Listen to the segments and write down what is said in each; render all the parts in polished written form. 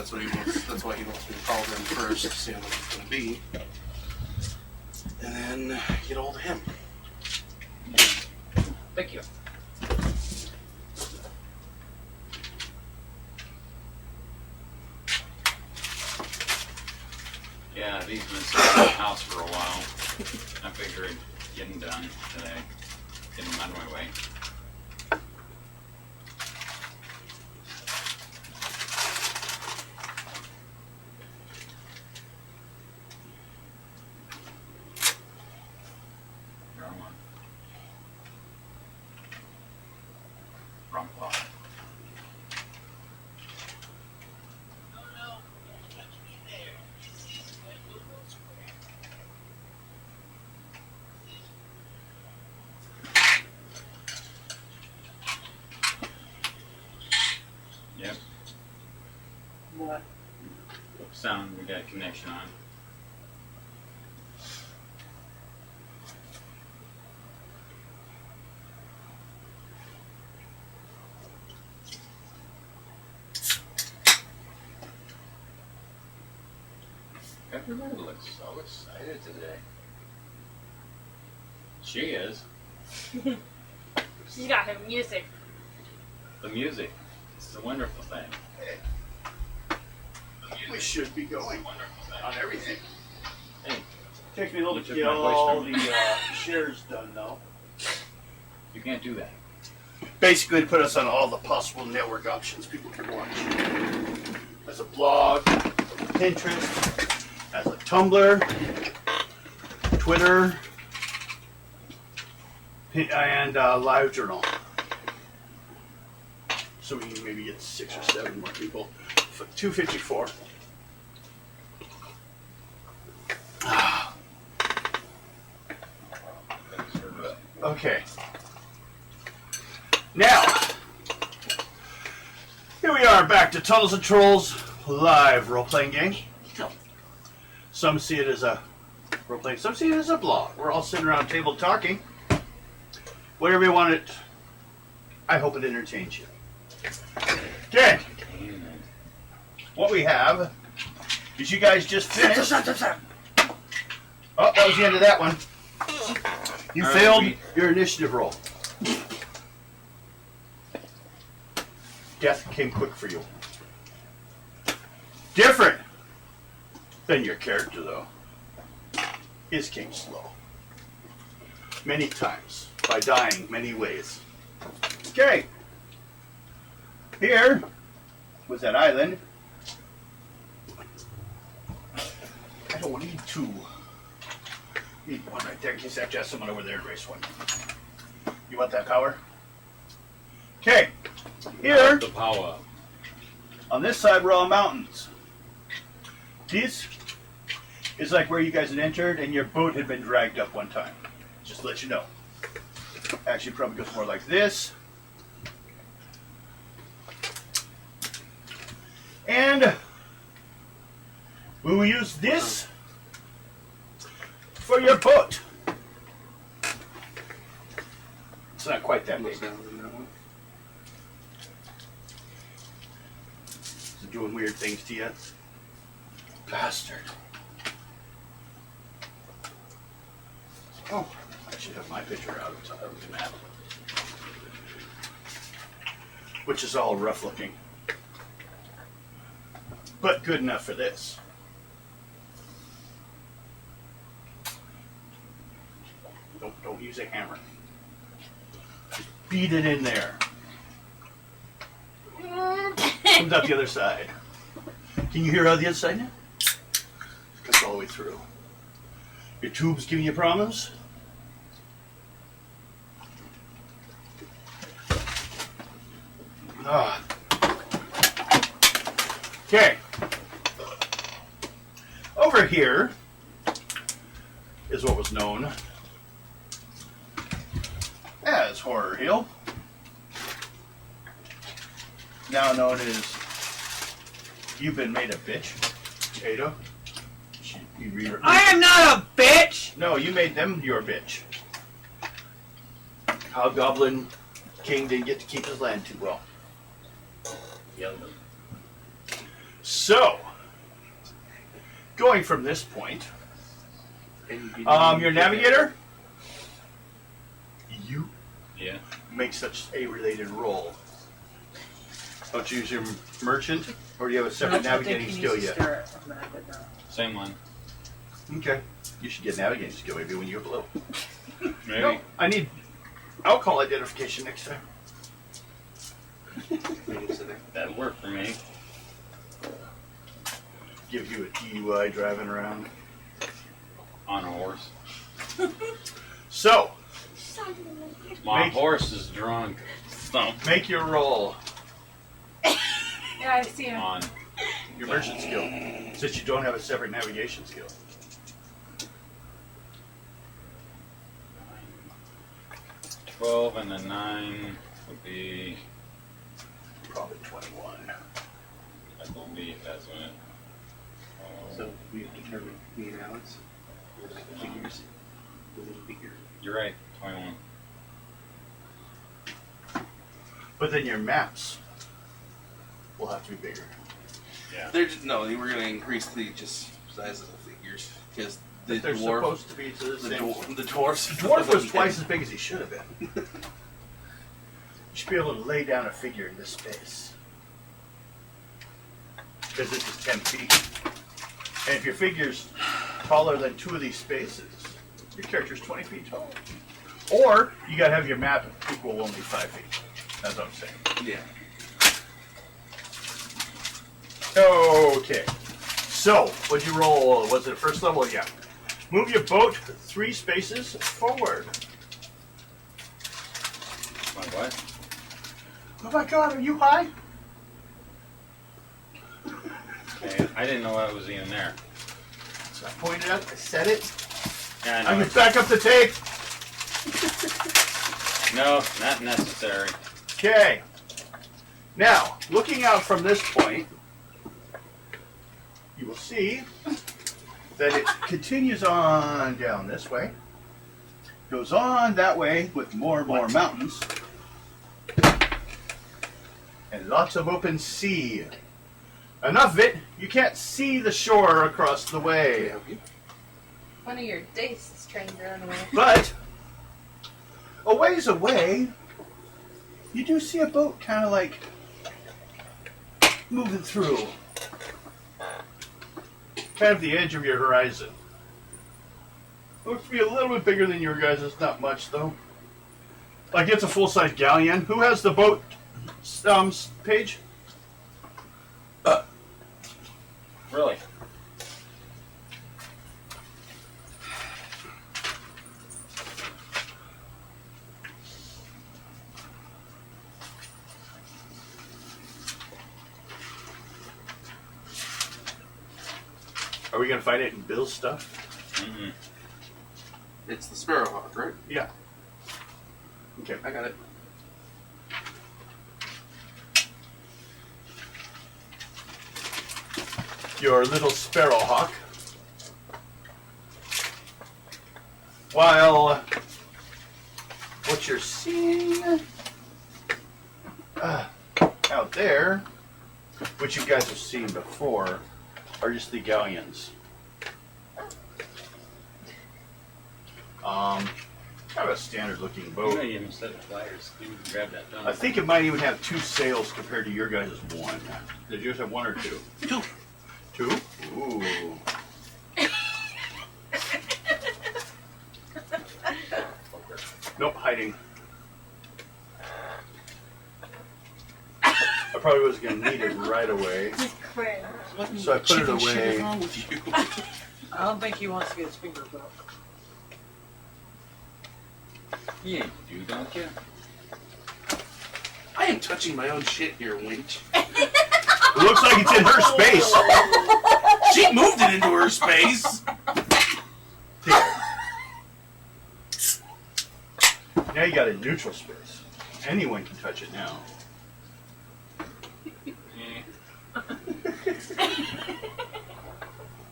that's what he wants. That's why he wants me to call him first to see how much it's going to be, and then get hold of him. Thank you. Yeah, these have been sitting in the house for a while. I figured getting done today, getting them out of my way. Wrong one. Wrong plot. Yep. What? Sound we got a connection on. Everybody looks so excited today. She is. She's got her music. The music. It's a wonderful thing. We should be going on everything. Hey, Takes me a little You to took get my voice all from the me. shares done, though. you can't do that. Basically, to put us on all the possible network options people can watch. As a blog, Pinterest, as a Tumblr, Twitter, and LiveJournal. So we can maybe get 6 or 7 more people. 254. Okay. Now, here we are back to Tunnels and Trolls live role-playing game. Some see it as a role-playing, some see it as a blog. We're all sitting around a table talking. Whatever you want it, I hope it entertains you. Okay. What we have is you guys just finished. Oh, that was the end of that one. You All right, failed we- your initiative roll. Death came quick for you. Different than your character, though. His came slow. Many times. By dying many ways. Okay. Here was that island. I don't need 2. Need 1 right there in case I have to have someone over there to race one. You want that power? Okay. Here, The power. on this side, we're all mountains. This is like where you guys had entered and your boat had been dragged up one time. Just to let you know. Actually, it probably goes more like this. And we will use this for your boat. It's not quite that big. Is it doing weird things to you? Bastard. Oh, I should have my picture out of the map. Which is all rough looking. But good enough for this. Don't use a hammer. Just beat it in there. Comes out the other side. Can you hear out the other side now? Comes all the way through. Your tube's giving you problems? Ah. Okay. Over here is what was known as Horror Hill. Now known as You've Been Made a Bitch, Ada. I am not a bitch! No, you made them your bitch. Hobgoblin King didn't get to keep his land too well. So, going from this point, your navigator, you Yeah. make such a related roll. Don't you use your merchant, or do you have a separate navigating skill yet? Same one. Okay. You should get navigating skill maybe when you have a little. Maybe. No, I need alcohol identification next time. That'll work for me. Give you a DUI driving around. On a horse. So, My horse is drunk. Thump. make your roll. Yeah, I see him. On. Your merchant skill, since you don't have a separate navigation skill. 12 and a 9 would be, Probably 21. I believe that's what it. So we have determined me and Alex the figures. The little figure. You're right. 21. But then your maps will have to be bigger. Yeah. They're just, no, we're going to increase the just size of the figures because the But they're dwarf, supposed to be to the same. the dwarfs. The dwarf was twice as big as he should have been. You should be able to lay down a figure in this space. Because this is 10 feet. And if your figure's taller than 2 of these spaces, your character's 20 feet tall. Or you gotta have your map equal only 5 feet. That's what I'm saying. Yeah. Okay. So, what'd you roll? Was it a first level? Yeah. Move your boat 3 spaces forward. My what? Oh my god, are you high? Okay, I didn't know that was even there. So I pointed out, I said it. Yeah, I I know. can back up the tape. No, not necessary. Okay. Now, looking out from this point, you will see that it continues on down this way, goes on that way with more and more mountains, and lots of open sea. Enough of it, you can't see the shore across the way. One of your dice is trying to run away. But a ways away, you do see a boat kind of like moving through. Kind of the edge of your horizon. Looks to be a little bit bigger than your guys', not much though. Like it's a full-size galleon. Who has the boat page? Really? Are we gonna find it in Bill's stuff? Mm-mm. It's the Sparrowhawk, right? Yeah. Okay. I got it. Your little sparrowhawk. While what you're seeing out there, which you guys have seen before, are just the galleons. Kind of a standard-looking You boat. know you haven't set the flyers. You can grab that done. I think it might even have 2 sails compared to your guys' 1. Did yours have 1 or 2? 2. 2? Ooh. Nope, hiding. I probably was going to need it right away. So I put it Chicken shit is away. wrong with you? I don't think he wants to get his finger broke. Yeah, you do, don't you? I am touching my own shit here, Winch. It looks like it's in her space. She moved it into her space. There. Now you got a neutral space. Anyone can touch it now.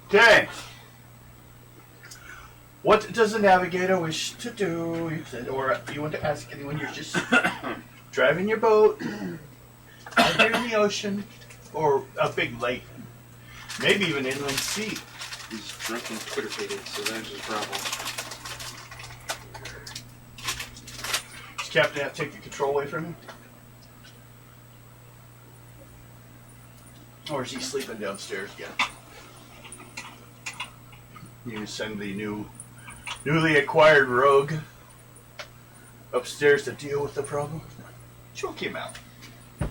Okay. What does the navigator wish to do? You said, or you want to ask anyone? You're just driving your boat out here in the ocean, or a big lake. Maybe even inland sea. He's drunk and Twitter-fated, so that's his problem. Does Captain have to take the control away from him? Or is he sleeping downstairs again? You send the newly acquired rogue upstairs to deal with the problem. Choke him out. And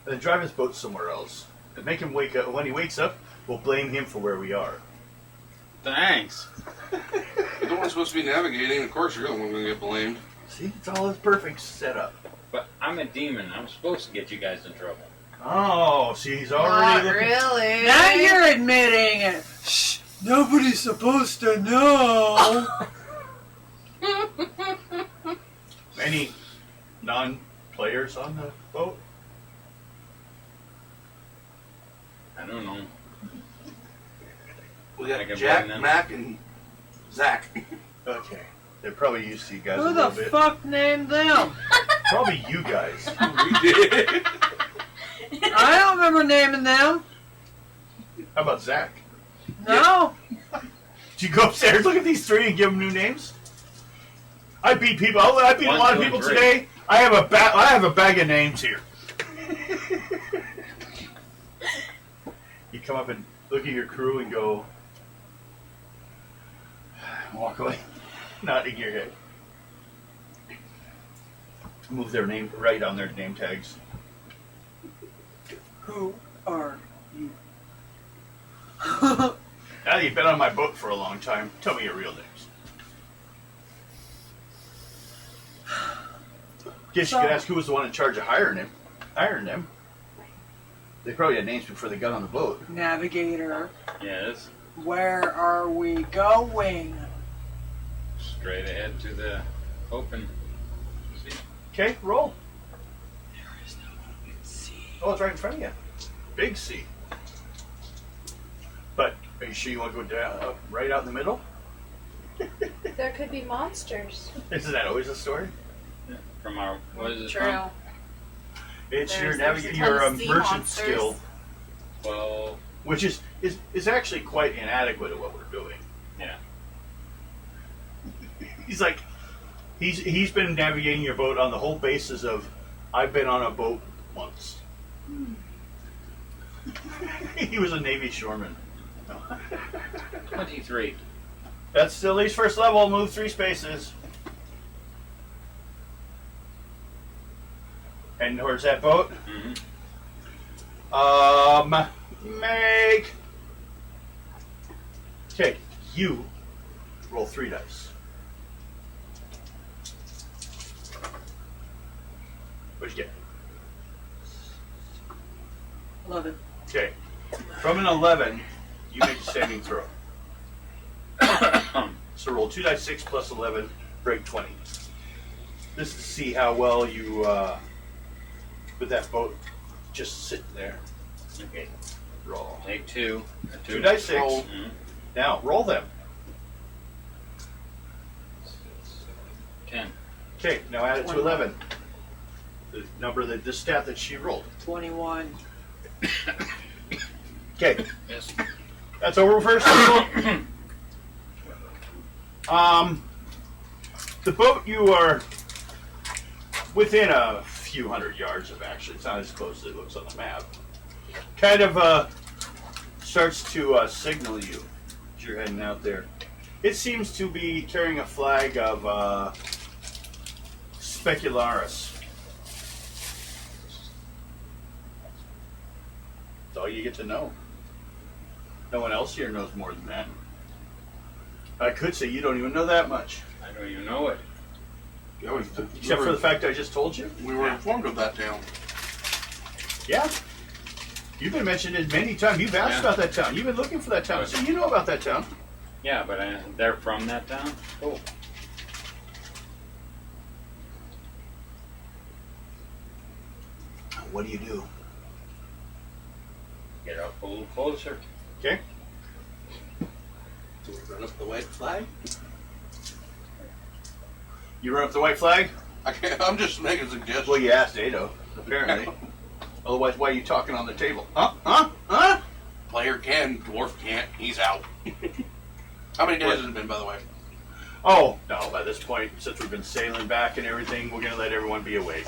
then drive his boat somewhere else. And make him wake up. When he wakes up, we'll blame him for where we are. Thanks. You're the one supposed to be navigating. Of course, you're the one going to get blamed. See, it's all his perfect setup. But I'm a demon. I'm supposed to get you guys in trouble. Oh, see, he's Not already looking. really. Now you're admitting it. Shh, nobody's supposed to know. Any non-players on the boat? I don't know. We got I can Jack, blame them. Mac, and Zach. Okay. They're probably used to you guys a Who little the bit. fuck named them? Probably you guys. We did. I don't remember naming them. How about Zach? No. Did you go upstairs, look at these three, and give them new names? I beat people. I beat a One, lot of two, people and three. today. I have a bag of names here. You come up and look at your crew and go, walk away, nodding your head. Move their name right on their name tags. Who are you? Now that you've been on my boat for a long time, tell me your real names. Guess you could ask who was the one in charge of hiring them. They probably had names before they got on the boat. Navigator. Yes. Where are we going? Straight ahead to the open sea. Okay, roll. There is no open sea. Oh, it's right in front of you. Big C. But are you sure you want to go down, up, right out in the middle? There could be monsters. Isn't that always a story? From our, what is it True. from? It's There's your a ton of sea merchant monsters. skill, Well, which is actually quite inadequate at what we're doing. yeah. He's like, he's been navigating your boat on the whole basis of, I've been on a boat once. He was a Navy shoreman. 23. That's still at least first level. Move 3 spaces. And towards that boat. Mm-hmm. Make. Okay, you roll 3 dice. What'd you get? 11. Okay. From an 11, you make a saving throw. So roll 2 dice 6 plus 11, break 20. This is to see how well you, with that boat just sitting there. Okay. Roll. Take 2. A 2 dice 6. Roll. Mhm. Now, roll them. 10. Okay, now add it to 11. The number that, the stat that she rolled. 21. Okay, Yes. that's over first level. The boat you are within a few hundred yards of, actually. It's not as close as it looks on the map. Kind of starts to signal you as you're heading out there. It seems to be carrying a flag of Specularis. That's all you get to know. No one else here knows more than that. I could say you don't even know that much. I don't even know it. Yeah, Except for the fact I just told you. we were informed of that town. Yeah. You've been mentioned it many times. You've asked Yeah. about that town. You've been looking for that town. So you know about that town. Yeah, but they're from that town? Oh. What do you do? Get up a little closer. Okay. Do we run up the white flag? You run up the white flag? I'm just making suggestions. Well, you asked Ado, apparently. Otherwise, why are you talking on the table? Huh? Huh? Huh? Player can, dwarf can't. He's out. How many days has it been, by the way? Oh, no, by this point, since we've been sailing back and everything, we're going to let everyone be awake.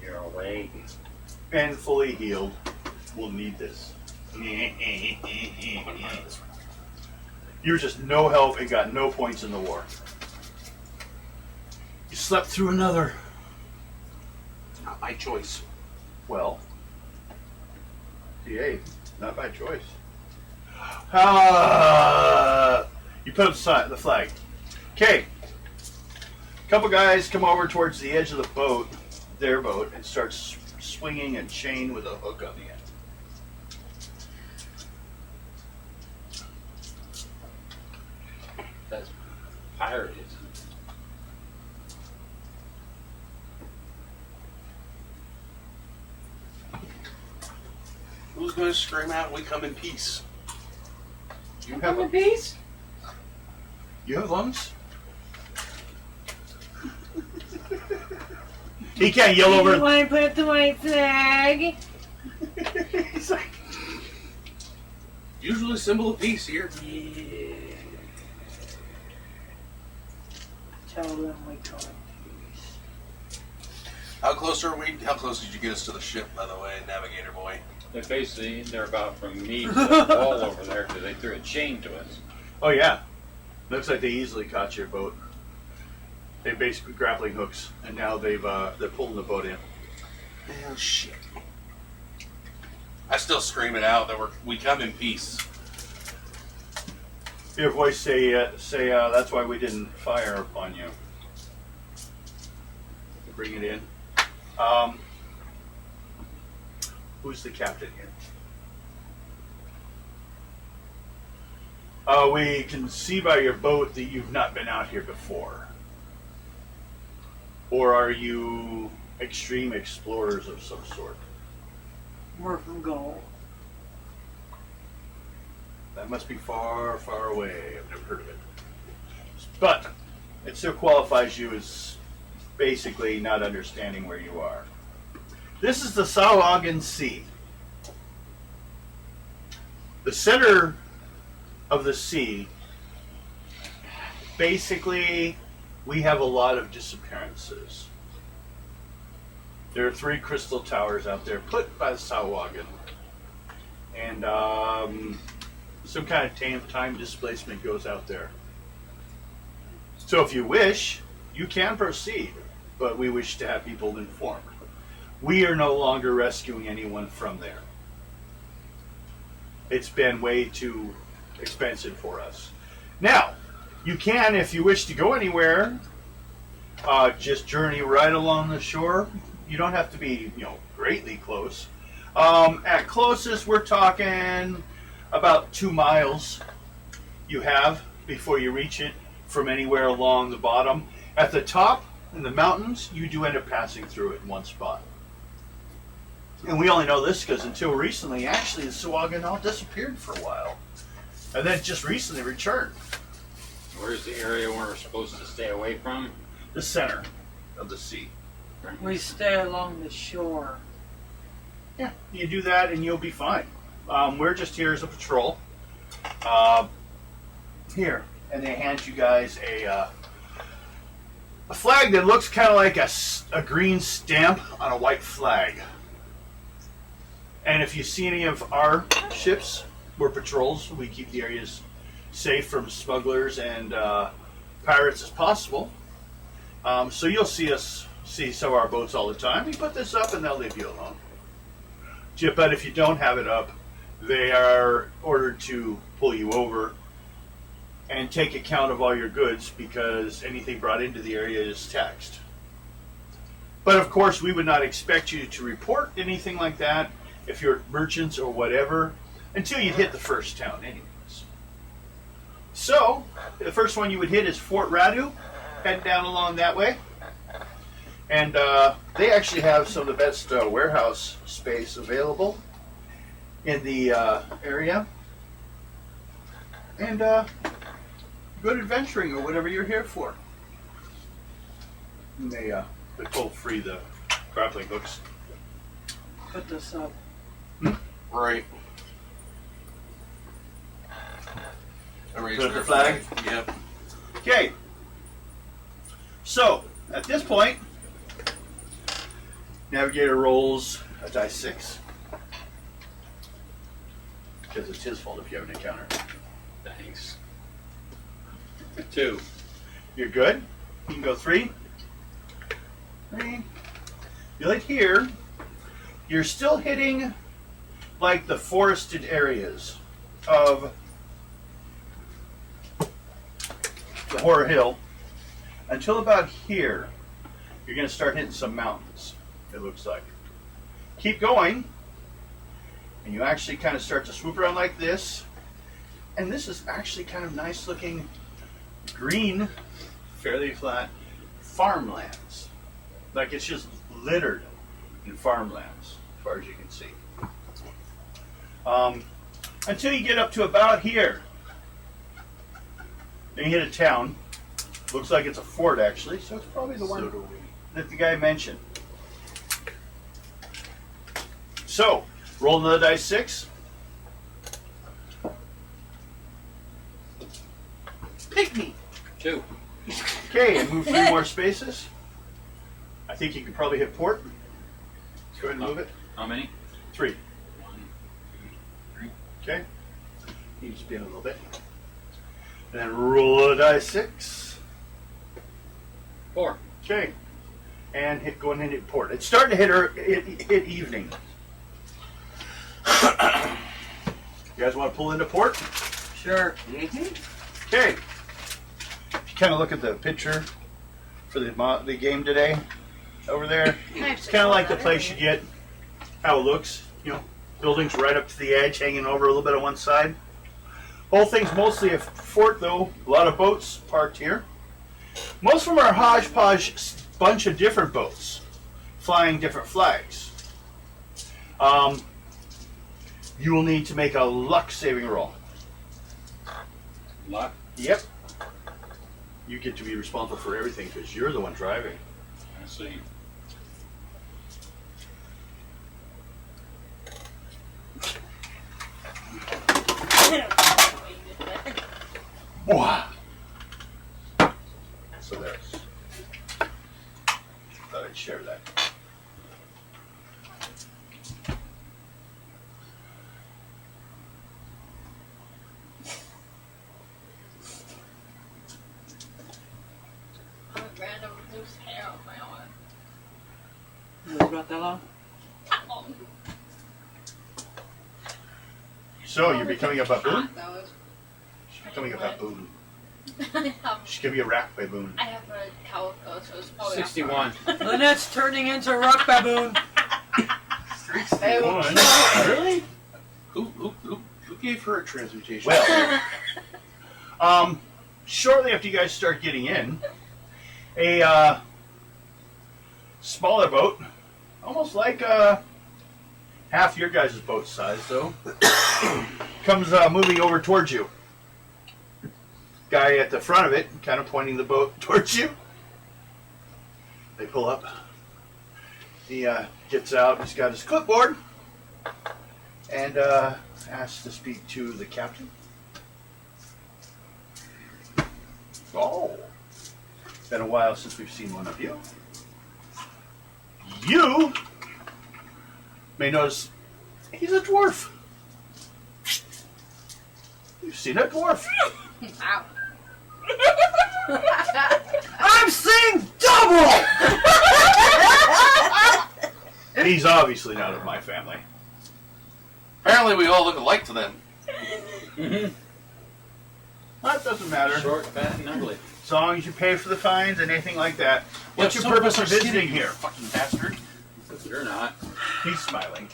You're awake. And fully healed. We'll need this. You were just no help and got no points in the war. You slept through another. Not my choice. Well, DA, not by choice. You put up the flag. Okay. Couple guys come over towards the edge of the boat, their boat, and start swinging a chain with a hook on the end. That's pirated. Who's going to scream out, "We come in peace"? You have a piece? You have lungs? He can't yell You over. want to put up the white flag? He's like, Usually a symbol of peace here. Yeah. Tell them we come in peace. How close are we? How close did you get us to the ship, by the way, Navigator boy? They're about from me to the wall over there because they threw a chain to us. oh yeah. Looks like they easily caught your boat. They basically grappling hooks, and now they're pulling the boat in. Oh shit! I still scream it out that we come in peace. Your voice say that's why we didn't fire upon you. Bring it in. Who's the captain here? We can see by your boat that you've not been out here before. Or are you extreme explorers of some sort? We're from gold. That must be far, far away. I've never heard of it. But it still qualifies you as basically not understanding where you are. This is the Sahuagin Sea. The center of the sea, basically, we have a lot of disappearances. There are 3 crystal towers out there put by the Sahuagin. And some kind of time displacement goes out there. So if you wish, you can proceed, but we wish to have people informed. We are no longer rescuing anyone from there. It's been way too expensive for us. Now, you can, if you wish to go anywhere, just journey right along the shore. You don't have to be, greatly close. At closest, we're talking about 2 miles you have before you reach it from anywhere along the bottom. At the top, in the mountains, you do end up passing through it in one spot. And we only know this because until recently, actually, the Sahuagin all disappeared for a while. And then just recently returned. Where's the area we're supposed to stay away from? The center of the sea. We stay along the shore. Yeah, you do that and you'll be fine. We're just here as a patrol. Here, and they hand you guys a flag that looks kind of like a green stamp on a white flag. And if you see any of our ships, we're patrols. We keep the areas safe from smugglers and pirates as possible. So you'll see some of our boats all the time. We put this up and they'll leave you alone. But if you don't have it up, they are ordered to pull you over and take account of all your goods because anything brought into the area is taxed. But of course, we would not expect you to report anything like that if you're merchants or whatever until you hit the first town anyways. So, the first one you would hit is Fort Radu, head down along that way. And they actually have some of the best warehouse space available in the area. And good adventuring or whatever you're here for. And they pull free the grappling hooks. Put this up. Right. I raised Put up their the flag? Yep. Okay. So, at this point, Navigator rolls a die 6. Because it's his fault if you have an encounter. Thanks. 2. You're good. You can go 3. 3. You're like here. You're still hitting like the forested areas of the Horror Hill until about here. You're going to start hitting some mountains, it looks like. Keep going, and you actually kind of start to swoop around like this. And this is actually kind of nice looking green, fairly flat farmlands. Like it's just littered in farmlands, as far as you can see. Until you get up to about here. Then you hit a town. Looks like it's a fort, actually, so it's probably the one that the guy mentioned. So, roll another die 6. Pick me. 2. Okay, and move 3 more spaces. I think you can probably hit port. Let's go ahead and move it. How many? 3. 1, 2, 3. Okay. You can spin a little bit. And then roll a die 6. 4. Okay. And go ahead and hit port. It's starting to hit evening. You guys want to pull into port? Sure. Okay. If you kind of look at the picture for the game today, over there, it's kind of like the place you get, how it looks. You know, buildings right up to the edge, hanging over a little bit on one side. Whole thing's mostly a fort, though. A lot of boats parked here. Most of them are a hodgepodge bunch of different boats, flying different flags. You will need to make a luck saving roll. Luck? Yep. You get to be responsible for everything because you're the one driving. I see. Wow. So there's. Thought I'd share that. I'm a random loose hair on my arm. You got that long? So you're becoming a baboon? That was She's becoming a baboon. I have She's gonna be a rack baboon. a calico, so it's probably 61. Lynette's turning into a rock baboon. 61? Really? Who gave her a transmutation? Well, shortly after you guys start getting in, a smaller boat, almost like half your guys' boat size, though, comes moving over towards you. Guy at the front of it, kind of pointing the boat towards you. They pull up. He gets out. He's got his clipboard and asks to speak to the captain. Oh, it's been a while since we've seen one of you. You may notice he's a dwarf. You've seen a dwarf. Ow. I'm seeing double! He's obviously not of my family. Apparently we all look alike to them. That doesn't matter. Short, fat, and ugly. As long as you pay for the fines and anything like that. What's Yeah, your some of purpose us of are skinny, visiting you here? fucking bastard. You're not. He's smiling.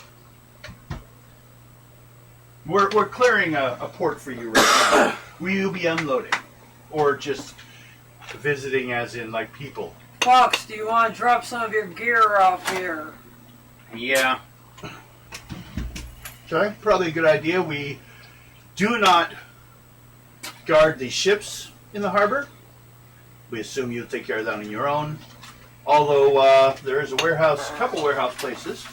We're clearing a port for you right now. Will you be unloading? Or just visiting as in like people? Fox, do you want to drop some of your gear off here? Yeah. Okay, probably a good idea. We do not guard the ships in the harbor. We assume you'll take care of that on your own. Although there is a warehouse, couple warehouse places,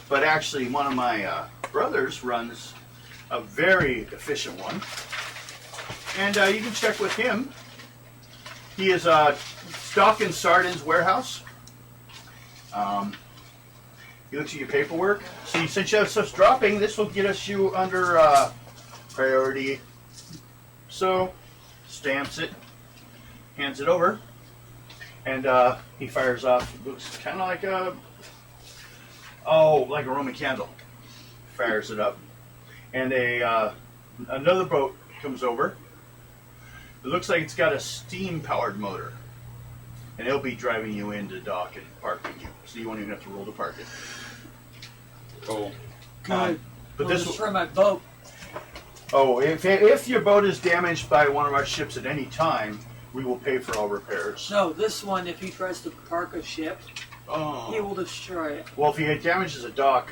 but actually one of my brothers runs a very efficient one. And you can check with him. He is stock and sardines warehouse. He looks at your paperwork. See, since you have stuff dropping, this will get us you under priority. So, stamps it, hands it over, and he fires off. It looks kind of like like a Roman candle. Fires it up, and another boat comes over. It looks like it's got a steam-powered motor, and it'll be driving you into dock and parking you, so you won't even have to roll to park it. Cool. Good. But Well, this destroy my boat. Oh, if your boat is damaged by one of our ships at any time, we will pay for all repairs. No, this one, if he tries to park a ship, he will destroy it. Well, if he damages a dock,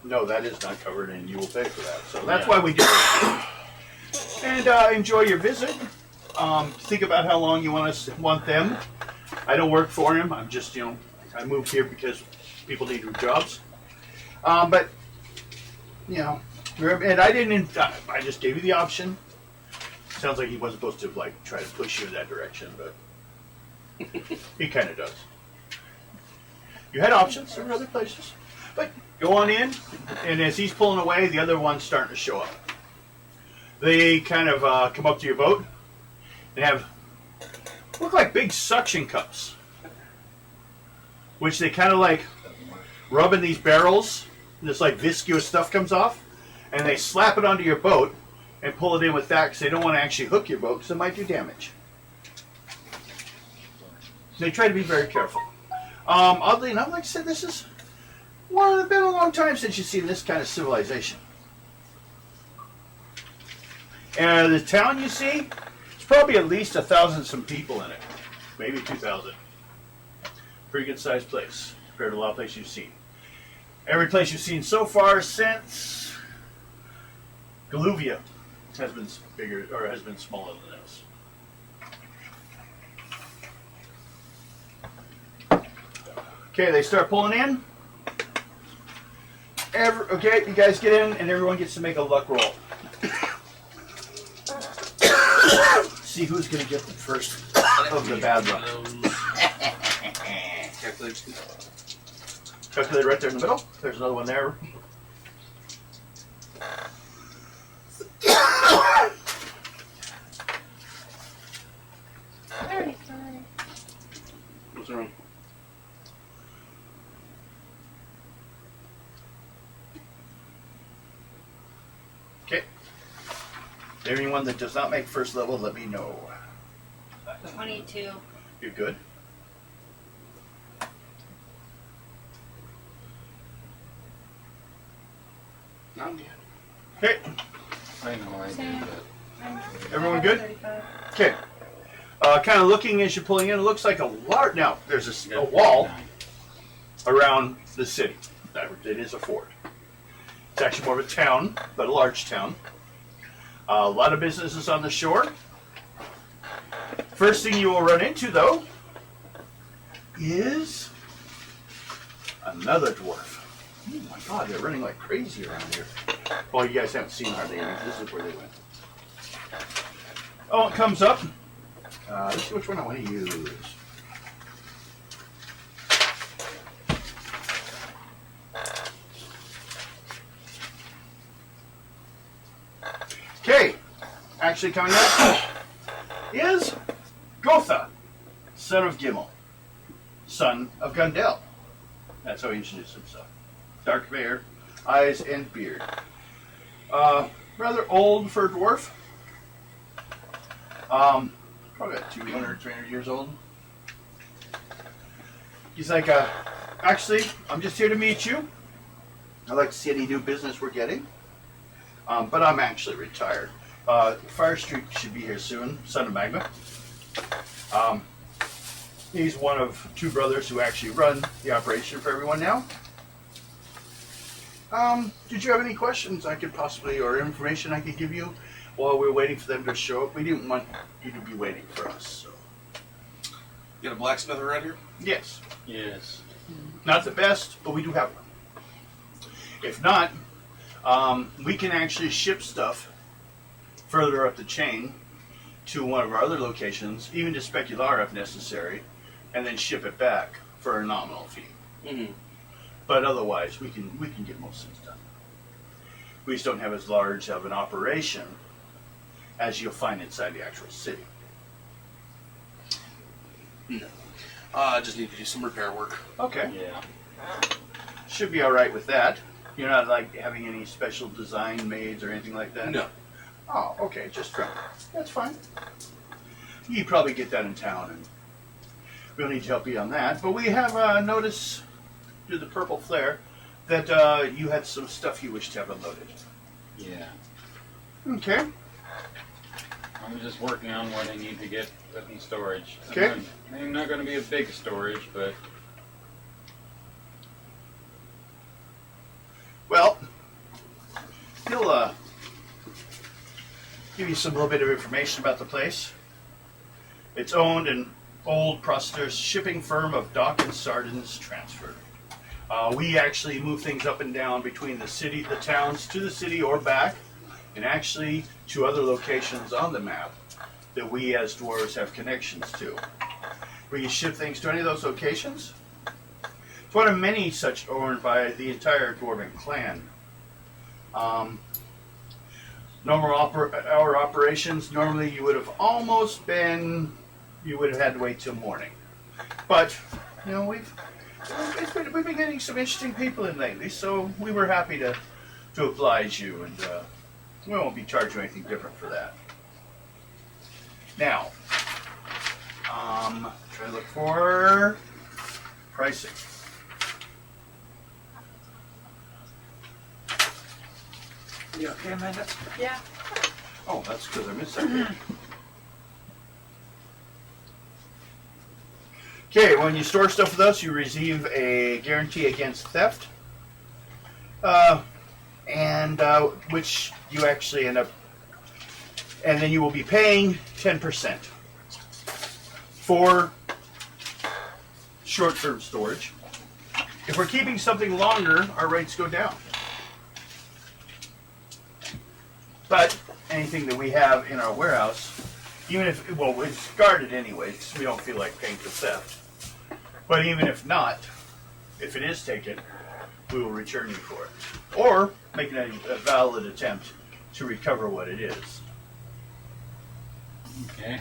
no, that is not covered, and you will pay for that. So that's why we do it. And enjoy your visit. Think about how long you want them. I don't work for him. I'm just, I moved here because people need jobs. But, and I didn't. I just gave you the option. Sounds like he wasn't supposed to try to push you in that direction, but he kind of does. You had options. There were other places, but go on in. And as he's pulling away, the other one's starting to show up. They kind of come up to your boat and look like big suction cups, which they kind of rub in these barrels. This viscous stuff comes off, and they slap it onto your boat and pull it in with that because they don't want to actually hook your boat because it might do damage. They try to be very careful. Oddly enough, like I said, this is been a long time since you've seen this kind of civilization. And the town you see, it's probably at least 1,000 some people in it, maybe 2,000. Pretty good sized place compared to a lot of places you've seen. Every place you've seen so far since Galuvia has been bigger or has been smaller than this. Okay, they start pulling in. Okay, you guys get in, and everyone gets to make a luck roll. See who's going to get the first of the bad luck. Calculator right there in the middle. There's another one there. What's wrong? Okay. Anyone that does not make first level, let me know. 22. You're good. I'm good. Okay. I know I did, Sam. but Everyone good? 35. Okay. Kind of looking as you're pulling in, it looks like a large. Now, there's a wall around the city. It is a fort. It's actually more of a town, but a large town. A lot of businesses on the shore. First thing you will run into, though, is another dwarf. Oh my God, they're running like crazy around here. Well, you guys haven't seen hardly any. This is where they went. Oh, it comes up. Let's see which one I want to use. Okay, actually coming up is Gotha, son of Gimel, son of Gundel. That's how he introduced himself. Dark hair, eyes, and beard. Rather old for a dwarf. Probably about 200, 300 years old. He's like, actually, I'm just here to meet you. I'd like to see any new business we're getting. But I'm actually retired. Fire Street should be here soon, son of Magma. He's one of two brothers who actually run the operation for everyone now. Did you have any questions I could possibly, or information I could give you while we're waiting for them to show up? We didn't want you to be waiting for us, so. You got a blacksmith around here? Yes. yes. Not the best, but we do have one. If not, we can actually ship stuff further up the chain to one of our other locations, even to Specular if necessary, and then ship it back for a nominal fee. Mm-hmm. But otherwise, we can get most things done. We just don't have as large of an operation as you'll find inside the actual city. No. I just need to do some repair work. Okay. Yeah. Should be all right with that. You're not like having any special design mades or anything like that? No. Oh, okay, just try. That's fine. You probably get that in town, and we'll need to help you on that. But we have noticed through the purple flare that you had some stuff you wish to have unloaded. Yeah. Okay. I'm just working on what I need to get put in storage. Okay. Maybe not going to be a big storage, but Well, he'll give you some little bit of information about the place. It's owned an old processor shipping firm of Dock and Sardines Transfer. We actually move things up and down between the city, the towns, to the city or back, and actually to other locations on the map that we as dwarves have connections to. We can ship things to any of those locations. It's one of many such owned by the entire dwarven clan. Normal our operations, normally you would have had to wait till morning. But, you know, we've been getting some interesting people in lately, so we were happy to oblige you, and we won't be charging you anything different for that. Now, try to look for pricing. You okay, Amanda? Yeah. Oh, that's because I missed that. Okay, when you store stuff with us, you receive a guarantee against theft, which you actually end up, and then you will be paying 10% for short-term storage. If we're keeping something longer, our rates go down. But anything that we have in our warehouse, even if, well, it's guarded anyway, so we don't feel like paying for theft. But even if not, if it is taken, we will return you for it. Or make a valid attempt to recover what it is. okay.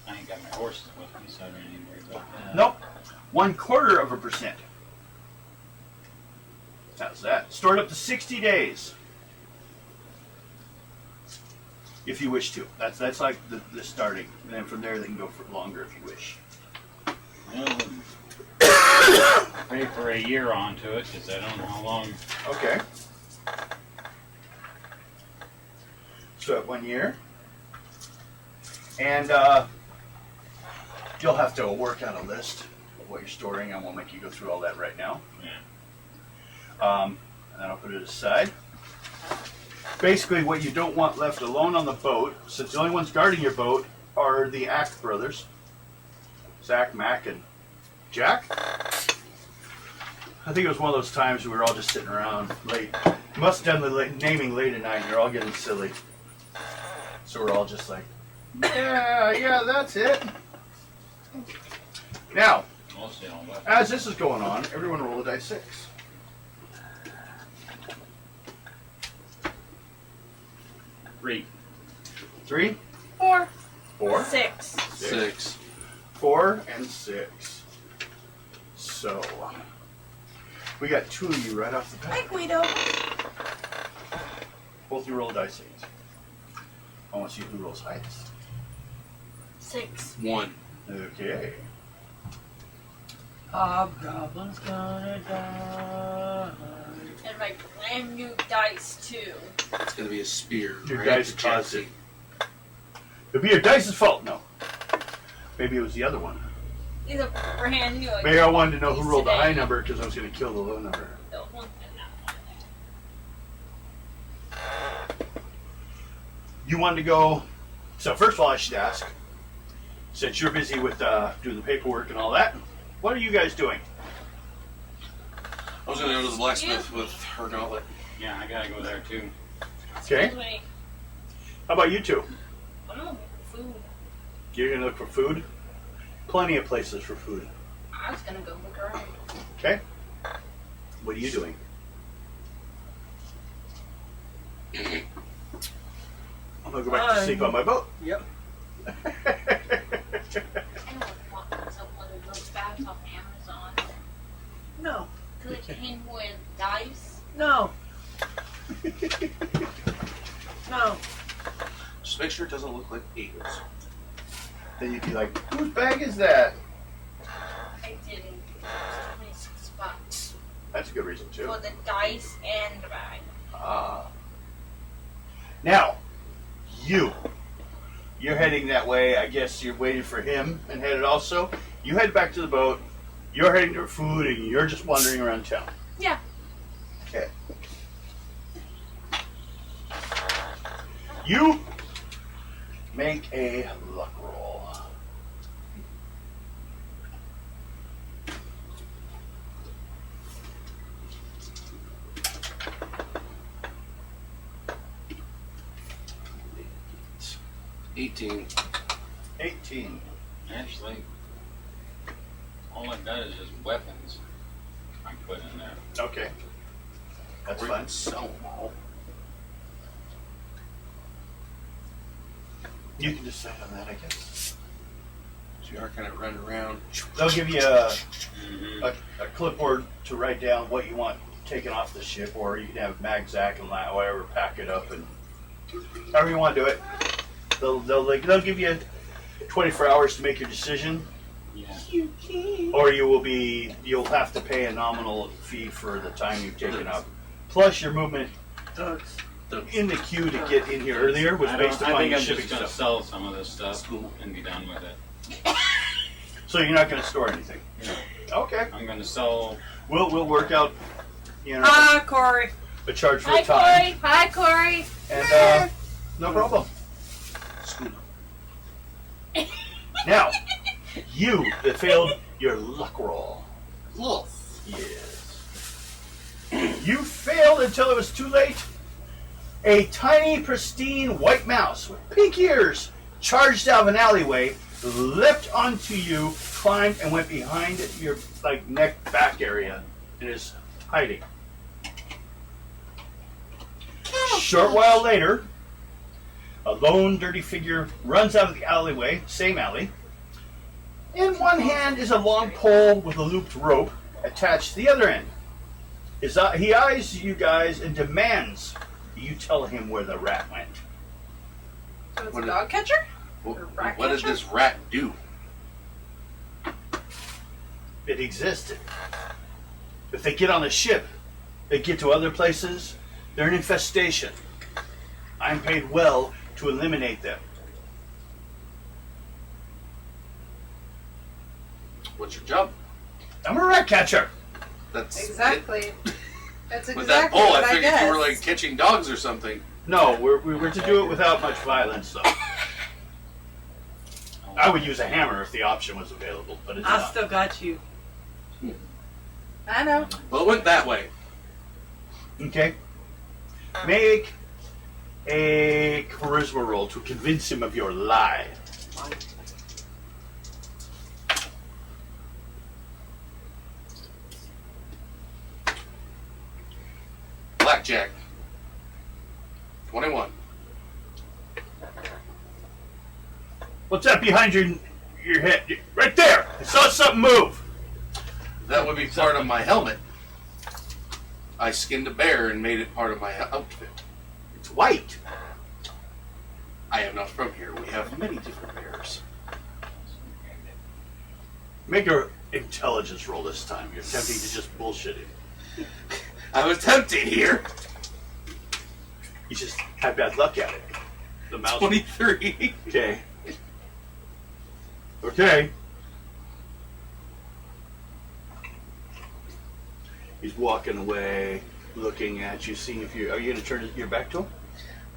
I ain't got my horses with me, so I don't need to worry about that. Nope. 0.25%. How's that? Stored up to 60 days. If you wish to. That's like the starting. And then from there they can go for longer if you wish. Well, pay for a year onto it, because I don't know how long. Okay. So at 1 year. And you'll have to work out a list of what you're storing. I won't make you go through all that right now. Yeah. And then I'll put it aside. Basically, what you don't want left alone on the boat, since the only ones guarding your boat are the Ack brothers, Zach, Mac, and Jack. I think it was one of those times we were all just sitting around late. You must have done the naming late at night, and you're all getting silly. So we're all just like, yeah, that's it. Now, Mostly all that. as this is going on, everyone roll a dice 6. Three. 3, 4, 4, 6. 6. 4, and 6. So, we got 2 of you right off the Hi, bat. Guido. Both you roll dice 8. I want to see who rolls highest. 6. 1. Okay. Hobgoblin's gonna die. And my brand new dice, too. It's going to be a spear. Your right dice at the caused chest. it. It'll be your dice's fault. No. Maybe it was the other one. These are brand new. Maybe I wanted to know who These rolled the high today. number because I was going to kill the low number. The one and that one. You wanted to go. So first of all, I should ask, since you're busy with doing the paperwork and all that, what are you guys doing? I was going to go to the blacksmith with her gauntlet. Yeah, I gotta go there too. Okay. Excuse me. How about you two? I'm food. You're gonna look for food? Plenty of places for food. I was gonna go look around. Okay. What are you doing? I'm gonna go back to sleep on my boat. Yep. Anyone want some one of those bags off Amazon? No. Could it came with dice? No. No. Just make sure it doesn't look like eagles. Then you'd be like, whose bag is that? I didn't. It was $26 That's a good reason too. for the dice and the bag. Ah. Now, you're heading that way. I guess you're waiting for him and headed also. You head back to the boat. You're heading to food and you're just wandering around town. Yeah. Okay. You make a luck roll. It's 18. 18. Actually, all I got is just weapons I put in there. Okay. That's Or fine. even sell them all. You can decide on that, I guess. So you are kind of running around. They'll give you a Mm-hmm. a clipboard to write down what you want taken off the ship, or you can have Magzac and whatever, pack it up, and however you want to do it. They'll give you 24 hours to make your decision, Yeah. or you'll have to pay a nominal fee for the time you've taken up. Plus your movement Dogs. in the queue to get in here earlier was I based upon think your I'm shipping just gonna stuff. sell some of this stuff and be done with it. So you're not going to store anything. Yeah. Okay. I'm gonna sell. We'll work out, Ah, Corey. a charge for Hi, time, Corey. Hi, Corey. and no problem. School. Now, you that failed your luck roll. Look. Yes. You failed until it was too late. A tiny, pristine white mouse with pink ears charged out of an alleyway, leapt onto you, climbed, and went behind your neck back area, and is hiding. Short while later, a lone, dirty figure runs out of the alleyway, same alley. In one hand is a long pole with a looped rope attached to the other end. He eyes you guys and demands you tell him where the rat went. So it's What a is- dog catcher? What, Or rat what did catcher? this rat do? It existed. If they get on a ship, they get to other places, they're an infestation. I'm paid well to eliminate them. What's your job? I'm a rat catcher. That's Exactly. That's With exactly that pole, what I figured you were guessed. like catching dogs or something. No, we're to do it without much violence, though. I would use a hammer if the option was available, but it's I not. still got you. I know. Well, it went that way. Okay. Make a charisma roll to convince him of your lie. Blackjack. 21. What's that behind your head? Right there! I saw something move! That would be part of my helmet. I skinned a bear and made it part of my outfit. It's white. I am not from here. We have many different bears. Make your intelligence roll this time. You're attempting to just bullshit it. I was tempted here. You just had bad luck at it. The mouse. 23. Okay. Okay. He's walking away, looking at you, seeing if you are you going to turn your back to him?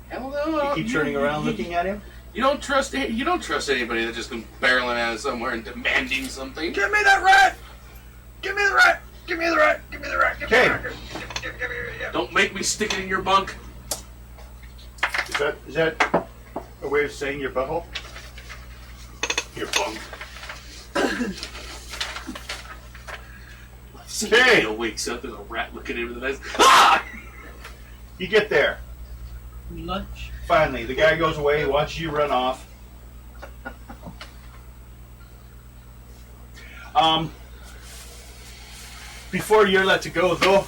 Hell no. You keep turning around, looking at him. You don't trust anybody that just comes barreling out of somewhere and demanding something. Give me that rat! Give me the rat! Give me the rat! Give me the rat! Give me the rat! Don't make me stick it in your bunk. Is that a way of saying your butthole? Your bunk. Okay. He wakes up, there's a rat looking at him with the eyes. Ah! You get there. Lunch. Finally, the guy goes away, watches you run off. Before you're let to go, though,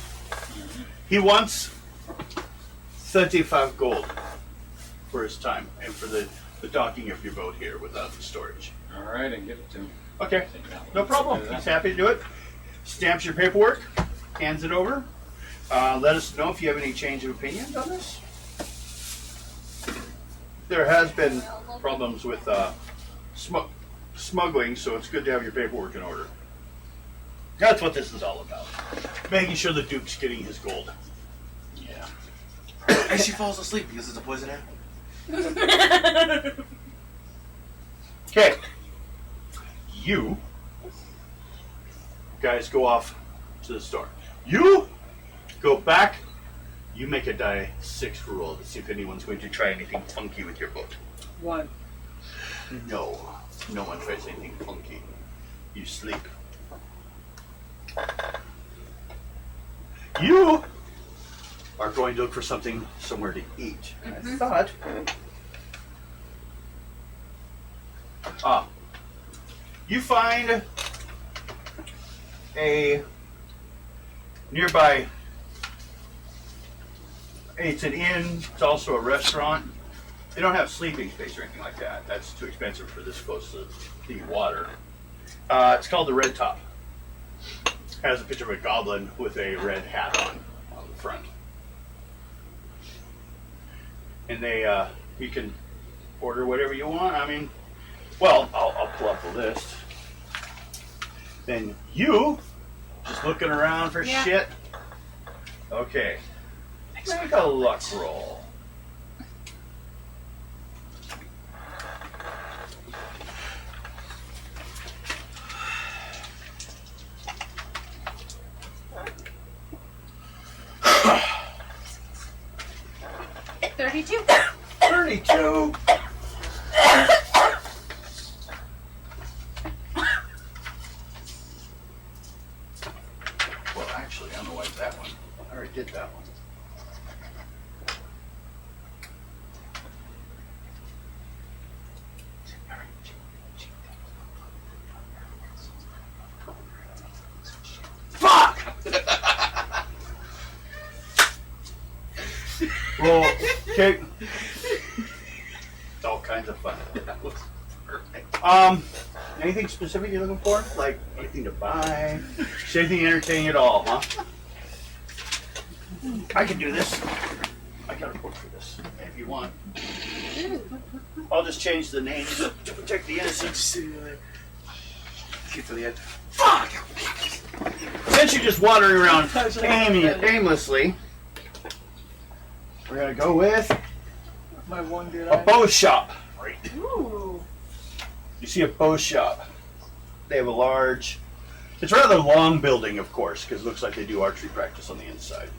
he wants 35 gold for his time and for the docking of your boat here without the storage. Alright, I give it to him. Okay, no problem. He's happy to do it. Stamps your paperwork, hands it over. Let us know if you have any change of opinions on this. There has been problems with smuggling, so it's good to have your paperwork in order. That's what this is all about. Making sure the Duke's getting his gold. Yeah. And she falls asleep because it's a poison apple. Okay. You guys go off to the store. You go back. You make a die 6 roll to see if anyone's going to try anything funky with your boat. 1. No. No one tries anything funky. You sleep. You are going to look for somewhere to eat. I thought. You find a nearby. It's an inn. It's also a restaurant. They don't have sleeping space or anything like that. That's too expensive for this close to the water. It's called the Red Top. Has a picture of a goblin with a red hat on the front. And you can order whatever you want. I mean, well, I'll pull up the list. Then you just looking around for shit. Okay. Make a luck roll. $32. 32. Well, actually, I don't know why it's that one. I already did that one. Fuck! Well, okay. It's all kinds of fun. That was perfect. Anything specific you're looking for? Like anything to buy? Is anything entertaining at all, huh? I can do this. I got a book for this, if you want. I'll just change the names to protect the innocents. Get to the end. Fuck! Since you're just wandering around aimlessly, we're gonna go with My one good a eye. bow shop. Ooh. You see a bow shop. They have a large, it's a rather long building, of course, because it looks like they do archery practice on the inside.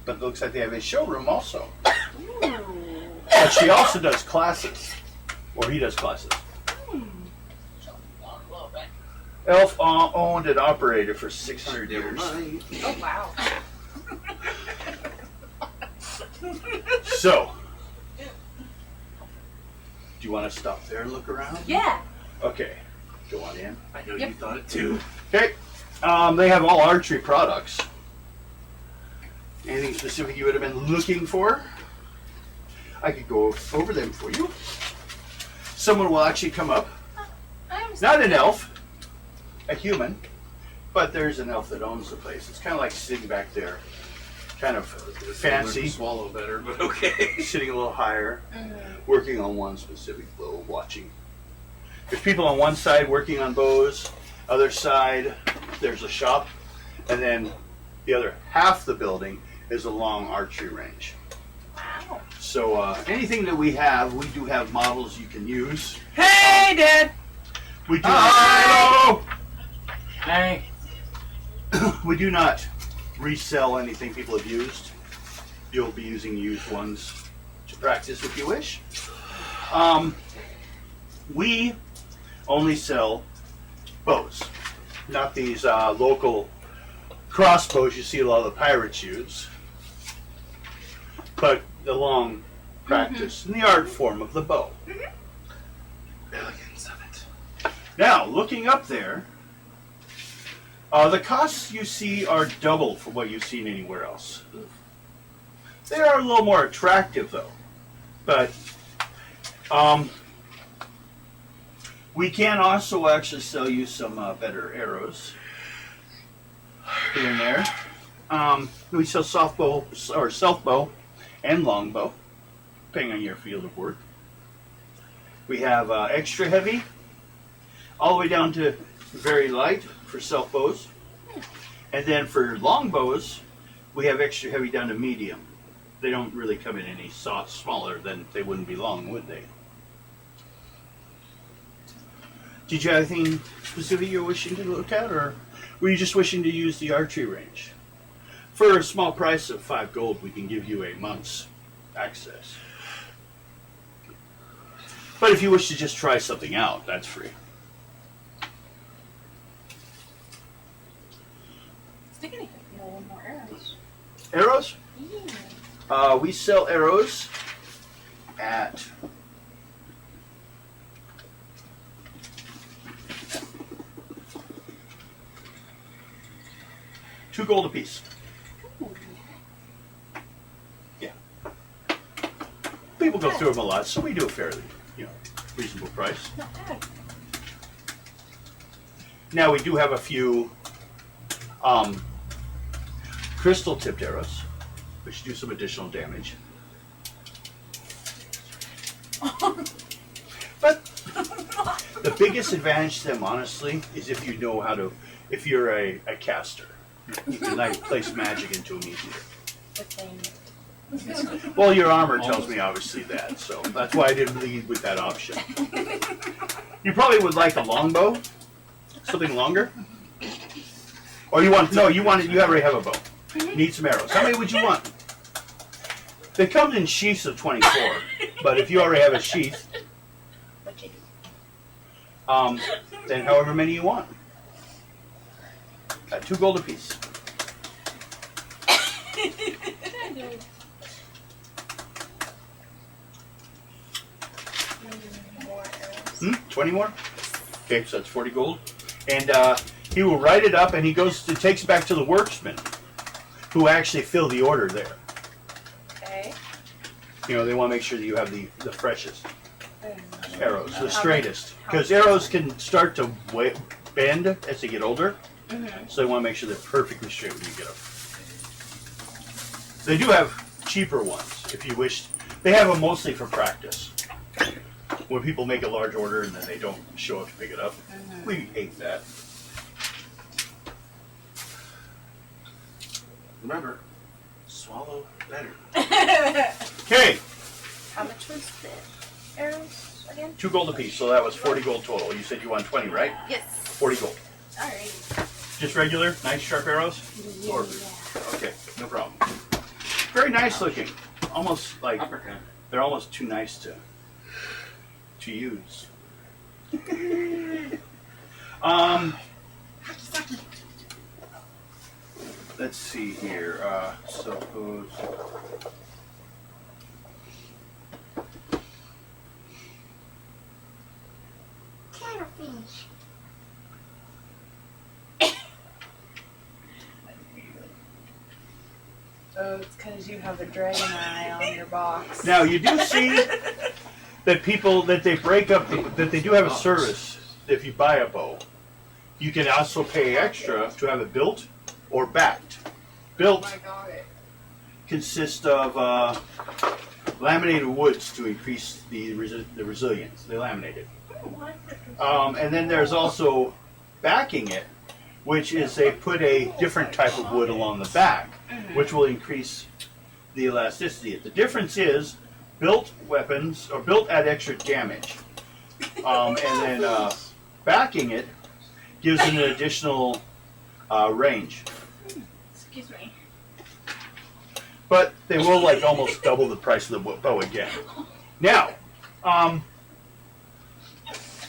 But it looks like they have a showroom also. But she also does classes, or he does classes. Elf owned and operated for 600 years. Oh, wow. So, do you want to stop there and look around? Yeah. Okay, go on in. I know Yep. you thought it too. Okay, they have all archery products. Anything specific you would have been looking for? I could go over them for you. Someone will actually come up. Not an elf, a human, but there's an elf that owns the place. It's kind of like sitting back there, kind of fancy, Swallow better, but okay. sitting a little higher, working on one specific bow, watching. There's people on one side working on bows, other side there's a shop, and then the other half the building is a long archery range. Wow. So anything that we do have models you can use. Hey, Dad! We do. Hi. Hey. We do not resell anything people have used. You'll be using used ones practice if you wish. We only sell bows, not these local crossbows you see a lot of the pirates use, but the long practice and the art form of the bow. Elegance of it. Now, looking up there, the costs you see are double for what you've seen anywhere else. They are a little more attractive, though. But we can also actually sell you some better arrows here and there. We sell soft bow or self bow and long bow, depending on your field of work. We have extra heavy, all the way down to very light for self bows. And then for long bows, we have extra heavy down to medium. They don't really come in any smaller than they wouldn't be long, would they? Did you have anything specific you're wishing to look at, or were you just wishing to use the archery range? For a small price of 5 gold, we can give you a month's access. But if you wish to just try something out, that's free. I think I need one more arrows. Arrows? Yeah. We sell arrows at $2 gold apiece. Ooh. Yeah. People go through them a lot, so we do a fairly, reasonable price. Not bad. Now we do have a few crystal-tipped arrows, which do some additional damage. But the biggest advantage to them, honestly, is if you know how to, if you're a caster. You can place magic into them easier. The thing. Well, your armor tells me obviously that, so that's why I didn't lead with that option. You probably would like a longbow, something longer, or you already have a bow. Need some arrows. How many would you want? They come in sheaths of 24, but if you already have a sheath, then however many you want. At 2 gold apiece. More arrows. 20 more? Okay, so that's 40 gold. And he will write it up, and he takes it back to the worksman, who actually fill the order there. Okay. They want to make sure that you have the freshest arrows, the How straightest. much? Because arrows can start to bend as they get older, so they want to make sure they're perfectly straight when you get them. They do have cheaper ones, if you wish. They have them mostly for practice. When people make a large order and then they don't show up to pick it up. We hate that. Remember, swallow better. Okay, How much was the arrows again? 2 gold apiece, so that was 40 gold total. You said you want 20, right? Yes. 40 gold. Alright. Just regular, nice sharp arrows? Or- Okay, no problem. Very nice looking. Almost like Uppercut. they're almost too nice to use. Let's see here. Suppose. Oh, it's because you have a dragon eye on your box. Now you do see that they break up that they do have a service. If you buy a bow, you can also pay extra to have it built or backed. Built I got it. consists of laminated woods to increase the resilience. They laminate it. And then there's also backing it, which is they put a different type of wood along the back, which will increase the elasticity. The difference is built weapons or built at extra damage, and then backing it gives it an additional range. Excuse me. but they will like almost double the price of the bow again. Now,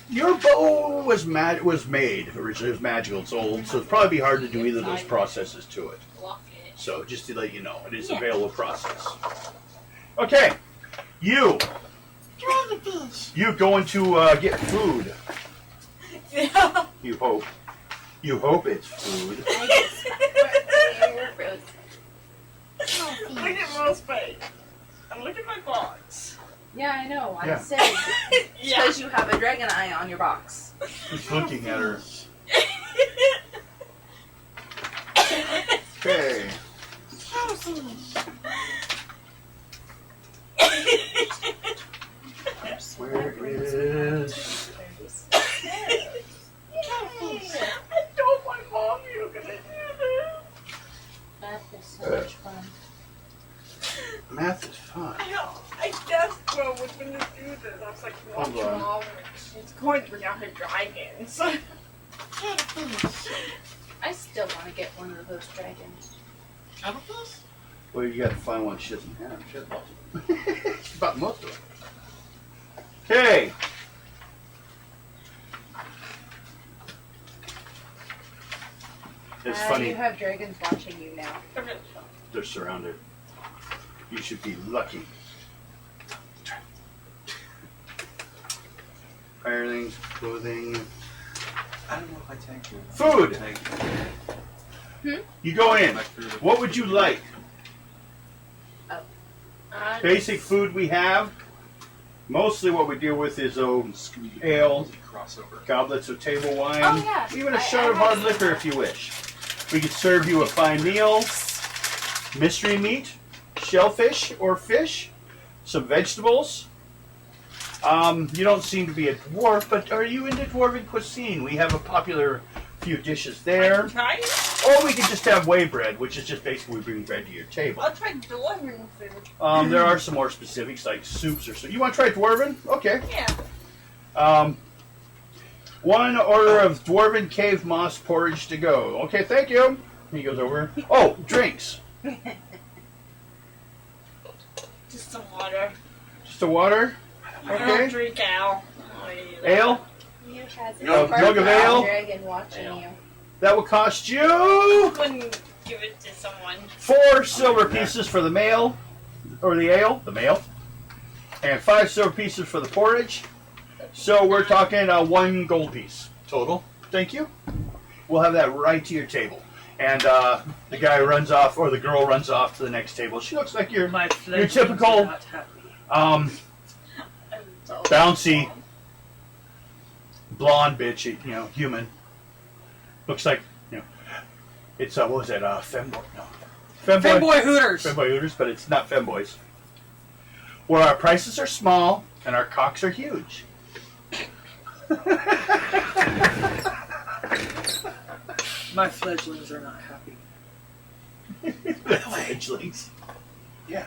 your bow was made originally. It was magical. It's old, so it'd probably be hard to do either of those processes to it. So just to let you know, it is a available process. Okay, you going to get food? Yeah. You hope. You hope it's food. Look at Rose face. And look at my box. Yeah, I know. I Yeah. said it's because you have a dragon eye on your box. He's looking at her. Okay. Where is... I told my mom you were gonna do Math is so much fun. Math is fun. this. I guessed Mom was gonna do this. I was like, watch Hold on. Mom. She's going to bring out her dragons. I still want to get one of those dragons. Well, you gotta find one she doesn't have. She has lots of them. She's bought most of them. Okay. It's funny. You have dragons watching you now. They're surrounded. You should be lucky. Firelings, clothing. I don't know if I tagged you. Food! Hmm? You go in. What would you like? Basic food we have. Mostly what we deal with is ale, Crossover. goblets of table wine, Oh, yeah. even a I shot of hard have liquor if you wish. We could serve you a fine meal, mystery meat, shellfish or fish, some vegetables. You don't seem to be a dwarf, but are you into dwarven cuisine? We have a popular few dishes there. Try it. Or we could just have way bread, which is just basically we bring bread to your table. I'll try delivering food. There are some more specifics like soups or so. You want to try dwarven? Okay. Yeah. One order of dwarven cave moss porridge to go. Okay, thank you. He goes over. Oh, drinks. Just some water. Just a water. I don't Okay. drink ale. Ale. You has a No, mug of ale? dragon watching you. That will cost you Couldn't give it to someone. 4 silver pieces for the mail, or the ale, and 5 silver pieces for the porridge. So we're talking 1 gold piece total. Thank you. We'll have that right to your table. And the guy runs off, or the girl runs off to the next table. She looks like your typical bouncy blonde bitch, human. Looks like, it's what was that? Femboy? No, Fanboy Hooters. Femboy Hooters, but it's not femboys. Where our prices are small and our cocks are huge. My fledglings are not happy. Fledglings. Yeah.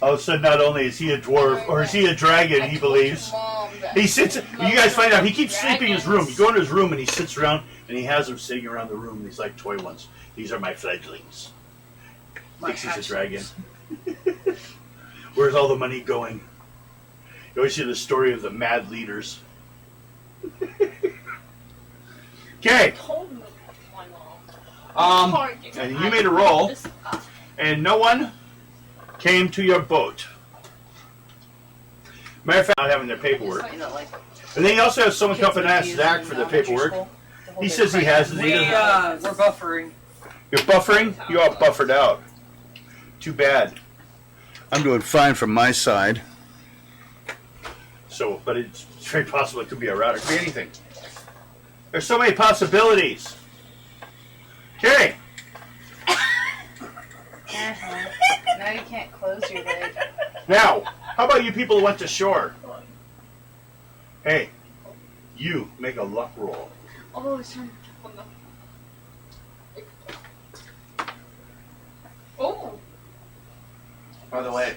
All of a sudden, not only is he a dwarf, or is he a dragon, he believes. He sits, you guys find out, he keeps sleeping in his room. You go into his room and he sits around, and he has them sitting around the room, these like toy ones. These are my fledglings. Thinks he's a dragon. Where's all the money going? You always hear the story of the mad leaders. Okay. And you made a roll, and no one came to your boat. Matter of fact, not having their paperwork. And then he also has someone come up and ask Zach for the paperwork. He says he has it. He doesn't. We're buffering. You're buffering? You're all buffered out. Too bad. I'm doing fine from my side. So, but it's very possible it could be a router. It could be anything. There's so many possibilities. Okay. Now you can't close your leg. Now, how about you people who went to shore? Hey, you make a luck roll. Oh, it's on the... Oh! By the way,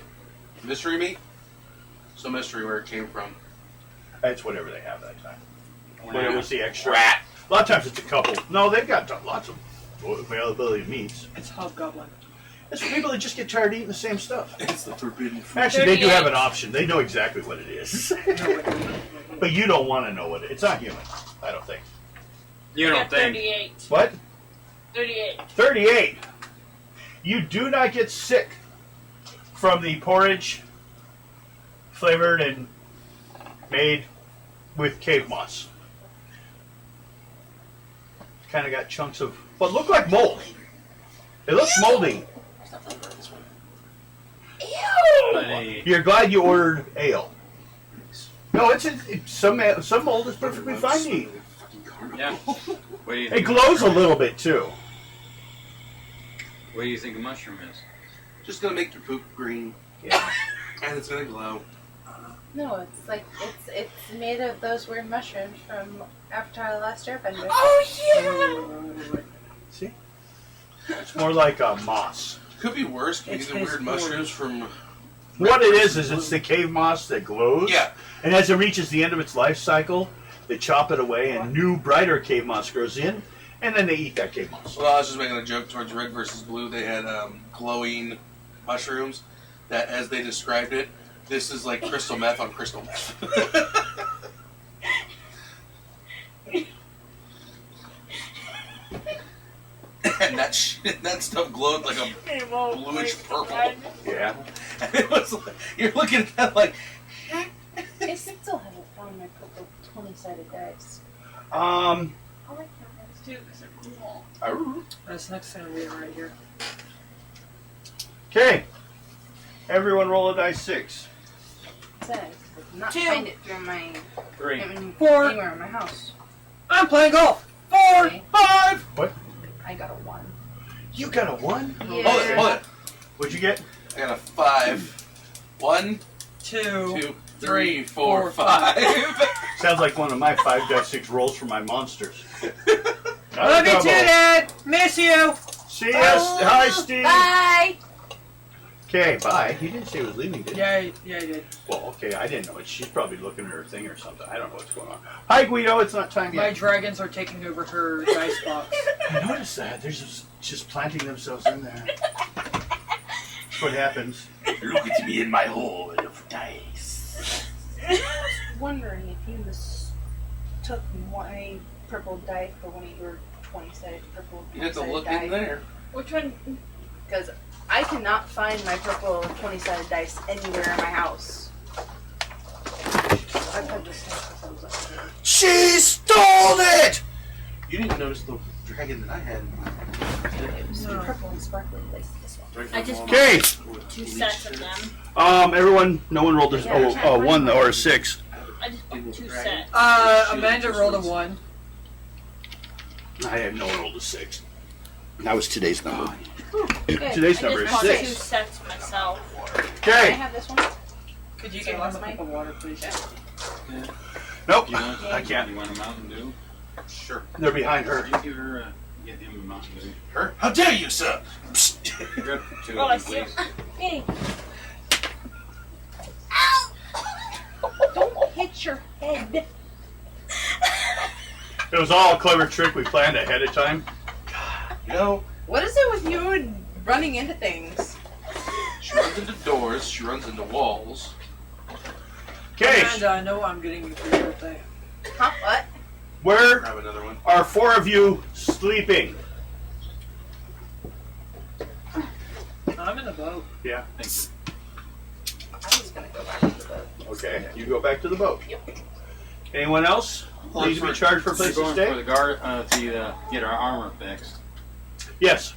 mystery meat? So mystery where it came from. That's whatever they have that time. Whatever was the extra. Rat. A lot of times it's a couple. No, they've got lots of them. availability of meats. It's hobgoblin. It's for people that just get tired of eating the same stuff. It's the forbidden fruit. Actually, they do 38. have an option. They know exactly what it is. But you don't want to know what it is. It's not human, I don't think. You don't think? 38. What? 38. 38. You do not get sick from the porridge flavored and made with cave moss. Kind of got chunks of, but look like mold. It looks moldy. Buddy. You're glad you ordered ale. No, it's some mold is perfectly fine to eat. Yeah. What do you It think? glows a little bit too. What do you think a mushroom is? Just gonna make your poop green. Yeah. And it's gonna glow. No, it's like it's made of those weird mushrooms from Avatar: The Last Airbender. Oh See? It's more like a moss. Could be worse. Could be It the tastes weird more- mushrooms from. What it is it's the cave moss that glows. Yeah. And as it reaches the end of its life cycle, they chop it away and new, brighter cave moss grows in, and then they eat that cave moss. Well, I was just making a joke towards red versus blue. They had glowing mushrooms that, as they described it, this is like crystal meth on crystal meth. And that stuff glowed like a bluish purple. Yeah. And it was like, you're looking at that like, I still haven't found my purple 20-sided dice. I like your ones too because they're cool. That's next thing we right here. Okay. Everyone roll a dice 6. It says, I did not 2. find it through my 3. 4. anywhere in my house. I'm playing golf. 4. Okay. 5. What? I got a 1. You got a 1? Yeah. hold it. What'd you get? I got a 5. 1, 2. 2, 3, 4, 5. Sounds like one of my 5-6 rolls for my monsters. Love you too, Dad. Miss you. See us. Hi, Steve. Bye! Okay, bye. He didn't say he was leaving, did he? Yeah, I did. Well, okay, I didn't know it. She's probably looking at her thing or something. I don't know what's going on. Hi, Guido. It's not time My yet. dragons are taking over her dice box. I noticed that. They're just planting themselves in there. That's what happens. Look at me in my hole of dice. I was wondering if you took my purple die for one of your 20-sided purple You have to 20-sided look die. in there. Which one? Because I cannot find my purple 20-sided dice anywhere in my house. I probably just think those up there. She stole it! You didn't notice the dragon that I had. It was No. purple and sparkly like this one. I just Okay. 2 sets of them. Everyone, no one rolled a 1 or a 6. I just bought 2 sets. Amanda rolled a 1. I had no one rolled a 6. That was today's number. Good. Today's I number just is bought 2 6. sets myself. Can I Okay. have this one? Could you So give him what's a mine? cup of water, please? Nope, You want, I can't. You want a Mountain Dew? Sure. They're behind her. Could you give her get him a Mountain Dew? Her? How dare you, sir? Grab 2 Oh, I of see. them, please. Hey. Don't hit your head. It was all a clever trick we planned ahead of time. You know, What is it with you and running into things? she runs into doors, she runs into walls. Okay, Amanda, I know what I'm getting you for your birthday. Huh? What? where Grab another one. are 4 of you sleeping? I'm in the boat. Yeah. Thank you. I was gonna go back to the boat. Okay, you go back to the boat. Yep. Anyone else need to be charged for a We're place to going for stay? the guard to get our armor fixed. Yes.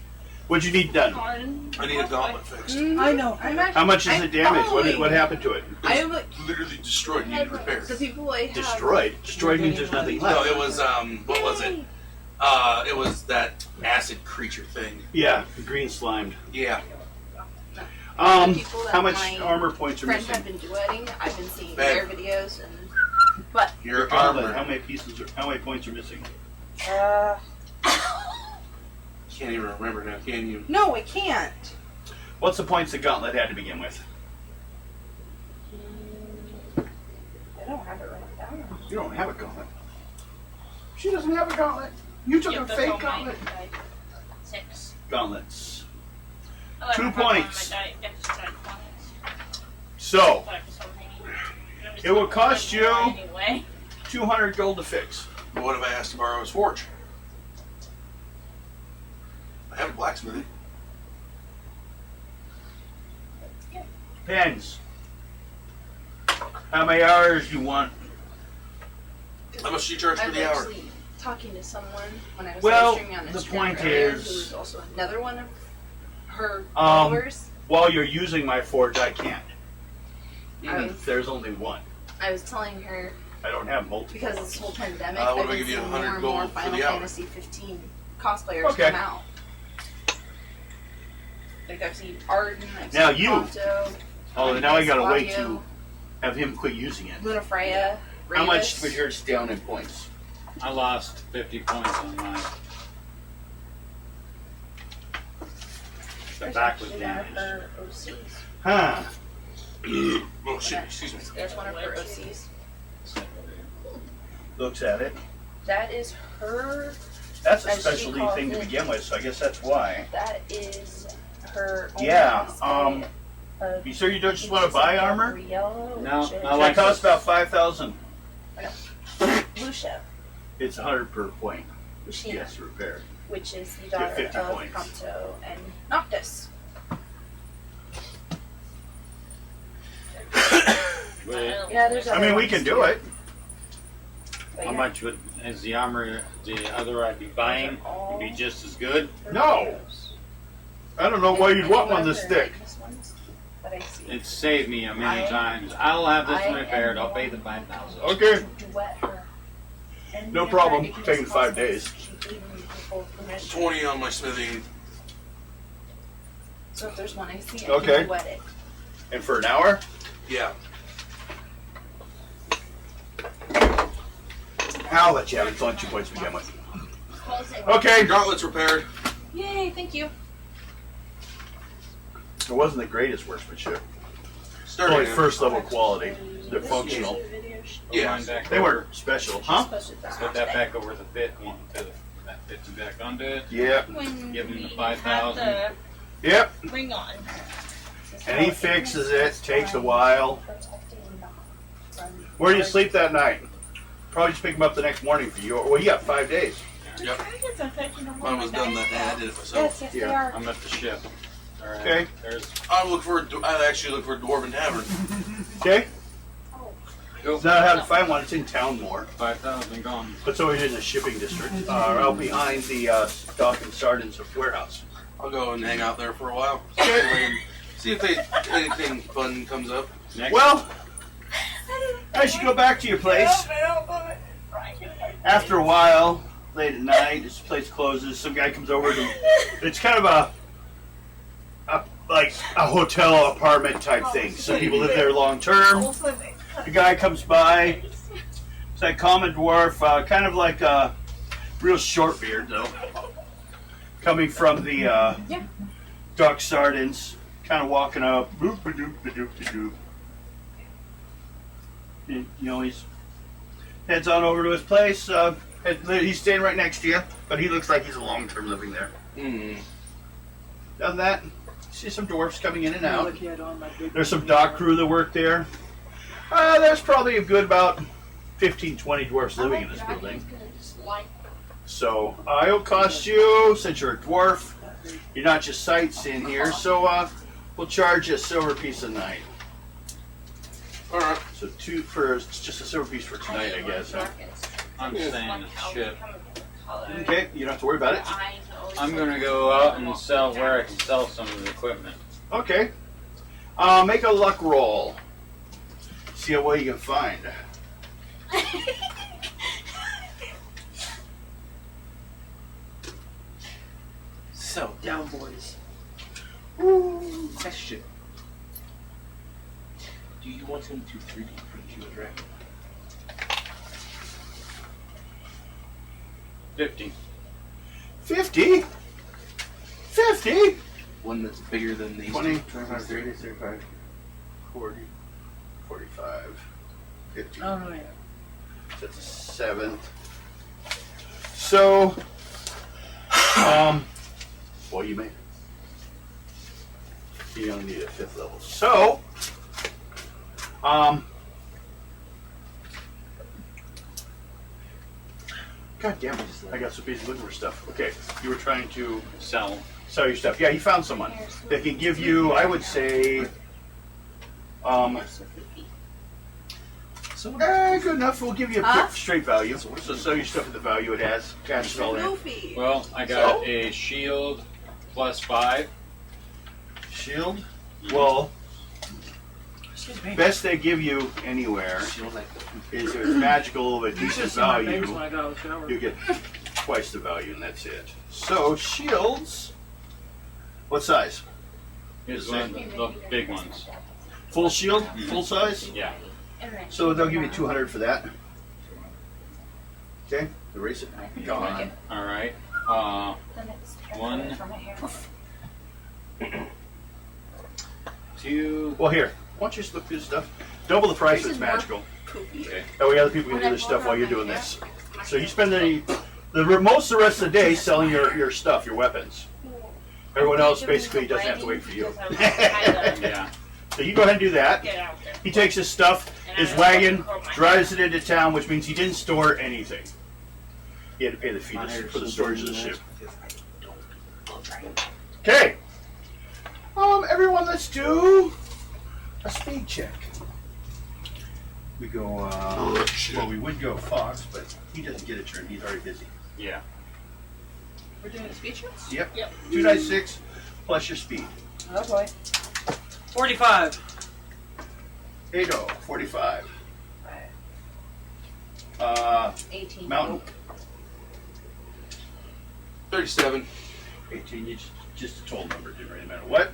What'd you need done? I need a gauntlet fixed. I know. I'm actually, How much is it damaged? following. What happened to it? I am Literally destroyed, needed repairs. the people I have. Destroyed. Destroyed means there's nothing No, left. it was, what was it? It was that acid creature thing. Yeah, green slimed. Yeah. The people that How much my armor points are friends missing? have been duetting. I've been seeing Bad. their videos and. Your Gauntlet, armor. how many points are missing? Can't even remember now, can you? No, I can't. What's the points the gauntlet had to begin with? I don't have it written down. You don't have a gauntlet. She doesn't have a gauntlet. You took Yep, a that's fake all mine. gauntlet. gauntlets. I like 2 my popcorn, points. my diet extra diet points. So, But I'm so hanging. I'm just it will gonna cost live more you- anyway. 200 gold to fix. But what if I asked to borrow his forge? I have a blacksmithy. Depends. How many hours you want? How much do you charge I for was the hour? actually talking to someone when I was Well, live streaming on the Instagram point earlier, is- who was also another one of her Um, followers. While you're using my forge, I can't. I was, There's only one. I was telling her I don't have multiple. because this whole pandemic, what I've if I been give you seeing 100 more and more gold for Final the hour? Fantasy 15 cosplayers Okay. come out. Like I've seen Arden, I've Now seen you- Prompto, Oh, now I gotta wait Claudio, to have him quit using it. Luna Freya, How much Reyes. was yours down in points? I lost 50 points on mine. The There's back was actually one of damaged. her OCs. Huh. Oh shit! Excuse me. There's one of her OCs. Looks at it. That is her. That's a As she specialty calls thing to it. begin with, so I guess that's why. That is her. only Yeah, display of You sure you don't just want to buy armor? Yellow, No, which is I It like costs this. about 5,000. Blue Ship, It's 100 per point. Luciana, Yes, repair. which is the Get daughter 50 of points. Prompto and Noctis. But Yeah, there's. I other mean, we ones can do too, it. but how yeah, much would is the armor, the other I'd be buying, would be just as good? her No. photos. I don't know why you'd want one Any this of her thick. latest ones that I see. It's saved me many I- times. I'll have this I one repaired. am I'll pay the one 5,000. Okay. to duet her. And No whenever problem. it gets Taking 5 close, days. she gave me full permission. 20 on my smithing. So if there's one I see, I Okay. can duet it. And for an hour? Yeah. I'll let you have it. It's only 2 points to begin with. Closing. Okay. Gauntlets repaired. Yay, thank you. It wasn't the greatest workmanship. Starting Only at- first level quality. They're functional. Yeah. Put mine back They over. weren't special, huh? Put that back over the fit one to that fits back onto it. Yep. When Give him the we 5,000. had Yep. the ring on. And he fixes it. Takes a while. Where do you sleep that night? Probably just pick him up the next morning for you. Well, you got 5 days. Yep. Dragons are taking over Mine was my done that diet. day. I did it myself. Yes, yes, Yeah. they are. I'm at the ship. All right. Okay. There's I actually look for a Dwarven Tavern. Okay? go. It's not how to find one. It's in town more. 5,000 gone. It's always in the shipping district. Out behind the stock and sardines warehouse. I'll go and hang out there for a while. See if anything fun comes up. Next. Well, as you go back to your place, after a while, late at night, this place closes. Some guy comes over to. It's kind of a like a hotel apartment type thing. Some people live there long term. The guy comes by. It's like common dwarf, kind of like a real short beard though. Coming from the duck sardines, kind of walking up. Boop, ba-doop, ba-doop, ba-doop. You know, he's heads on over to his place. He's staying right next to you, but he looks like he's a long-term living there. Mm. Done that. See some dwarfs coming in and out. There's some dock crew that work there. There's probably a good about 15, 20 dwarfs living in this building. So it'll cost you, since you're a dwarf, you're not just sightseeing here, so we'll charge you a silver piece a night. Alright. So it's just a silver piece for tonight, I guess. Huh? I'm staying at the ship. Okay, you don't have to worry about it. I'm gonna go out and sell where I can sell some of the equipment. Okay. Make a luck roll. See how well you can find. So, down boys. Question. Do you want him to 3D print you a dragon? 50. 50? 50? One that's bigger than these 20, two? 25, 30, 35, 40, 45, 50. Oh, yeah. That's a 7. So, Well, you may. You only need a 5th level. So, God damn it! I got so busy looking for stuff. Okay, you were trying to Sell. sell your stuff. Yeah, you found someone that can give you, I would say, good enough. We'll give you a quick straight value. So sell your stuff at the value it has. Cash it all in. Goofy. Well, I got a shield +5. Shield. Well, Excuse me. best they give you anywhere is if it's magical of a decent value. When I got out of the shower. You get twice the value, and that's it. So shields. What size? Here's one of the big ones. Full shield, full size. Yeah. So they'll give you 200 for that. Okay, erase it. Gone. All right. One, 2. Well, here. Why don't you just look through this stuff? Double the price. It's magical. Okay. That way, other people can do this stuff while you're doing this. So you spend most of the rest of the day selling your stuff, your weapons. Everyone else basically doesn't have to wait for you. Yeah. So you go ahead and do that. Get out there. He takes his stuff, his wagon, drives it into town, which means he didn't store anything. He had to pay the fee for the storage of the ship. Okay. Everyone, let's do a speed check. We go, well, we would go Fox, but he doesn't get a turn. He's already busy. Yeah. We're doing a speed shots? Yep. Yep. 2 dice 6 plus your speed. Oh boy. 45. 80, 45. 18. Mountain, 37. 18. You just a total number. Didn't really matter what.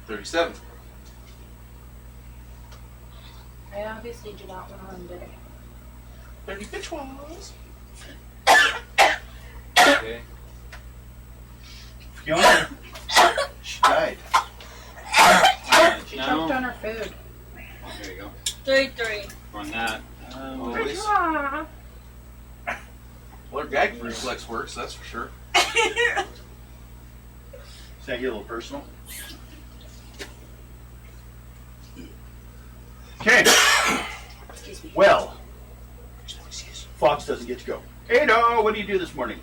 37. I obviously do not want to run big. 30 bitch walls. Okay. Fiona, she died. She Now, choked on her food. there you go. 33. On that. Well, at least, well, her gag reflex works, that's for sure. Does that get a little personal? Okay. Well, Fox doesn't get to go. Ado, what do you do this morning?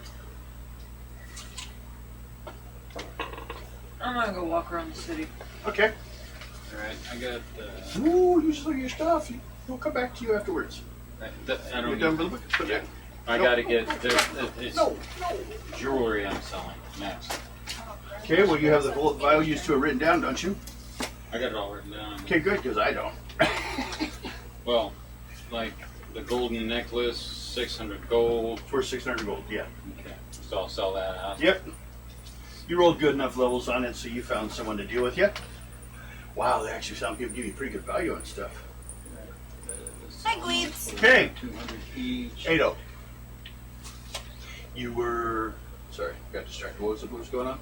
I'm gonna go walk around the city. Okay. All right. I got. Ooh, you just look at your stuff. We'll come back to you afterwards. I You're don't. done with the book? Put it Yeah. in. I No. gotta get. It's No. jewelry I'm selling next. Okay, well, you have the whole values to it written down, don't you? I got it all written down. Okay, good, because I don't. Well, like the golden necklace, 600 gold. For 600 gold, yeah. Okay. So I'll sell that out. Yep. You rolled good enough levels on it, so you found someone to deal with you. Wow, they actually sound people give you pretty good value on stuff. Hi, Gleeds. Okay, 200 each. Ado. You were... Sorry, got distracted. What was going on?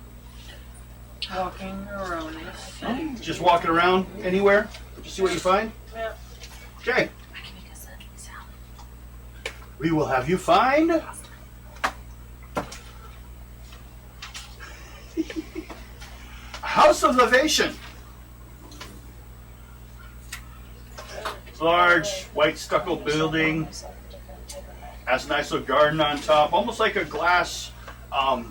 Walking around the city. Just walking around anywhere? Just see what you find? Yeah. Okay. I can make a sound. We will have you find... House of Levation. Large, white stucco building. Has a nice little garden on top. Almost like a glass house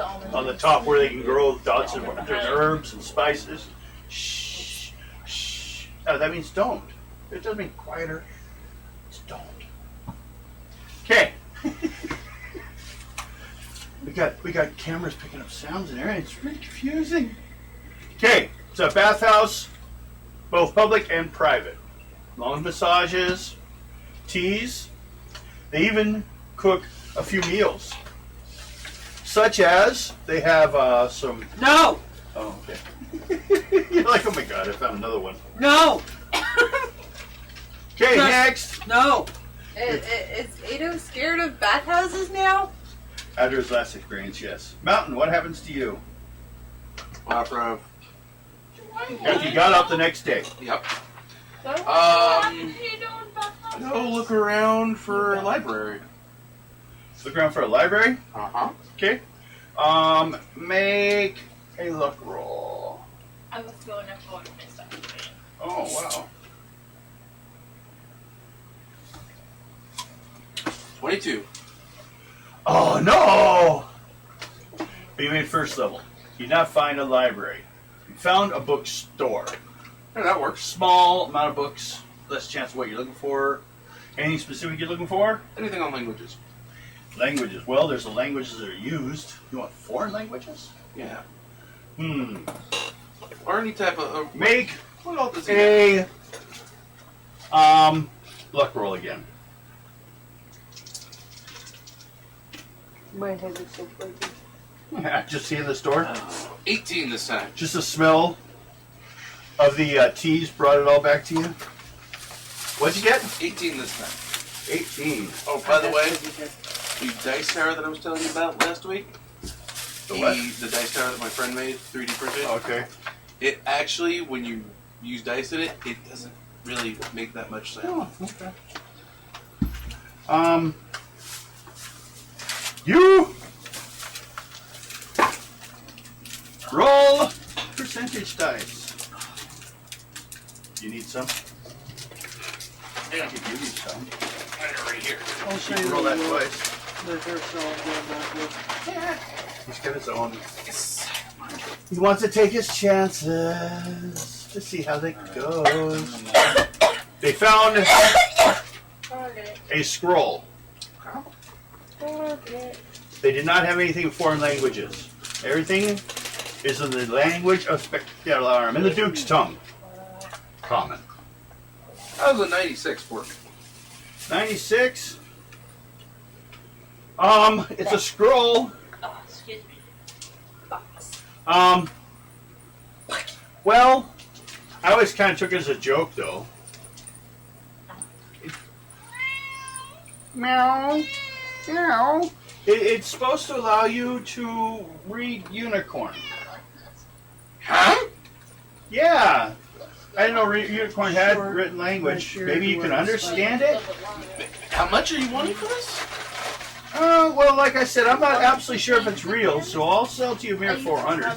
on the top where they can grow lots of different herbs and spices. Shh. Shh. No, that means don't. It doesn't mean quieter. It's don't. Okay. We got cameras picking up sounds in there, and it's really confusing. Okay, it's a bathhouse, both public and private. Long massages, teas. They even cook a few meals, such as they have some. No! Oh, okay. You're like, oh my god, I found another one. No! Okay, Just- next. No! Is Ado scared of bathhouses now? After his last experience, yes. Mountain, what happens to you? Opera. After you got up the next day. Yep. What are you doing back home? Go look around for a library. Look around for a library. Uh-huh. Okay. Make a luck roll. I was going up on this up. Oh, wow. 22. Oh, no! But you made first level. You did not find a library. You found a bookstore. Yeah, that works. Small amount of books, less chance of what you're looking for. Anything specific you're looking for? Anything on languages? Languages. Well, there's the languages that are used. You want foreign languages? Yeah. Or any type of... Make what all does he a luck roll again. My head is so fuzzy. Just seeing the store. 18 this time. Just the smell of the teas brought it all back to you. What'd you get? 18 this time. 18. Oh, by the way, the dice tower that I was telling you about last week, The what? the dice tower that my friend made, 3D printed, Okay. it actually, when you use dice in it, it doesn't really make that much sound. Oh, okay. You roll percentage dice. You need some? Yeah. If you need some. Right here. I'll show You you can roll that the twice. first roll I'm going back with. He's got his own. Yes. He wants to take his chances to see how that goes. They found a scroll. They did not have anything in foreign languages. Everything is in the language of Spectalarum, in the Duke's tongue. Common. That was a 96 for me. 96. It's a scroll. Oh, excuse me. Box. Well, I always kind of took it as a joke, though. Meow. Meow. It's supposed to allow you to read unicorn. Huh? Yeah. I didn't know unicorn had written language. Maybe you can understand it? How much are you wanting for this? Well, like I said, I'm not absolutely sure if it's real, so I'll sell to you a mere 400.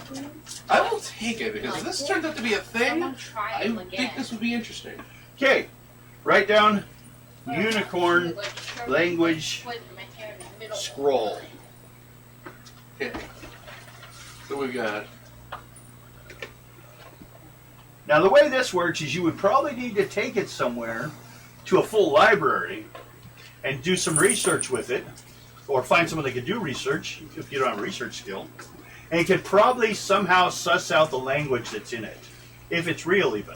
I will take it, because if this turns out to be a I'm thing, gonna try I them think again. this would be interesting. Okay. Write down unicorn language scroll. Okay. So we've got... Now, the way this works is you would probably need to take it somewhere to a full library and do some research with it, or find someone that can do research if you don't have a research skill, and you could probably somehow suss out the language that's in it, if it's real even.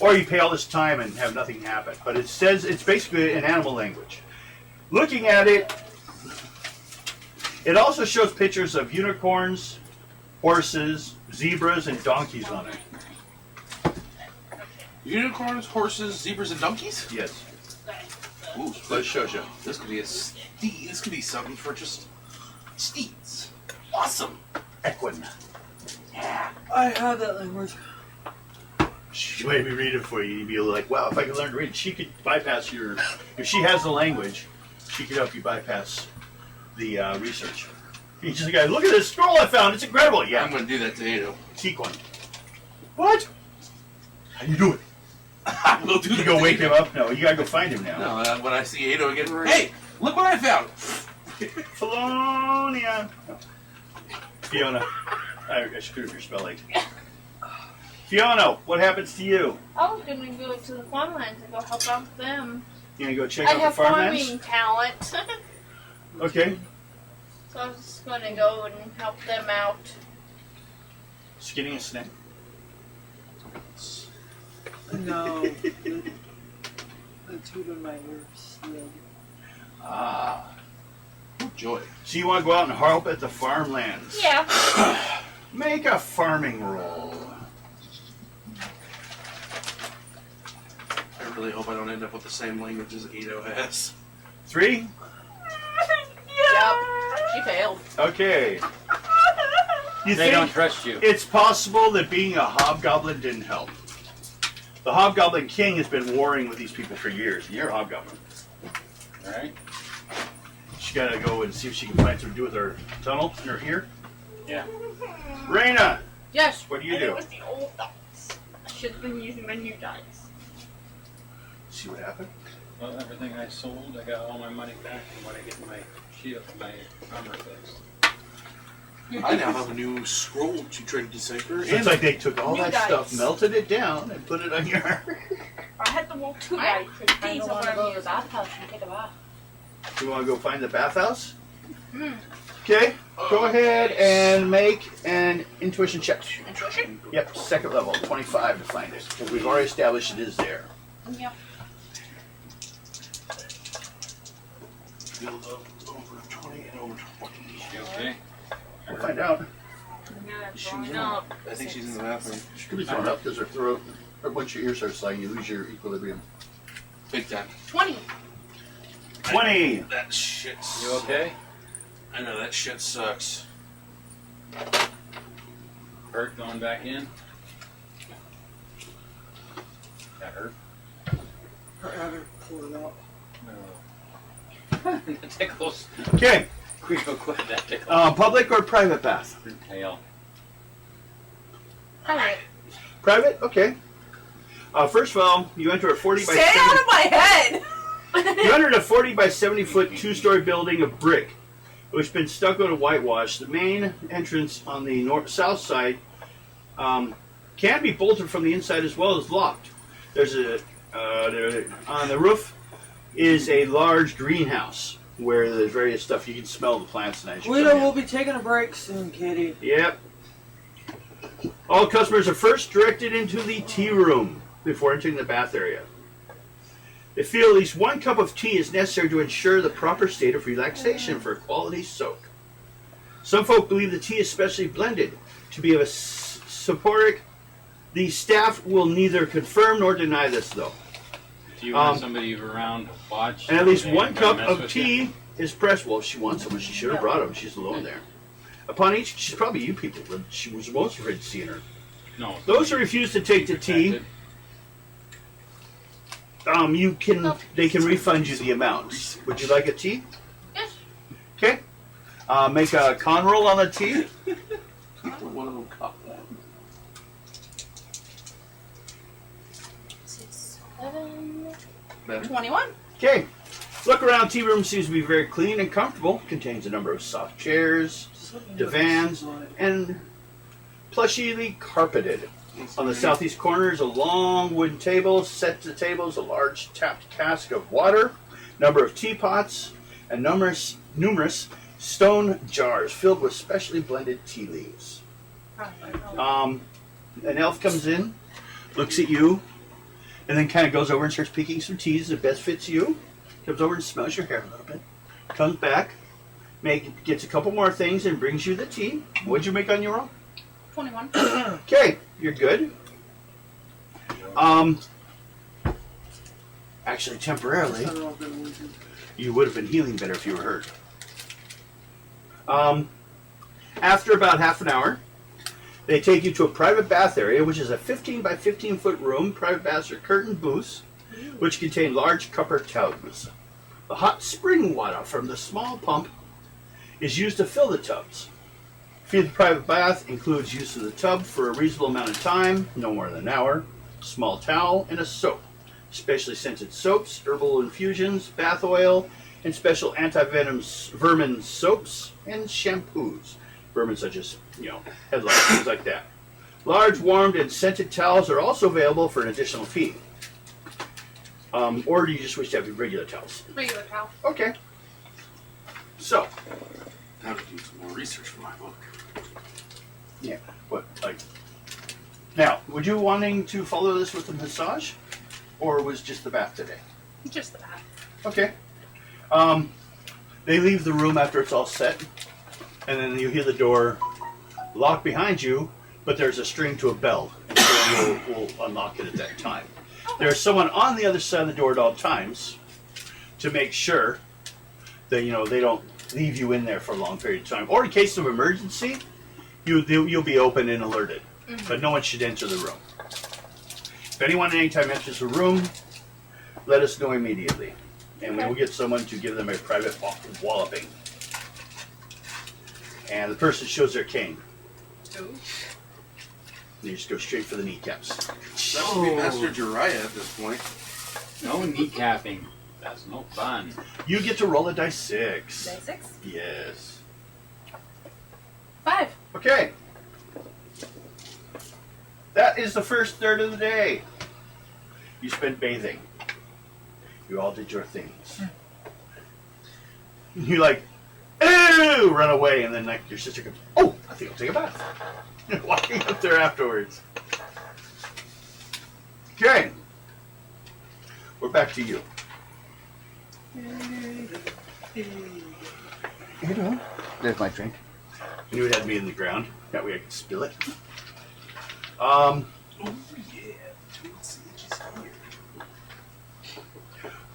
Or you pay all this time and have nothing happen. But it says it's basically an animal language. Looking at it, it also shows pictures of unicorns, horses, zebras, and donkeys on it. Unicorns, horses, zebras, and donkeys? Yes. Ooh, Let's show you. this could be a steed. This could be something for just steeds. Awesome. Equine. I have that language. She made me read it for you. You'd be like, wow, if I could learn to read it, she could bypass your... If she has the language, she could help you bypass the research. He's just a guy, look at this scroll I found. It's incredible. I'm Yeah, going to do that to Ado. sequin. What? How you do it? We'll do You that go to wake Ado. him up? No, you gotta go find him now. No, when I see Ado again, hey, look what I found. Felonia. No. Fiona. I screwed up your spelling. Fiona, what happens to you? I was gonna go to the farmlands and go help out them. You gonna go check I out the have farmlands? farming talent. Okay. So I was just gonna go and help them out. Skinning a snake. No. The tube in my ear slid. Ah. Joy. So you want to go out and help at the farmlands? Yeah. Make a farming roll. I really hope I don't end up with the same language as Ado has. 3? Yep. She failed. Okay. You They don't think trust you. it's possible that being a hobgoblin didn't help? The Hobgoblin King has been warring with these people for years, and you're a hobgoblin. Alright? gotta go and see if she can find something to do with her tunnel in her ear. Yeah. Raina, Yes. what do you It do? was the old dice. I should have been using my new dice. See what happened? Well, everything I sold, I got all my money back from when I get my shield, my armor fixed. I now have a new scroll to try to decipher. So it's like they took all New that dice. stuff, melted it down, and put it on your arm. I had to roll 2 I dice. kind of want to go to the bathhouse and take a bath. You want to go find the bathhouse? Hmm. Okay, go ahead and make an intuition check. Intuition? Yep, second level, 25 to find it. Because we've already established it is there. Yep. Build up over 20 and over 20. You okay? We'll find out. Yeah, that's She's wrong. in. No. I think she's in the bathroom. She could be thrown up because her throat, or once your ears start sliding, you lose your equilibrium. Big time. 20. 20! That shit. You okay? I know that shit sucks. Hurt going back in? That hurt? I haven't pulled it out. No. That tickles. Okay, Quick, go quick, that tickles. public or private bath? Tail. Alright. Private? Okay. First of all, you enter a 40 by Stay 70. out of my head! You entered a 40 by 70 foot two-story building of brick, which has been stucco to whitewash. The main entrance on the south side can be bolted from the inside as well as locked. There's on the roof is a large greenhouse where there's various stuff. You can smell the plants and as you Guido come in. will be taking a break soon, Kitty. Yep. All customers are first directed into the tea room before entering the bath area. They feel at least 1 cup of tea is necessary to ensure the proper state of relaxation for a quality soak. Some folk believe the tea is specially blended to be of a soporific. The staff will neither confirm nor deny this, though. Do you want somebody around to watch? And at least They 1 ain't cup gonna mess of with tea you? is pressed. Well, if she wants someone, she should have brought him. She's alone there. Upon each, she's probably you people, but she was most afraid to see her. No. Those who refuse to take the tea, they can refund you the amount. Would you like a tea? Yes. Okay. Make a con roll on the tea. One of them caught that. 6, 7, Better. 21. Okay. Look around. Tea room seems to be very clean and comfortable. Contains a number of soft chairs, divans, and plushily carpeted. On the southeast corner is a long wooden table. Set to the table is a large tapped cask of water, number of teapots, and numerous stone jars filled with specially blended tea leaves. An elf comes in, looks at you, and then kind of goes over and starts picking some teas that best fits you. Comes over and smells your hair a little bit. Comes back, gets a couple more things, and brings you the tea. What'd you make on your roll? 21. Okay, you're good. Actually, temporarily, you would have been healing better if you were hurt. After about half an hour, they take you to a private bath area, which is a 15 by 15 foot room. Private baths are curtained booths, which contain large copper tubs. The hot spring water from the small pump is used to fill the tubs. Fee of the private bath includes use of the tub for a reasonable amount of time, no more than an hour, small towel, and a soap. Specially scented soaps, herbal infusions, bath oil, and special anti-venom vermin soaps and shampoos. Vermin such as, headlights, things like that. Large, warmed, and scented towels are also available for an additional fee. Or do you just wish to have your regular towels? Regular towel. Okay. So, Now to do some more research for my book. now, would you wanting to follow this with a massage? Or was just the bath today? Just the bath. Okay. They leave the room after it's all set, and then you hear the door lock behind you, but there's a string to a bell, and so we'll unlock it at that time. There's someone on the other side of the door at all times to make sure that they don't leave you in there for a long period of time, or in case of emergency, you'll be open and alerted, but no one should enter the room. If anyone at any time enters the room, let us know immediately. and we will get someone to give them a private walloping. And the person shows their cane. Ooh. And you just go straight for the kneecaps. That would be Master Jiraiya at this point. No kneecapping. That's no fun. You get to roll a dice 6. Day 6? Yes. 5. Okay. That is the first third of the day. You spent bathing. You all did your things. You like, ew, run away, and then like your sister goes, oh, I think I'll take a bath. You're walking up there afterwards. Okay. We're back to you. There's my drink. I knew it had to be in the ground. That way I could spill it.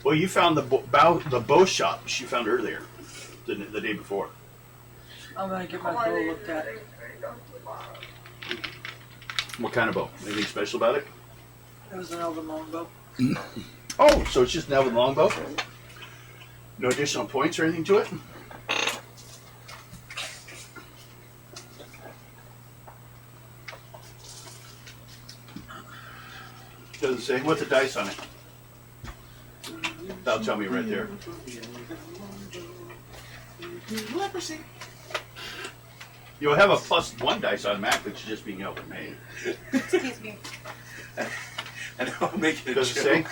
Well, you found the bow shop she found earlier, the day before. I'm gonna get my bow looked at. What kind of bow? Anything special about it? It was an elven longbow. Oh, so it's just an elven longbow? No additional points or anything to it? Doesn't say. What's the dice on it? That'll tell me right there. Leprosy. You'll have a +1 dice automatically to just being elven made. Excuse me. I know I'm making a Does it joke. say?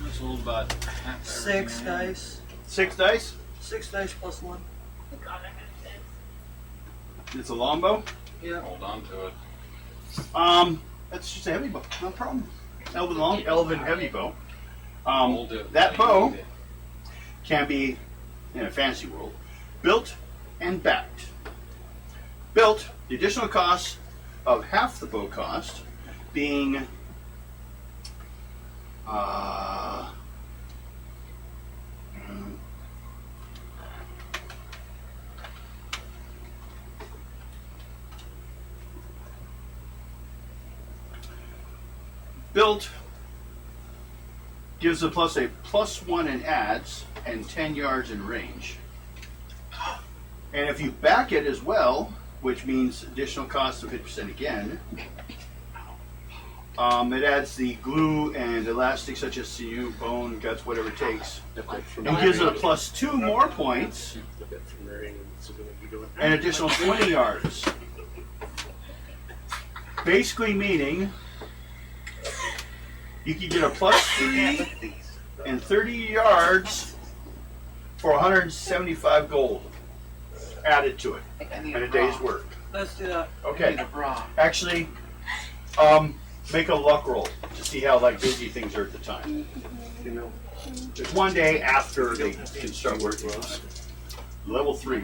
That's a little about half 6 everything. dice. 6 dice? 6 dice plus 1. God, I have this. It's a longbow? Yeah. Hold on to it. That's just a heavy bow. No problem. Elven heavy bow. Hold it. That Like bow you need it. can be, in a fancy world, built and backed. Built, the additional cost of half the bow cost being built gives a +1 in adds and 10 yards in range. And if you back it as well, which means additional cost of 50% again, it adds the glue and elastic such as sinew, bone, guts, whatever it takes, and gives it a +2 more points, an additional 20 yards. Basically meaning you can get a +3 and 30 yards for 175 gold added to it in a day's work. Let's do that. Okay. Actually, make a luck roll to see how like busy things are at the time. You know, Just one day after they can start working. Level 3.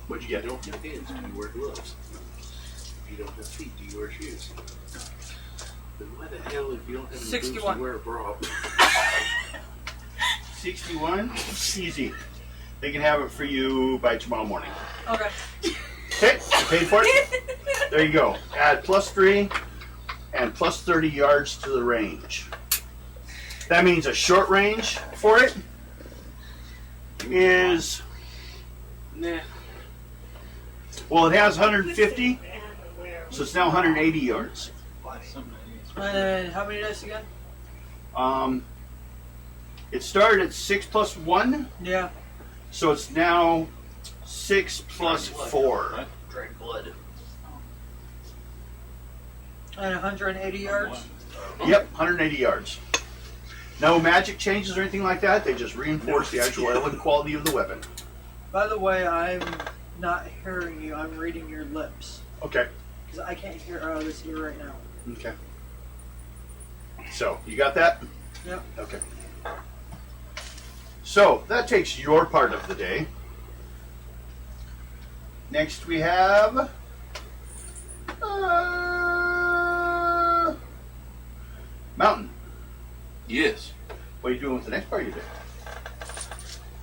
What'd you you get? don't have hands, do you wear gloves? If you don't have feet, do you wear shoes? Then why the hell, if you don't have any boobs, 61. you wear a bra? 61? Easy. They can have it for you by tomorrow morning. Okay. Okay, you paid for it? There you go. Add +3 and +30 yards to the range. That means a short range for it is, Nah. well, it has 150, so it's now 180 yards. And how many dice again? It started at 6 + 1, Yeah. so it's now 6 + 4. What? Drag blood. And 180 yards. Yep, 180 yards. No magic changes or anything like that. They just reinforce the actual elven quality of the weapon. By the way, I'm not hearing you. I'm reading your lips. Okay. Because I can't hear out of this here right now. Okay. So, you got that? Yep. Okay. So, that takes your part of the day. Next we have He is. What are you doing with the next part you did?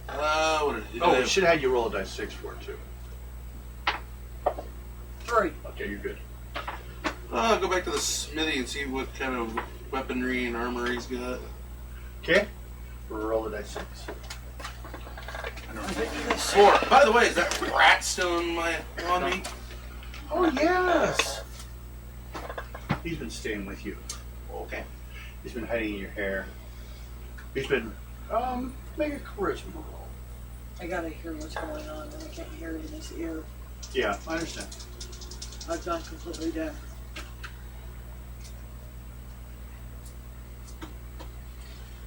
What did he do? Oh, we should have had you roll a dice 6 for it too. 3. Okay, you're good. Go back to the smithy and see what kind of weaponry and armor he's got. Okay, roll a dice 6. I don't think 4. By the way, is that rat still on me? Oh yes. He's been staying with you. Okay. He's been hiding in your hair. He's been make a charisma roll. I gotta hear what's going on, and I can't hear it in this ear. Yeah, I understand. I've gone completely deaf.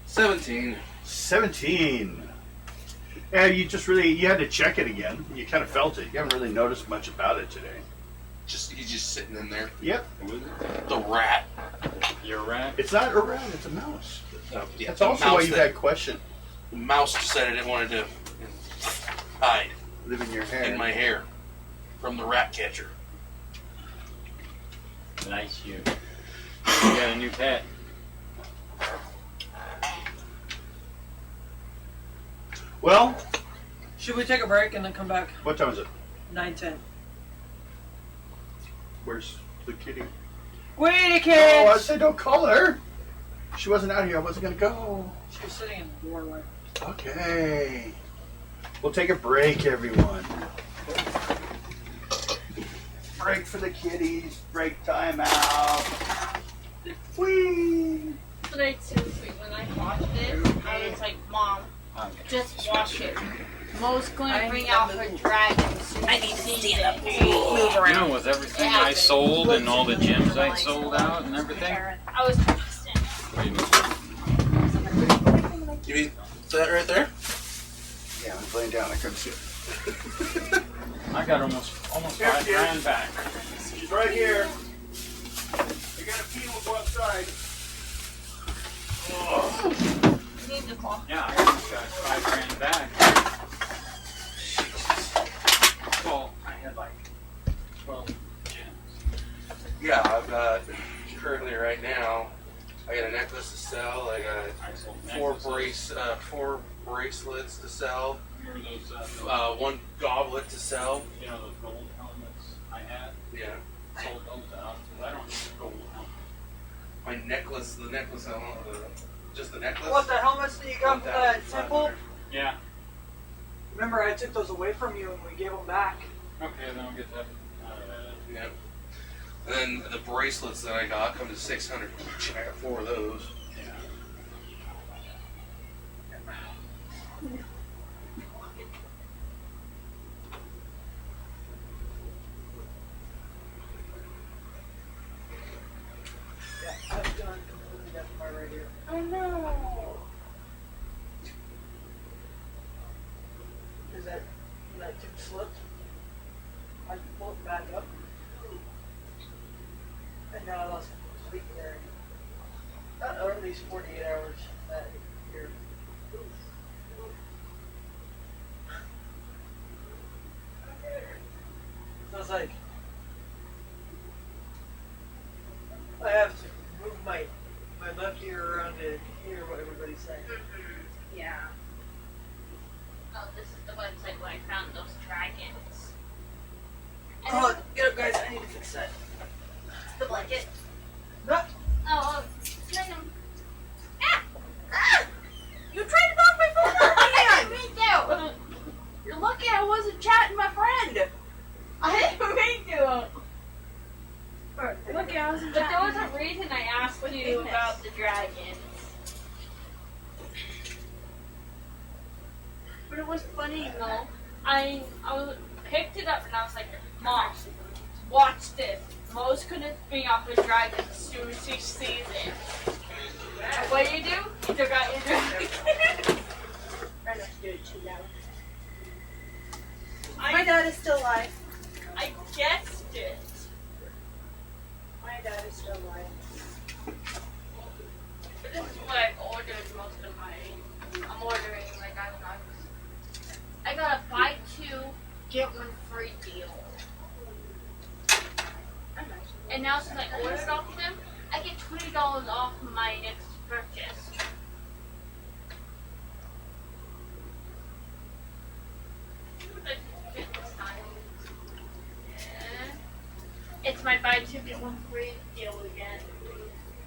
17. 17. Yeah, you had to check it again. You kind of felt it. You haven't really noticed much about it today. He's just sitting in there. Yep. Who is it? The rat. You're a rat? It's not a rat, it's a mouse. Yeah, That's the also why mouse you've that- had question. The mouse decided it wanted to hide Live in your hair. in my hair from the rat catcher. Nice you. You got a new pet. Well, Should we take a break and then come back? what time is it? 9:10. Where's the kitty? Wait, Oh, I kids! said don't call her. She wasn't out here. I wasn't gonna go. She was sitting in the doorway. Okay. We'll take a break, everyone. Break for the kitties. Break time out. Whee! Like, seriously, when I watched it, I was like, Mom, just watch it. Mo's going to bring out her dragon soon. I need to see it. You know, with everything I sold and all the gems I sold out and everything. I was pissed. You mean that right there? Yeah, I'm laying down. I couldn't see it. I got almost Here, $5 grand back. She's right here. You gotta pee and go outside. You need to call. Yeah, I almost got $5 grand back. Well, I had like 12 gems. Yeah, I've got currently right now. I got a necklace to sell. I I sold got necklaces. four bracelets to sell. Remember those, One goblet to sell. you know, those gold helmets I had? Yeah. Sold those out because I don't need a gold helmet. My necklace, the necklace I want, just the necklace. What, the helmets that you got from that temple? Yeah. Remember, I took those away from you and we gave them back. Okay, then I'll get that. Yeah. And then the bracelets that I got come to 600 each. I got 4 of those. Yeah. Yeah, I've gone completely deaf in my right ear. Oh no. Is that when I took slipped? I pulled it back up. And now I lost sleep there. Or at least 48 hours that year. So it's like I have to move my left ear around to hear what everybody's saying. Yeah. Oh, this is the website where I found those dragons. And Oh, get up, guys! I need to fix that. the blanket. Not Oh, turn them. Ah! Ah! You tried to knock my phone out of my hand! Me too! You're lucky I wasn't chatting my friend. I didn't mean to. Look, I was But there was a reason I asked you about the dragons. But it was funny, you know. I picked it up and I was like, Mom, watch this. Mo's gonna bring out the dragon as soon as he sees it. And what do? He took out your dragon. I have to do it too now. My dad is still alive. I guessed it. My dad is still alive. But this is what I've ordered most of my. I'm ordering like I don't know. I got a buy 2 get 1 free deal. And now since I ordered off them, I get $20 off my next purchase. buy 2 get 1 free deal again.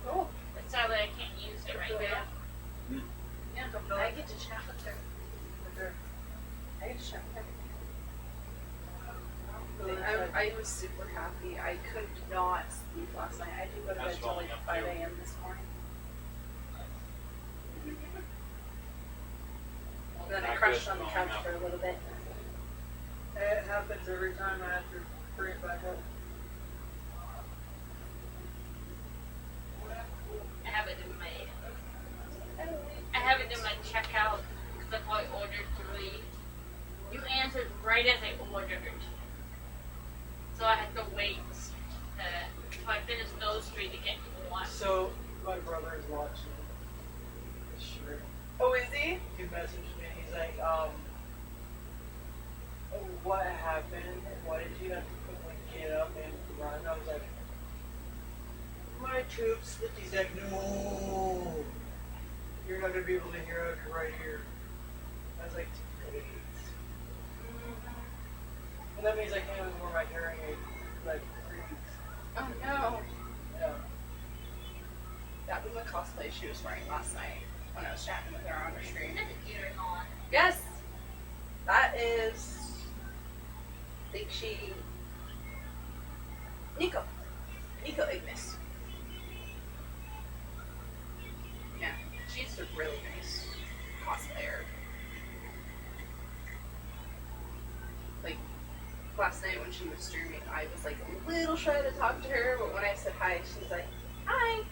Cool. But sadly, I can't use it right now. Yeah, I get to chat with her. I get to chat with her. I was super happy. I could not sleep last night. I didn't go to bed till like 5 a.m. this morning. And then I crashed on the couch for a little bit. It happens every time I have to bring it back up. I have it in my checkout because I probably ordered 3. You answered right as I ordered. So I had to wait till I finished those 3 to get more. So my brother is watching. Sure. Oh, is he? He messaged me. He's like, what happened? Why did you have to get up and run? I was like, my tube slipped. He's like, no, you're not gonna be able to hear out right here. I was like, great. And that means I can't even wear my hearing aid for like 3 weeks. Oh no. Yeah. That was a cosplay she was wearing last night when I was chatting with her on her stream. There's an earring on. Yes. That is. I think she. Nico Ignis. Yeah, she's a really nice cosplayer. Like, last night when she was streaming, I was like a little shy to talk to her, but when I said hi, she's like, hi.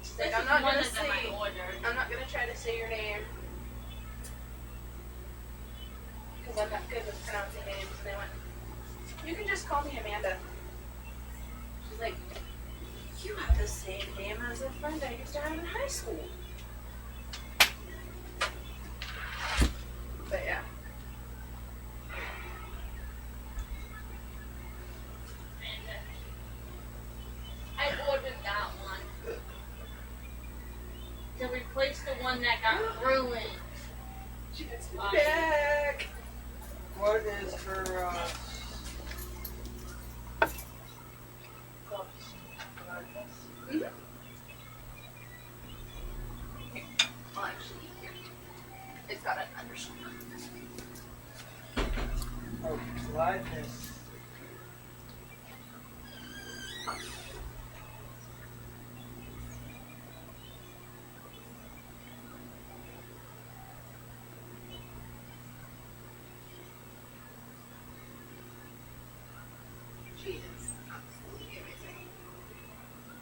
She's like, This I'm is not one gonna of them say, I ordered. I'm not gonna try to say your name. Because I'm not good with pronouncing names. And they went, you can just call me Amanda. She's like, you have the same name as a friend I used to have in high school. But yeah. I ordered that one to replace the one that got ruined. She's back. What is her, Mm-hmm. Well, actually, here. It's got an underscore. oh, gladness. She is absolutely amazing.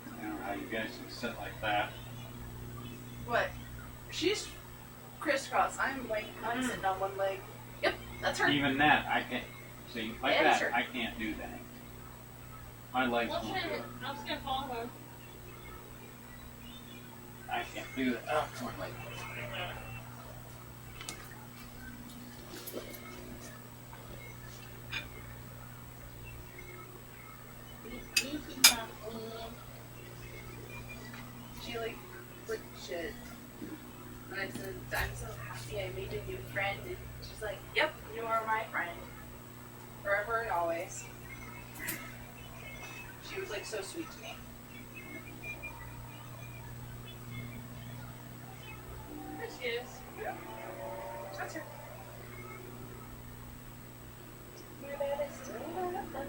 I don't know how you guys can sit like that. What? She's crisscross. I'm sitting on one leg. Yep, that's her. Even that, I can't. See, like Yeah, that, sure. I can't do that. My legs What's won't do it? it. I was gonna follow her. I can't do that. Oh, come on, leg. She like legit. And I said, I'm so happy I made a new friend. And she's like, yep, you are my friend. Forever and always. She was like so sweet to me. There she is. That's her. Your bed is still up.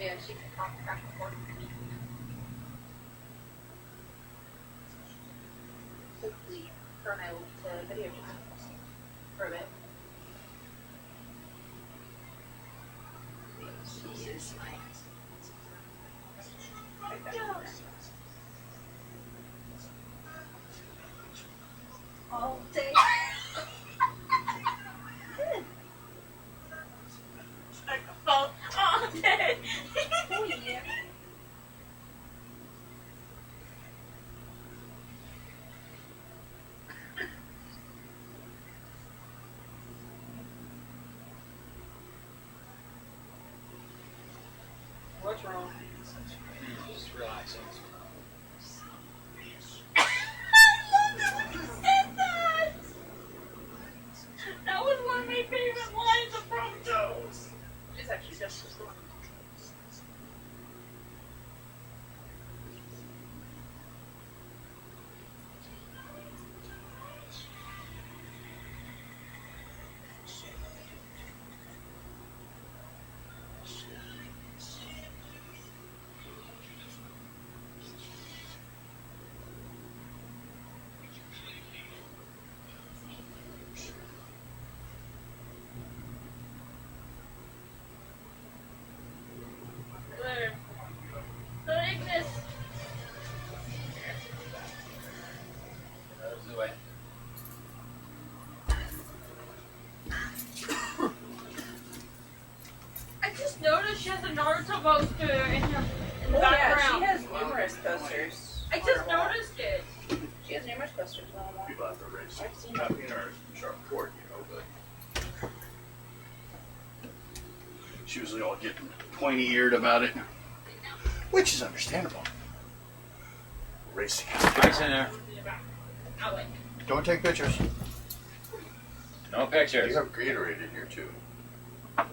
Yeah, she can talk back and forth with me. Hopefully, her and I will get to video games for a bit. She is nice. All day. Like a phone all day. Oh yeah. What's wrong? Just relaxing. That was one of my favorite lines of Broncos. It's actually just as good. Ignis. That was the way. I just noticed she has a Naruto poster in the Oh yeah, background. she has numerous posters. I just noticed it. She has numerous posters on the wall. People have to race. I've seen Not it. being our sharp court, you know, but she was all getting pointy-eared about it, which is understandable. Racing. Mike's in there. I'll wait. Don't take pictures. No You pictures. have Gatorade in here too.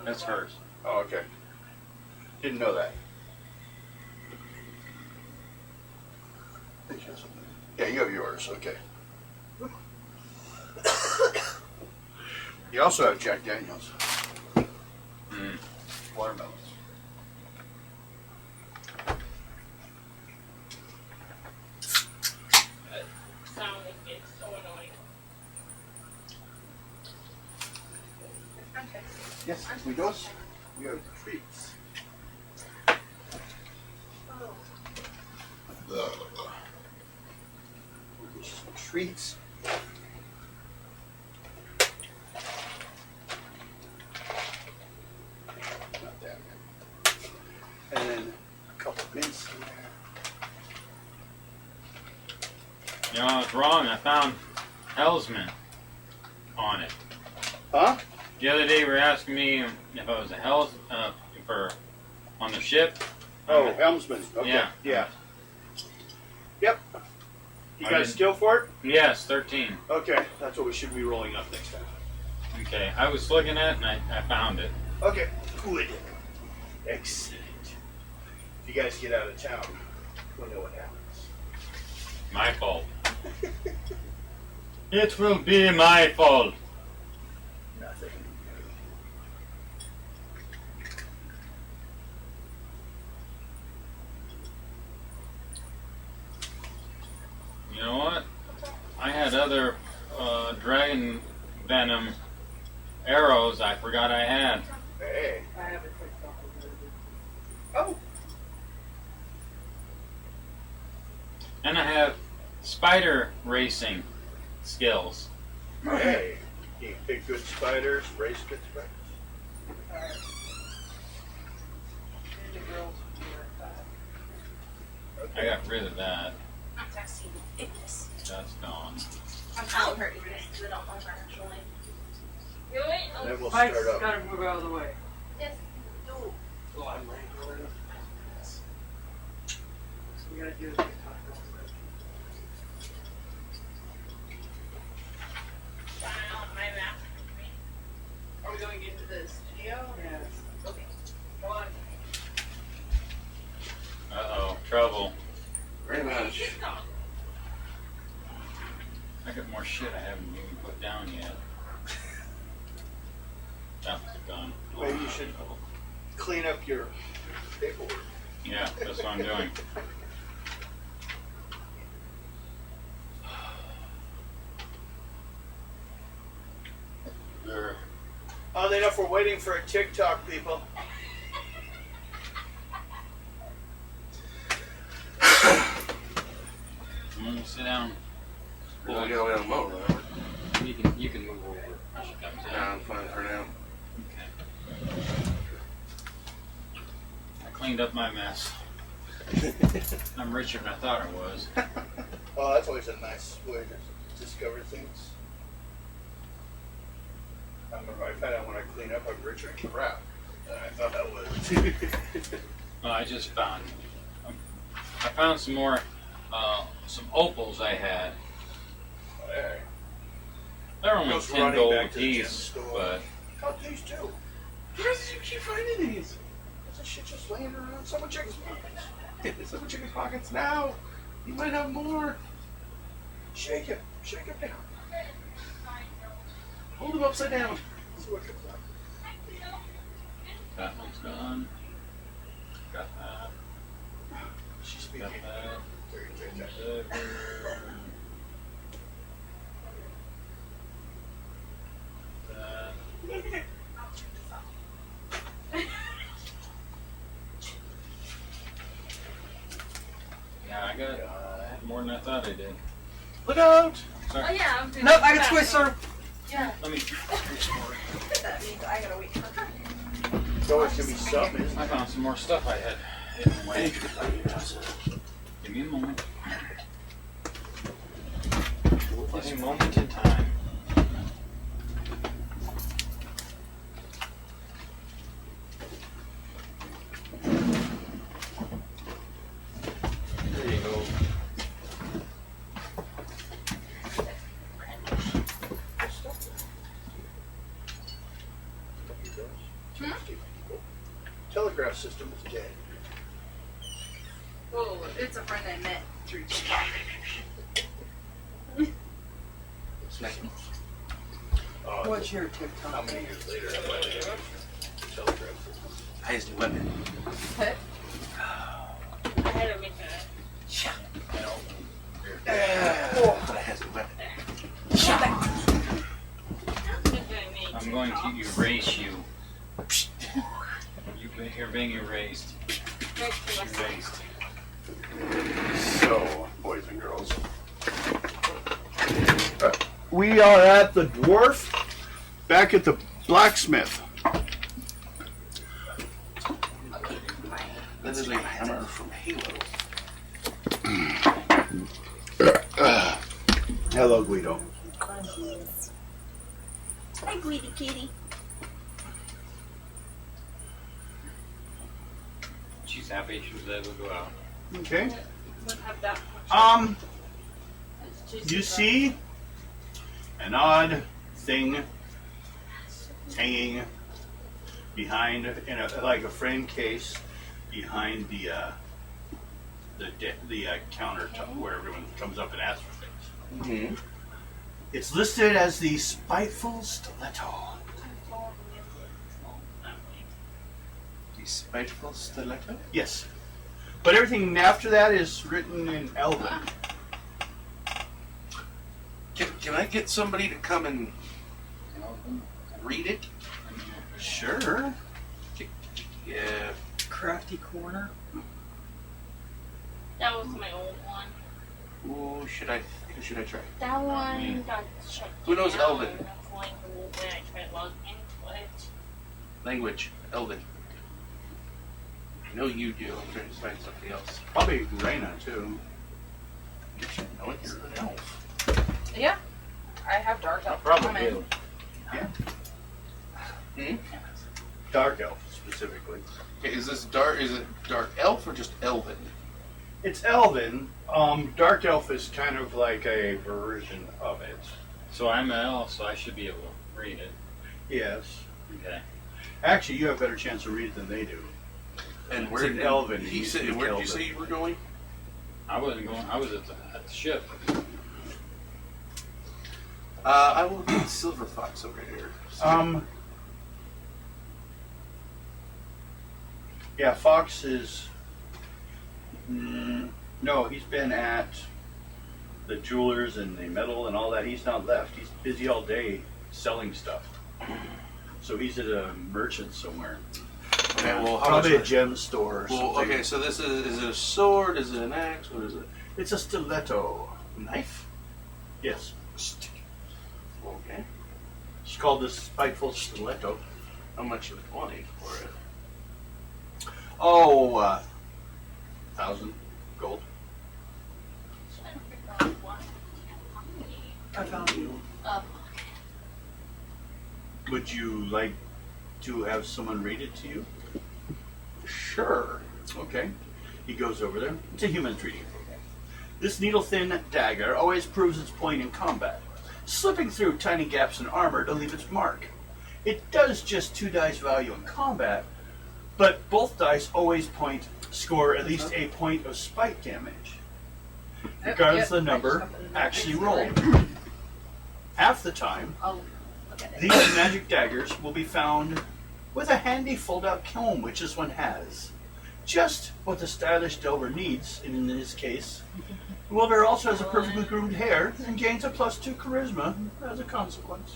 That's hers. Oh, okay. Didn't know that. Yeah, you have yours. Okay. You also have Jack Daniels. Mm. Watermelons. Sound is so annoying. Okay. Yes, we do. We have treats. Some treats. Not that many. And then a couple mints in there. You know, I was wrong. I found Hellsman on it. Huh? The other day, you were asking me if I was a for on the ship. Oh, helmsman. Okay. Yeah. Yeah. Yep. You I got a didn't- skill for it? Yes, 13. Okay, that's what we should be rolling up next time. Okay, I was looking at it and I found it. Okay, good. Excellent. If you guys get out of town, we'll know what happens. My fault. It will be my fault. Nothing. You know what? I had other dragon venom arrows I forgot I had. Hey. I haven't picked up a little bit. Oh. And I have spider racing skills. Hey. You can pick good spiders, race good spiders. Alright. And the girls will be right back. I got rid of that. I'm texting Ignis. That's gone. I'm calling her Ignis because I don't know her actually. Really? And then we'll Mike's start up. gotta move out of the way. Yes. No. Oh, I'm late already. So we gotta do this talk real quick. Are we going into the studio? Yes. Okay. Come on. Uh-oh, trouble. Very much. I got more shit I haven't even put down yet. That was done. Maybe you should clean up your paperwork. Yeah, that's what I'm doing. There. Oddly enough, we're waiting for a TikTok, people. Sit down. Well, we gotta wait on the motor. You can move over when she comes Yeah, down. I'm fine for now. Okay. I cleaned up my mess. I'm richer than I thought I was. Oh, that's always a nice way to discover things. I found out when I clean up, I'm richer in crap than I thought I was. Well, I just found. I found some more, some opals I had. They're only Goes 10 running gold back to the gem piece, store. but Got these too. Where did you keep finding these? There's a shit just laying around. Someone check his pockets. Someone check his pockets now. You might have more. Shake him. Shake him down. Hold him upside down. See what comes up. that one's gone. Got that. She's Got speaking. that. Very good. That. Yeah, I had more than I thought I did. Look out! Oh Sorry. yeah, I'm doing Nope, I that. got Twister. Yeah. Let me. That means I gotta wait for her. It's always going to be something, isn't I found some more stuff I had hidden away. Give me a moment. Just a moment in time. There you go. Telegraph system is dead. Whoa, it's a friend I met through What's your How TikTok? many years later have I had telegraph system? Highest new weapon. I had to make But I has new weapon. I'm going to erase you. You're being erased. Erased. So, boys and girls, we are at the dwarf, back at the blacksmith. That is a hammer from Halo. Hello, Guido. Hi, Guidy Kitty. She's happy she was able to go out. Okay. We'll have that. You see an odd thing hanging behind, in a, like a frame case, behind the countertop where everyone comes up and asks for things. Mm-hmm. It's listed as the Spiteful Stiletto. The spiteful stiletto? Yes. But everything after that is written in Elven. Can I get somebody to come and read it? Sure. Yeah. Crafty Corner. That was my old one. Who should I try? That one got shut Who knows down. Elven? That's like when I tried logging into it. Language. Elven. I know you do. I'm trying to find somebody else. Probably Raina, too. You should know it. You're an elf. Yeah, I have dark elf. Probably do. Hmm? Dark Elf, specifically. Okay, is it dark elf or just elven? It's Elven. Dark Elf is kind of like a version of it. So I'm an elf, so I should be able to read it. Yes. Okay. Actually, you have a better chance of reading than they do. And It's where in Elven. He You said, speak where did you Elven. say you were going? I wasn't going. I was at the ship. I will get Silver Fox over here. Yeah, Fox is. No, he's been at the jewelers and the metal and all that. He's not left. He's busy all day selling stuff. So he's at a merchant somewhere. Okay, well, how Probably a much? gem store or Well, something. okay, so this is it a sword? Is it an axe? What is it? It's a stiletto. Knife? Yes. Okay. It's called the Spiteful Stiletto. How much are you wanting for it? Oh, 1,000 gold. I found you. Would you like to have someone read it to you? Sure. Okay. He goes over there. It's a human treaty. This needle-thin dagger always proves its point in combat, slipping through tiny gaps in armor to leave its mark. It does just 2 dice value in combat, but both dice always score at least a point of spike damage, regardless of the number actually rolled. Half the time, I'll look at it. these magic daggers will be found with a handy fold-out comb, which this one has. Just what the stylish Delver needs, and in this case, the wielder also has a perfectly groomed hair and gains a +2 charisma as a consequence.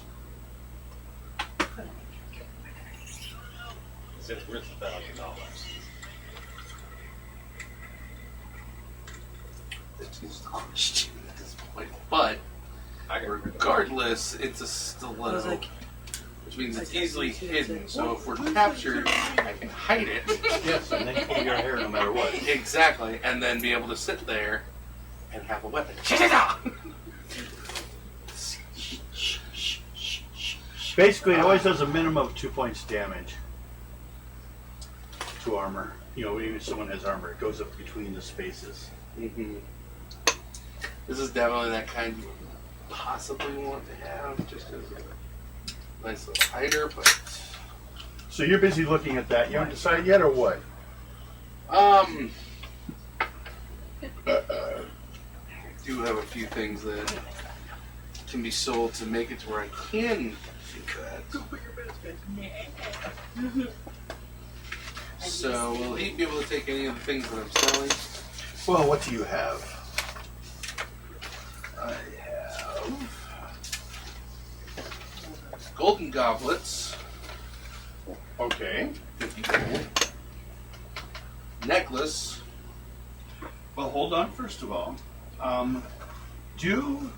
Is it worth $1,000? It's astonished at this point. But I got regardless, it's a stiletto, which means it's easily hidden. So if we're captured, I can hide it. Yes, and then pull your hair no matter what. Exactly, and then be able to sit there and have a weapon. Basically, it always does a minimum of 2 points damage to armor. You know, even if someone has armor, it goes up between the spaces. Mm-hmm. This is definitely that kind you would possibly want to have, just as a nice little hider, but So you're busy looking at that. You haven't decided yet, or what? I do have a few things that can be sold to make it to where I can do that. So will he be able to take any of the things that I'm selling? Well, what do you have? I have golden goblets, Okay. 50 gold. Necklace. Well, hold on. First of all, do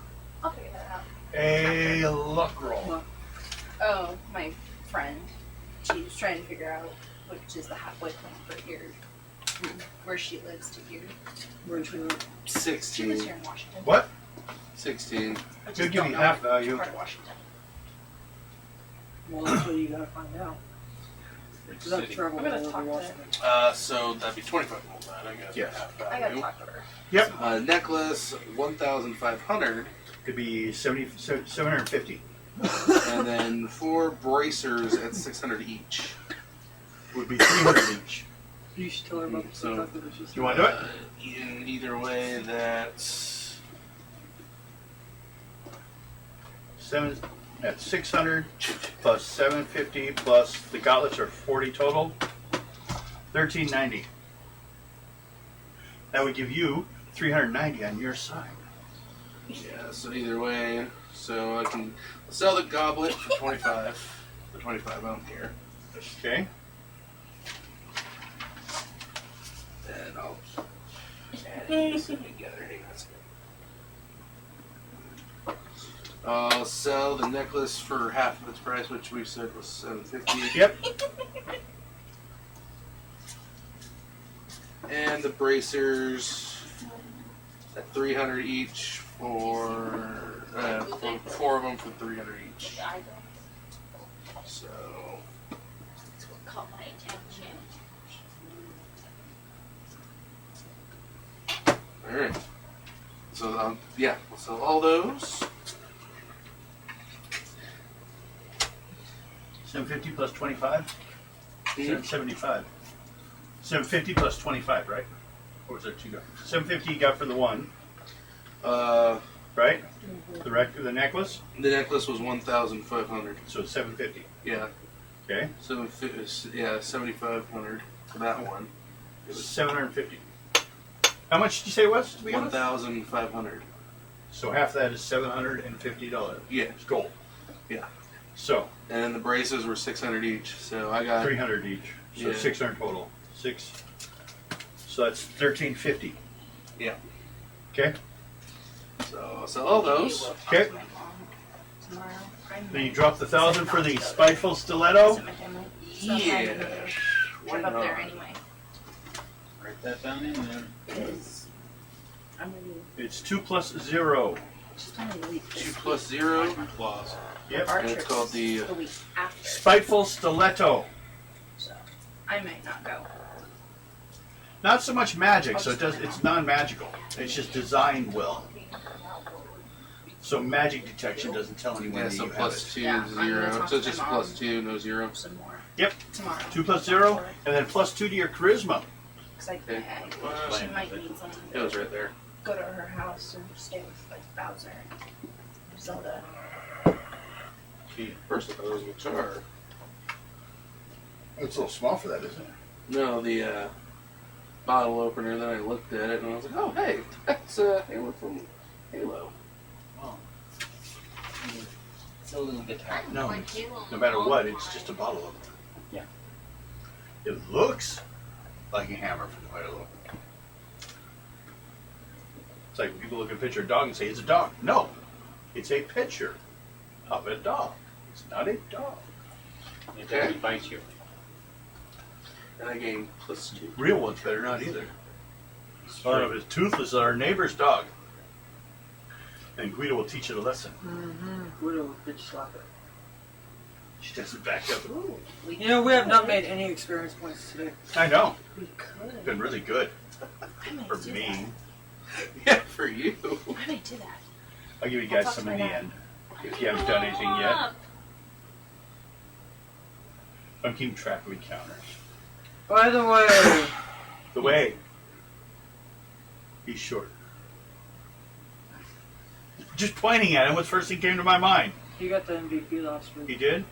I'll figure that out. a luck roll. Oh, my friend. She was trying to figure out which is the halfway point for here. Where she lives to here. Where'd you live? She lives 16. here in Washington. What? 16. I just They'll give don't you know half which value. part of Washington. Well, that's what you gotta find out. Which Because I've city? traveled I'm gonna all over talk to Washington. So that'd be 25 gold then, I guess. Yes. Half I gotta value. talk to her. Yep. Necklace, 1,500. Could be 750. And then 4 bracers at 600 each. Would be 300 each. You should tell her about the So- stuff that was just. You want to do it? In either way, that's 600 plus 750 plus the gauntlets are 40 total. 1390. That would give you 390 on your side. yeah. So either way, so I can sell the goblet for 25. For 25, I don't care. Okay. And I'll add these together. Hang on a second. I'll sell the necklace for half of its price, which we said was 750. Yep. And the bracers at 300 each for 4 of them for 300 each. I don't. So That's what caught my attention. all right. So yeah, we'll sell all those. 750 plus 25? Mhm. 775. 750 plus 25, right? Or was there 2 guys? 750 you got for the one, right? The necklace? The necklace was 1,500. So it's 750. Yeah, Okay. 7,500 for that one. It was 750. How much did you say it was to be honest? 1,500. So half that is $750. Yeah, It's gold. Yeah. So and then the braces were 600 each. So I got 300 each. So Yeah. 600 total. 6. So that's 1350. Yeah. Okay. so I'll sell all those. Okay. Then you drop the 1,000 for the spiteful stiletto. Yeah. Why Drive up there not? anyway. Write that down in there. I'm gonna It's 2 plus 0. just only a week. 2 plus 0. Clause. Yep. Our And it's trip's called the- the week after, Spiteful stiletto. so I might not go. Not so much magic, so it's non-magical. It's just designed well. So magic detection doesn't tell anyone Yeah, that so you have plus it. 2, Yeah, I'm gonna 0. talk So to just my plus mom. 2, no 0. Some more. Yep. Tomorrow. 2 plus 0, and then plus 2 to your charisma. Because I Okay. she might need someone It was right there. go to her house and stay with like Bowser and Zelda. First I thought it was a guitar. It's a little small for that, isn't it? No, the bottle opener. Then I looked at it and I was like, oh, hey, that's Halo from Halo. It's a little guitar. No, Like you no matter what, it's just a bottle opener. Yeah. It looks like a hammer from Halo. It's like when people look at a picture of a dog and say it's a dog. No, it's a picture of a dog. It's not a dog. It doesn't bite you. And I gained plus 2. Real ones better not either. One of his toothless our neighbor's dog. And Guido will teach it a lesson. Mm-hmm. Widow bitch slap it. She doesn't back up. You know, we have not made any experience points today. I know. We could. Been really good I might for do me. Yeah, for you. that. I might do that. I'll give you I'll guys talk some to in my the dad. end. If you haven't done anything yet. I'm keeping track of encounters. By the way, The way. He's short. Just pointing at him, what's the first thing came to my mind? he got the MVP last He week. did?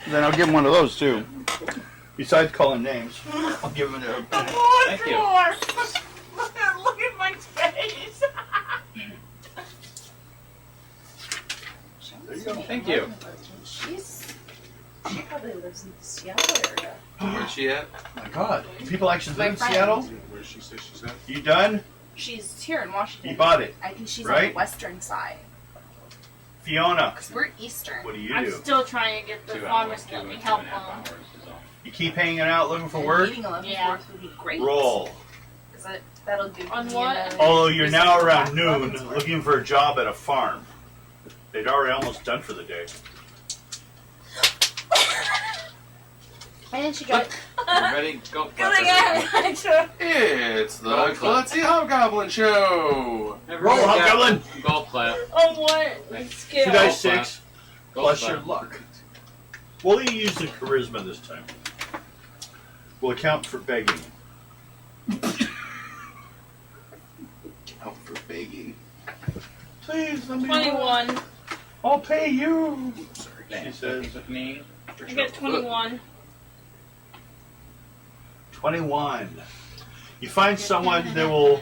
Then I'll give him one of those too. Besides calling names, I'll give him a. Thank you. Look at my face. There you go. Thank you. She probably lives in the Seattle area. Where's she at? My God. Do people actually My live in friend. Seattle? Where does she say she's at? You done? She's here in Washington. You bought it. I think she's on right? the western side. Fiona, Because we're eastern. what do you I'm do? still trying to get the 2 farmers hours, to let me 2 help and a half them. hours is all. You keep hanging out looking for And work? Meeting Leavenworth Yeah. would be great. Roll. Because that'll give On me what? another Although you're reason now to go around back noon Leavenworth. looking for a job at a farm. They'd already almost done for the day. And she got Ready? Go. Good again. It's the Golf clap. Klutzy Hobgoblin Show! Roll, Hobgoblin! Golf clap. Oh, what? Skill. 2 dice 6 Golf plus clap. your luck. We'll use the charisma this time. We'll account for begging. Out for begging. Please, let me 21. I'll pay you. Sorry. She says With me. I got 21. 21. You find someone that will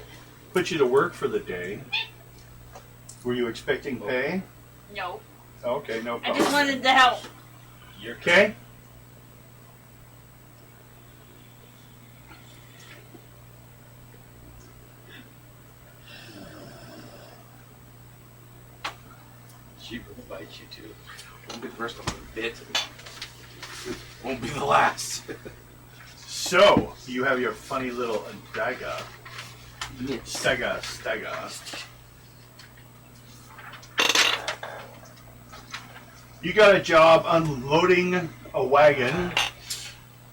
put you to work for the day. Were you expecting pay? No. Okay, no I problem. just wanted to help. You're Okay? She will bite you too. Won't be the first one bit. Won't be the last. So, you have your funny little dagger. Yes. Stega. You got a job unloading a wagon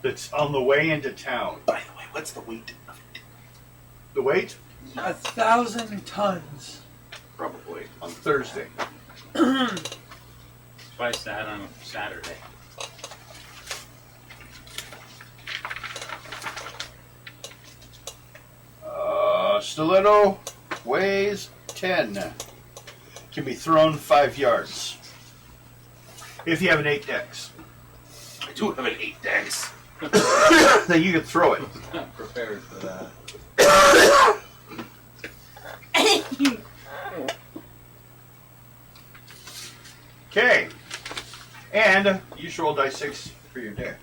that's on the way into town. By the way, what's the weight of it? The weight? 1,000 tons. Probably. On Thursday. Twice that on a Saturday. Stiletto weighs 10. Can be thrown 5 yards. If you have an 8 dex. I do have an 8 dex. Then you can throw it. Not prepared for that. Okay. And you should roll dice 6 for your day.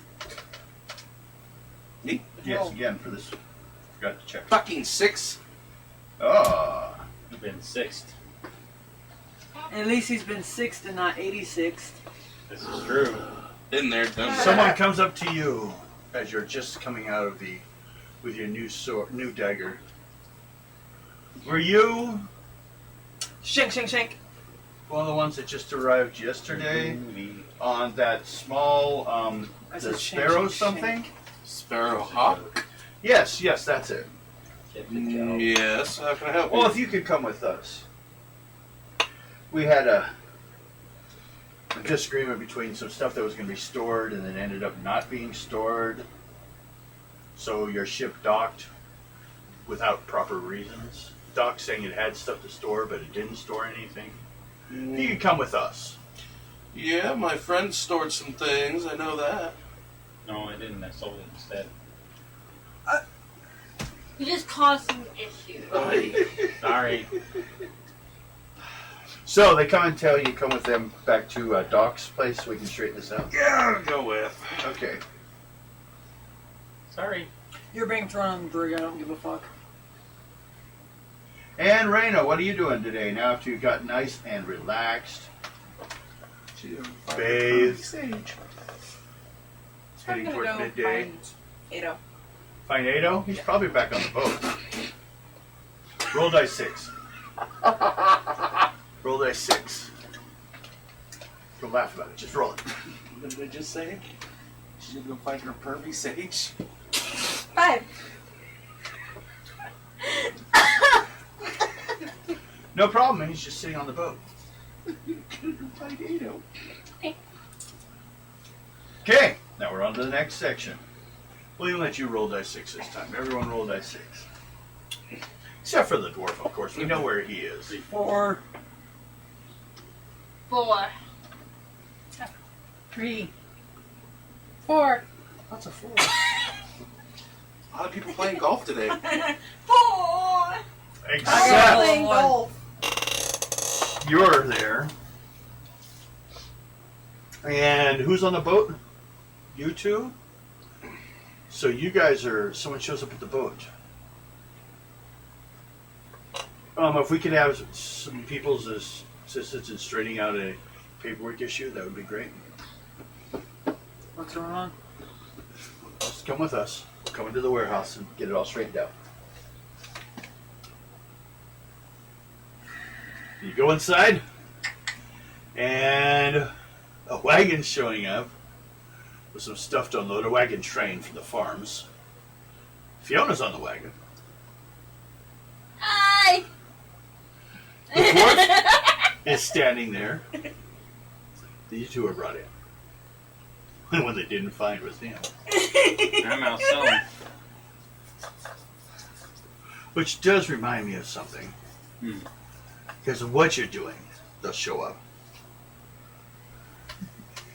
Me? Yes, again for this. Forgot to check. Fucking 6. Oh. You've been 6th. At least he's been 6th and not 86th. This is true. Been there, done that. Someone comes up to you as you're just coming out of the with your new sword, new dagger. Were you Shank, shank, shank. one of the ones that just arrived yesterday on that small I the said shank, sparrow shank, something? shank. Sparrow Hawk. Yes, that's it. Yes. How can I help Well, you? if you could come with us. We had a disagreement between some stuff that was going to be stored and then ended up not being stored. So your ship docked without proper reasons. Dock saying it had stuff to store, but it didn't store anything. You can come with us. Yeah, my friend stored some things. I know that. No, I didn't. I sold it instead. You just caused some issues. Sorry. So they come and tell you come with them back to Doc's place so we can straighten this out. Yeah, I'll go with. Okay. Sorry. You're being thrown on the brig. I don't give a fuck. And Raina, what are you doing today? Now after you got nice and relaxed, bathed, Sage. heading I'm towards gonna go midday. find Ado. Find Ado? He's probably back on the boat. Roll dice 6. Roll dice 6. Don't laugh about it. Just roll it. What did I just say? She's gonna go find her pervy Sage. 5. No problem. He's just sitting on the boat. Find Ado. Okay. Now we're on to the next section. We'll even let you roll dice 6 this time. Everyone roll dice 6. Except for the dwarf, of course. We know where he is. 4. 4. 3. 4. That's a 4. A lot of people playing golf today. 4. Except Playing golf. you're there. And who's on the boat? You two? So you guys are, someone shows up at the boat. If we could have some people's assistance in straightening out a paperwork issue, that would be great. What's going on? Just come with us. We'll come into the warehouse and get it all straightened out. You go inside, and a wagon's showing up with some stuff to unload, a wagon train from the farms. Fiona's on the wagon. Hi! The dwarf is standing there. These two are brought in. The one they didn't find was him. I'm out selling. Which does remind me of something. Because of what you're doing, they'll show up.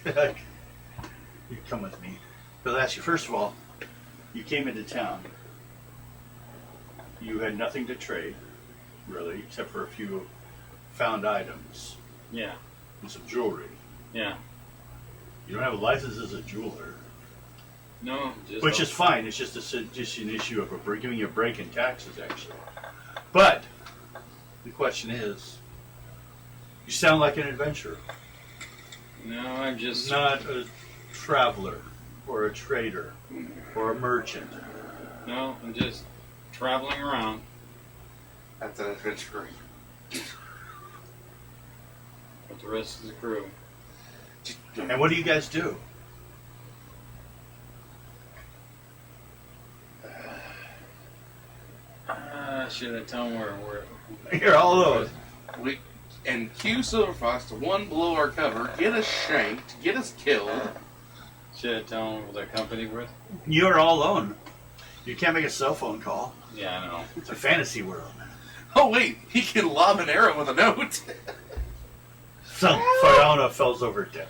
You come with me. They'll ask you, first of all, you came into town. You had nothing to trade, really, except for a few found items Yeah. and some jewelry. Yeah. You don't have a license as a jeweler, No, just. which is fine. It's just an issue of giving you a break in taxes, actually. But the question is, you sound like an adventurer, No, I'm just. not a traveler or a trader or a merchant. No, I'm just traveling around. That's an adventure. With the rest of the crew. And what do you guys do? Should I tell them where we're. You're all those. We and cue Silverfox to one blow our cover, get us shanked, get us killed. Should I tell them what their company with? You're all alone. You can't make a cell phone call. Yeah, I know. It's a fantasy world. Oh wait, he can lob an arrow with a note. Some Fiona falls over dead.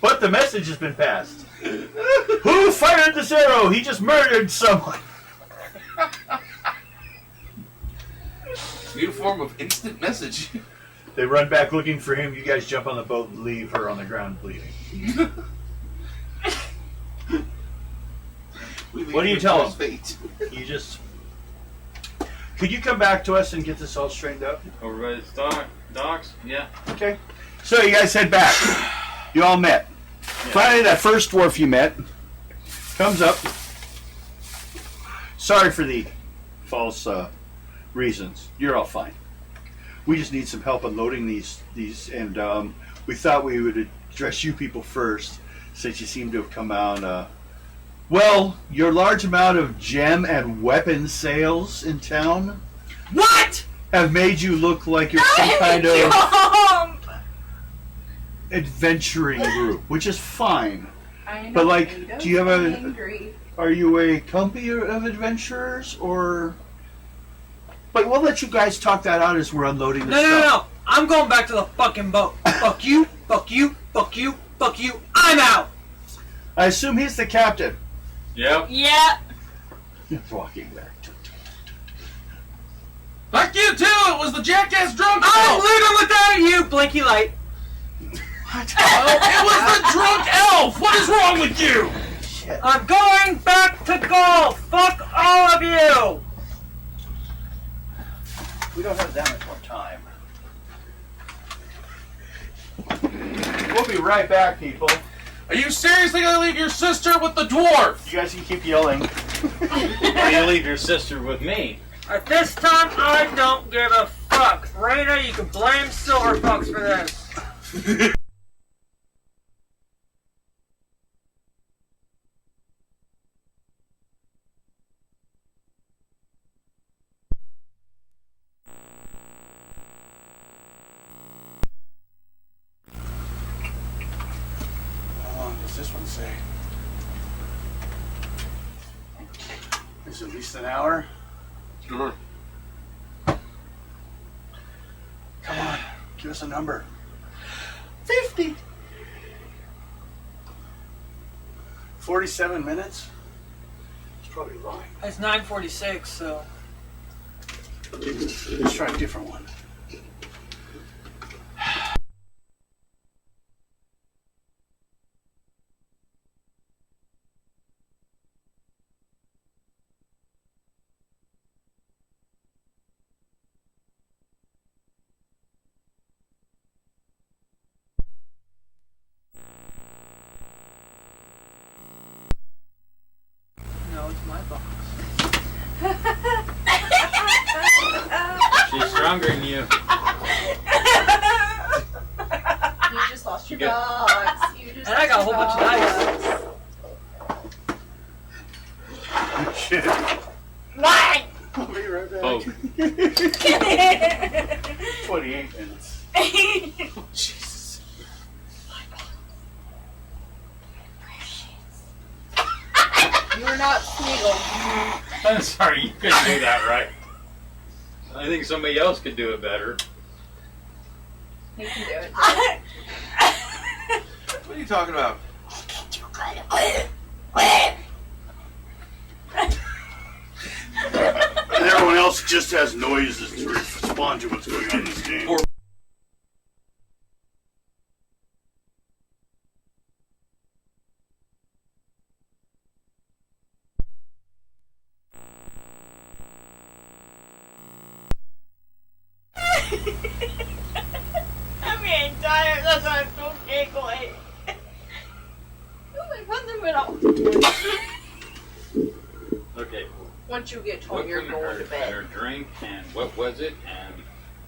But the message has been passed. Who fired this arrow? He just murdered someone. New form of instant message. They run back looking for him. You guys jump on the boat and leave her on the ground bleeding. What do you tell him? Fate. You just... Could you come back to us and get this all straightened out? Over by the docks? Yeah. Okay. So you guys head back. You all met. Finally, that first dwarf you met comes up. Sorry for the false reasons. You're all fine. We just need some help unloading these, and we thought we would address you people first, since you seem to have come out Well, your large amount of gem and weapon sales in town What? have made you look like you're some kind of adventuring group, which is fine. I know. But, like, Ada's do you have a- angry. Are you a company of adventurers, or? But we'll let you guys talk that out as we're unloading the No, stuff. no. I'm going back to the fucking boat. Fuck you, fuck you, fuck you, fuck you. I'm out. I assume he's the captain. Yep. Yeah. Walking back. Fuck you too! It was the jackass drunk I'm elf! leaving without you, Blinky Light. It was the drunk elf! What is wrong with you? I'm going back to golf. Fuck all of you. We don't have that much more time. We'll be right back, people. Are you seriously gonna leave your sister with the dwarf? You guys can keep yelling. Why do you leave your sister with me? At this time, I don't give a fuck. Raina, you can blame Silverfox for this. How long does this one say? Is it at least an hour? Sure. Come on, give us a number. 50. 47 minutes? It's probably lying. It's 9:46, so. Let's try a different one. No, it's my box. She's stronger than you. You just lost your You get- box. You just And I got a whole bunch of of Shit. Mine. I'll be right back. Oh. 28 minutes. Jesus. You were not Smeagol. I'm sorry, you couldn't do that right. I think somebody else could do it better. You can do it. What are you talking about? And everyone else just has noises to respond to what's going on in this game. Poor- I'm getting tired. That's why I'm so giggly. Oh, my fundamental. Okay. Once you get told What you're wouldn't going hurt to is bed. better drink, and what was it? And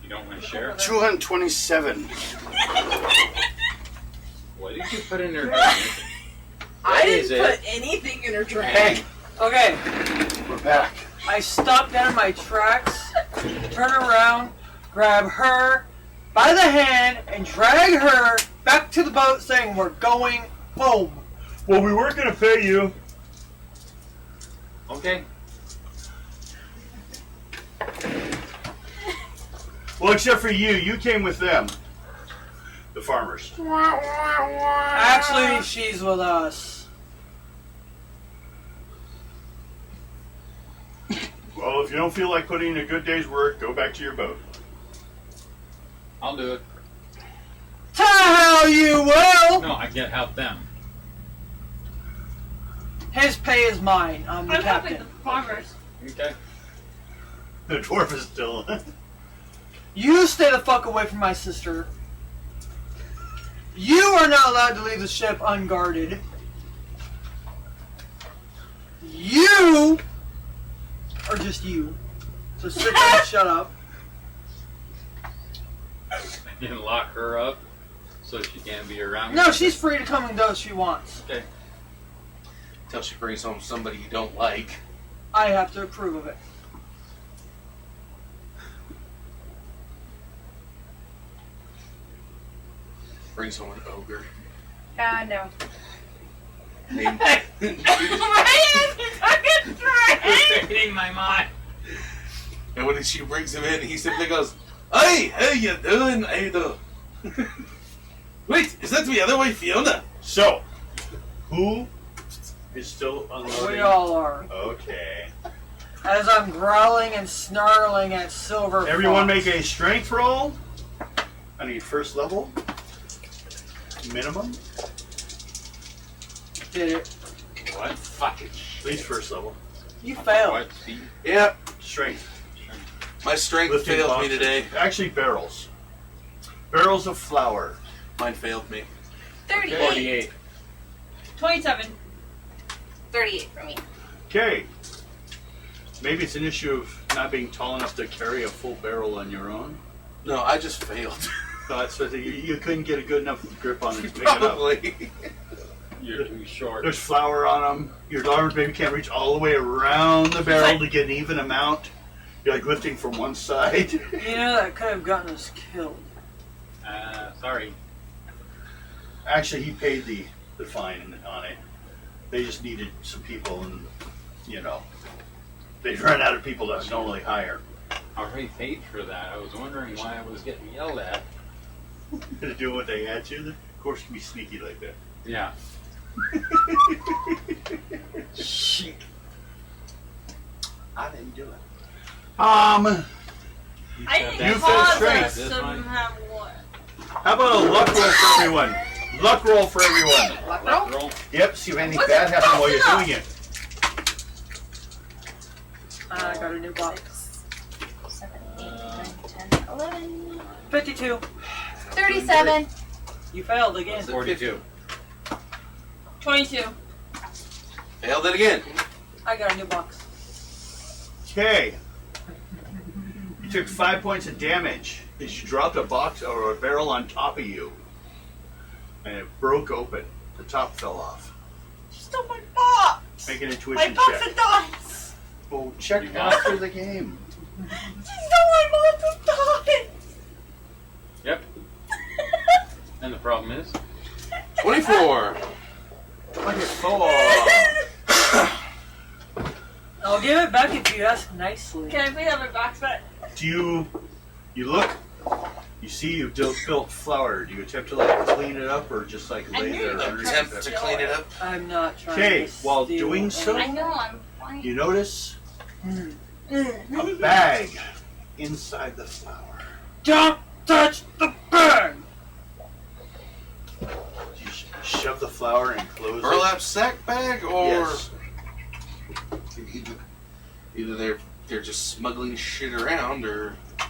you don't want to share? 227. What did you put in there? I is didn't it? put anything in her drink. Hey, Okay, we're back. I stop dead in my tracks, turn around, grab her by the hand, and drag her back to the boat saying, "We're going home." Well, we weren't going to pay you. Okay. Well, except for you. You came with them. The farmers. Actually, she's with us. Well, if you don't feel like putting in a good day's work, go back to your boat. I'll do it. To hell you will! No, I can't help them. His pay is mine. I'm the I'm helping captain. the farmers. Okay. The dwarf is still. You stay the fuck away from my sister. You are not allowed to leave the ship unguarded. You are just you. So sit down and shut up. You can lock her up so she can't be around. No, she's free to come and go as she wants. Okay. Until she brings home somebody you don't like. I have to approve of it. Brings home an ogre. No. Named, Reading my mind. and when she brings him in, he simply goes, "Hey, how you doing, Ada?" Wait, is that the other way, Fiona? So, who is still unloading? We all are. Okay. As I'm growling and snarling at Silver Everyone Fox. make a strength roll. I need first level. Minimum. Did it. What fucking At least first level. You failed. What? See? Yep. Strength. My strength Lifting failed me boxes. today. Actually, barrels. Barrels of flour. Mine failed me. 38. 48. 27. 38 for me. Okay. Maybe it's an issue of not being tall enough to carry a full barrel on your own. No, I just failed. No, that's what you couldn't get a good enough grip on it to pick it up. Probably. You're too short. There's flour on them. Your arms maybe can't reach all the way around the barrel to get an even amount. You're like lifting from one side. You know, that could have gotten us killed. Sorry. Actually, he paid the fine on it. They just needed some people, and they'd run out of people that normally hire. I already paid for that. I was wondering why I was getting yelled at. To do what they had to. Of course, you can be sneaky like that. Yeah. Shit. I didn't do it. I You didn't feel cause strength. us to have what? How about a luck roll for everyone? Luck roll for everyone. Luck roll? Roll. Yep, see if anything What's bad it happens while you're costing doing it. I got a new box. 7, 8, 9, 10, 11. 52. 37. You failed again. 42. 22. Failed it again. I got a new box. Okay. You took 5 points of damage as you dropped a box or a barrel on top of you. And it broke open. The top fell off. She stole my box. Make an My intuition box check. of dice. Oh, check You got after the game. She stole my box of dice. Yep. And the problem is? 24. 24. I'll give it back if you ask nicely. Can I please have my box back? Do you look? You see you've built flour. Do you attempt to clean it up or just I lay knew there? you were underneath Attempt it? to clean it up. I'm not trying Okay, to while steal doing any- so- I know, I'm fine. You notice Mm. a bag inside the flour. Don't touch the bag! You shove the flour and close Burlap sack bag, it. or Yes. either they're just smuggling shit around, or I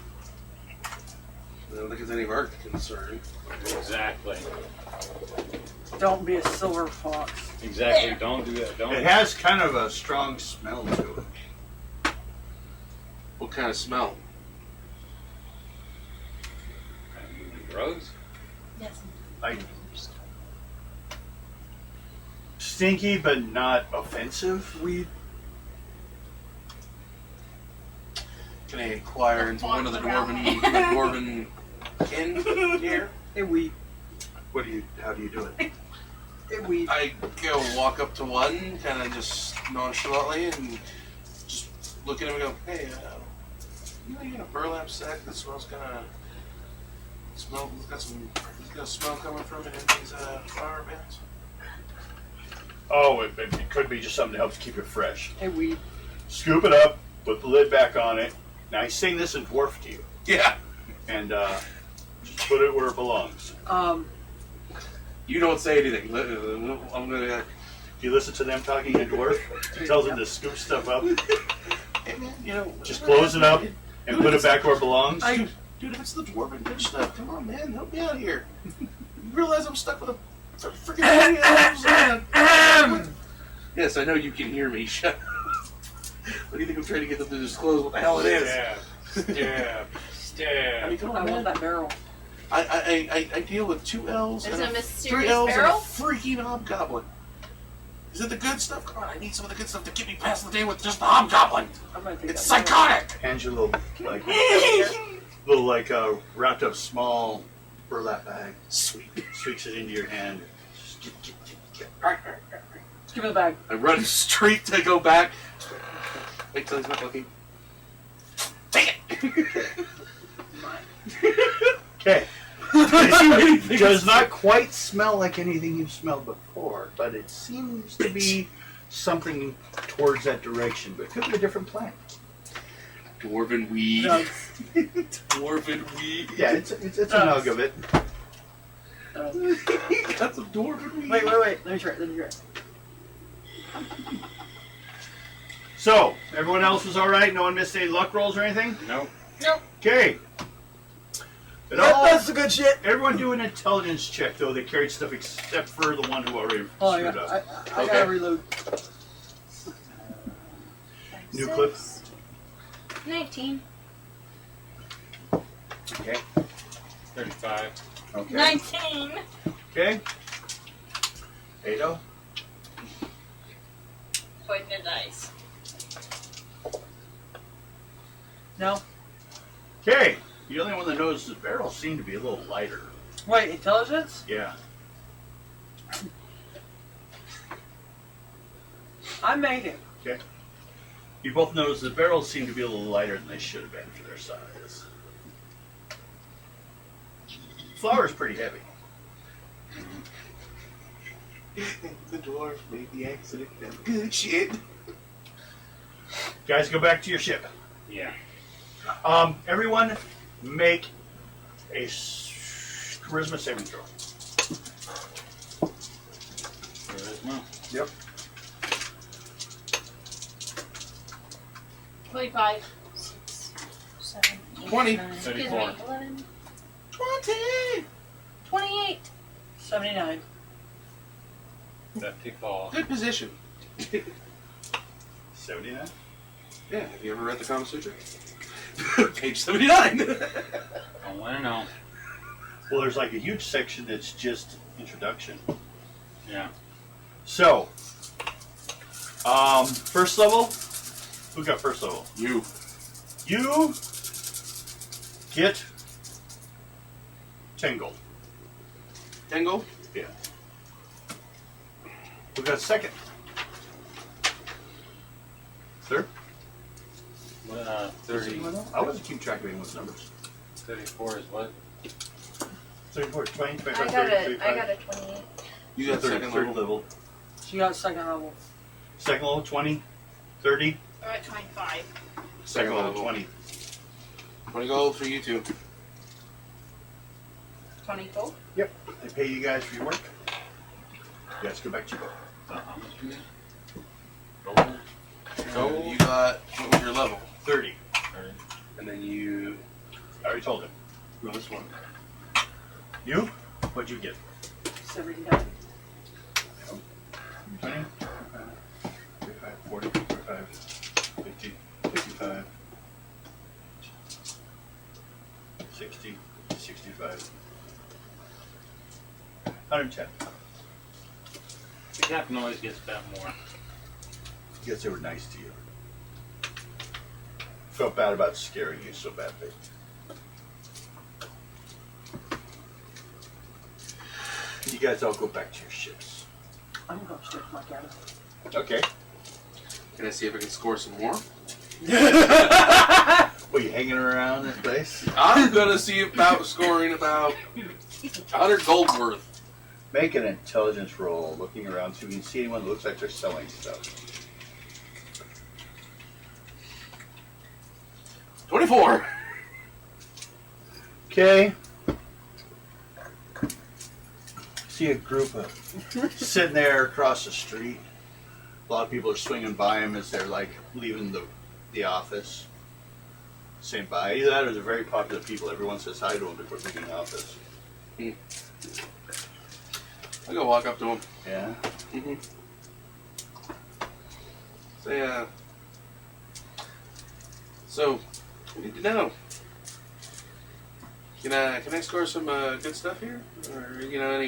don't think it's any of our concern. Exactly. Don't be a silver fox. Exactly. Don't do that. Don't. It has kind of a strong smell to it. What kind of smell? Drugs? Yes. Like stinky, but not offensive. Weed. Can I inquire into one of the dwarven kin here? Hey, weed. How do you do it? Hey, weed. I go walk up to one, kind of just nonchalantly, and just look at him and go, "Hey, you got a burlap sack that smells kind of smell? It's got a smell coming from it in these flower beds." Oh, it could be just something that helps keep it fresh. Hey, weed. Scoop it up, put the lid back on it. Now he's saying this in dwarf to you, Yeah. and just put it where it belongs. You don't say anything. I'm gonna. If you listen to them talking in dwarf, it tells them to scoop stuff up. Hey man, you know, Just close it up and put it back where it belongs. Dude, if it's the dwarven bitch stuff, come on, man, help me out here. You realize I'm stuck with a freaking Yes, I know you can hear me. Shut up. What do you think I'm trying to get them to disclose what the hell it is? Stab. I mean, come I on, want man. that barrel. I deal with 2 L's There's and a 3 mysterious L's barrel? and a freaking hobgoblin. Is it the good stuff? Come on, I need some of the good stuff to get me past the day with just the hobgoblin. I'm gonna take It's that. psychotic. Hands you a little wrapped up small burlap bag. Sweet. Sweeps it into your hand. Let's give me the bag. I run straight to go back. Wait till he's not looking. Take it. Okay. It does not quite smell like anything you've smelled before, but it seems to be something towards that direction. But it could be a different plant. Dwarven weed. Drugs. Dwarven weed. Yeah, it's a nug of it. That's a dwarven weed. Wait. Let me try it. So, everyone else was all right? No one missed any luck rolls or anything? Nope. Okay. But That's the good shit. everyone do an intelligence check, though. They carried stuff except for the one who already Oh, screwed yeah. up. I gotta reload. New clip. 19. Okay. 35. Okay. 19. Okay. Ado. Quite the dice. No. Okay. The only one that knows the barrels seem to be a little lighter. Wait, intelligence? Yeah. I made it. Okay. You both notice the barrels seem to be a little lighter than they should have been for their size. Flour's pretty heavy. The dwarf made the accident. Good shit. Guys, go back to your ship. Yeah. Everyone make a charisma saving throw. Charisma. Yep. 25. 6, 7, 8, 20. 9, 34. 11, 20. 28. 79. 54. Good position. 79. Yeah, have you ever read the Kama Sutra? Page 79. I want to know. Well, there's like a huge section that's just introduction. Yeah. So, first level. Who got first level? You. You get 10 gold. Tango? Yeah. Who got second? Third? 30. I wasn't keep track of anyone's numbers. 34 is what? 34, 20, I 25, got 30, a 35. 28. You got second third level. She got second level. Second level, 20, 30. I'm at 25. Second level, 20. 20 gold for you two. 24. Yep. They pay you guys for your work. You guys go back to your boat. How much you get? Gold. You got, what was your level? 30. And then you, I already told him. lowest one. You? What'd you get? 79. 20, 35, 40, 45, 50, 55, 60, 65, 110. The captain always gets that more. Guess they were nice to you. Felt bad about scaring you so badly. You guys all go back to your ships. I'm going straight to my cabin. Okay. Can I see if I can score some more? What, you hanging around this place? I'm gonna see about scoring about 100 gold worth. Make an intelligence roll, looking around, so you can see anyone that looks like they're selling stuff. 24. Okay. See a group of sitting there across the street. A lot of people are swinging by them as they're like leaving the office. Saying bye. Either that or they're very popular people. Everyone says hi to them before leaving the office. I'll go walk up to him. Yeah. Mm-hmm. Say, so, we need to know. Can I score some good stuff here? Or, you know,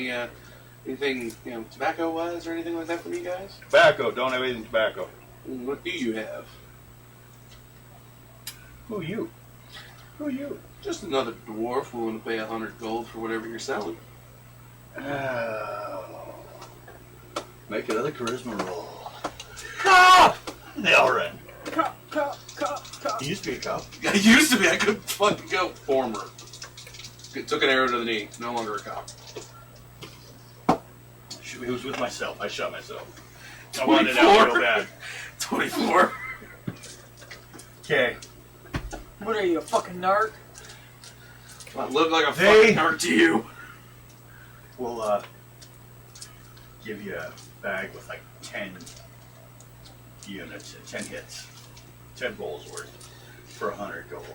Anything, tobacco-wise or anything like that from you guys? Tobacco. Don't have anything tobacco. What do you have? Who you? Who you? Just another dwarf willing to pay 100 gold for whatever you're selling. Make another charisma roll. Cop! They all ran. Cop. He used to be a cop. I used to be. I couldn't fucking go. Former. Took an arrow to the knee. No longer a cop. It was with myself. I shot myself. I wanted it out real bad. 24. Okay. What are you, a fucking narc? I look like a They- fucking narc to you. We'll give you a bag with like 10 units, 10 hits, 10 rolls worth for 100 gold.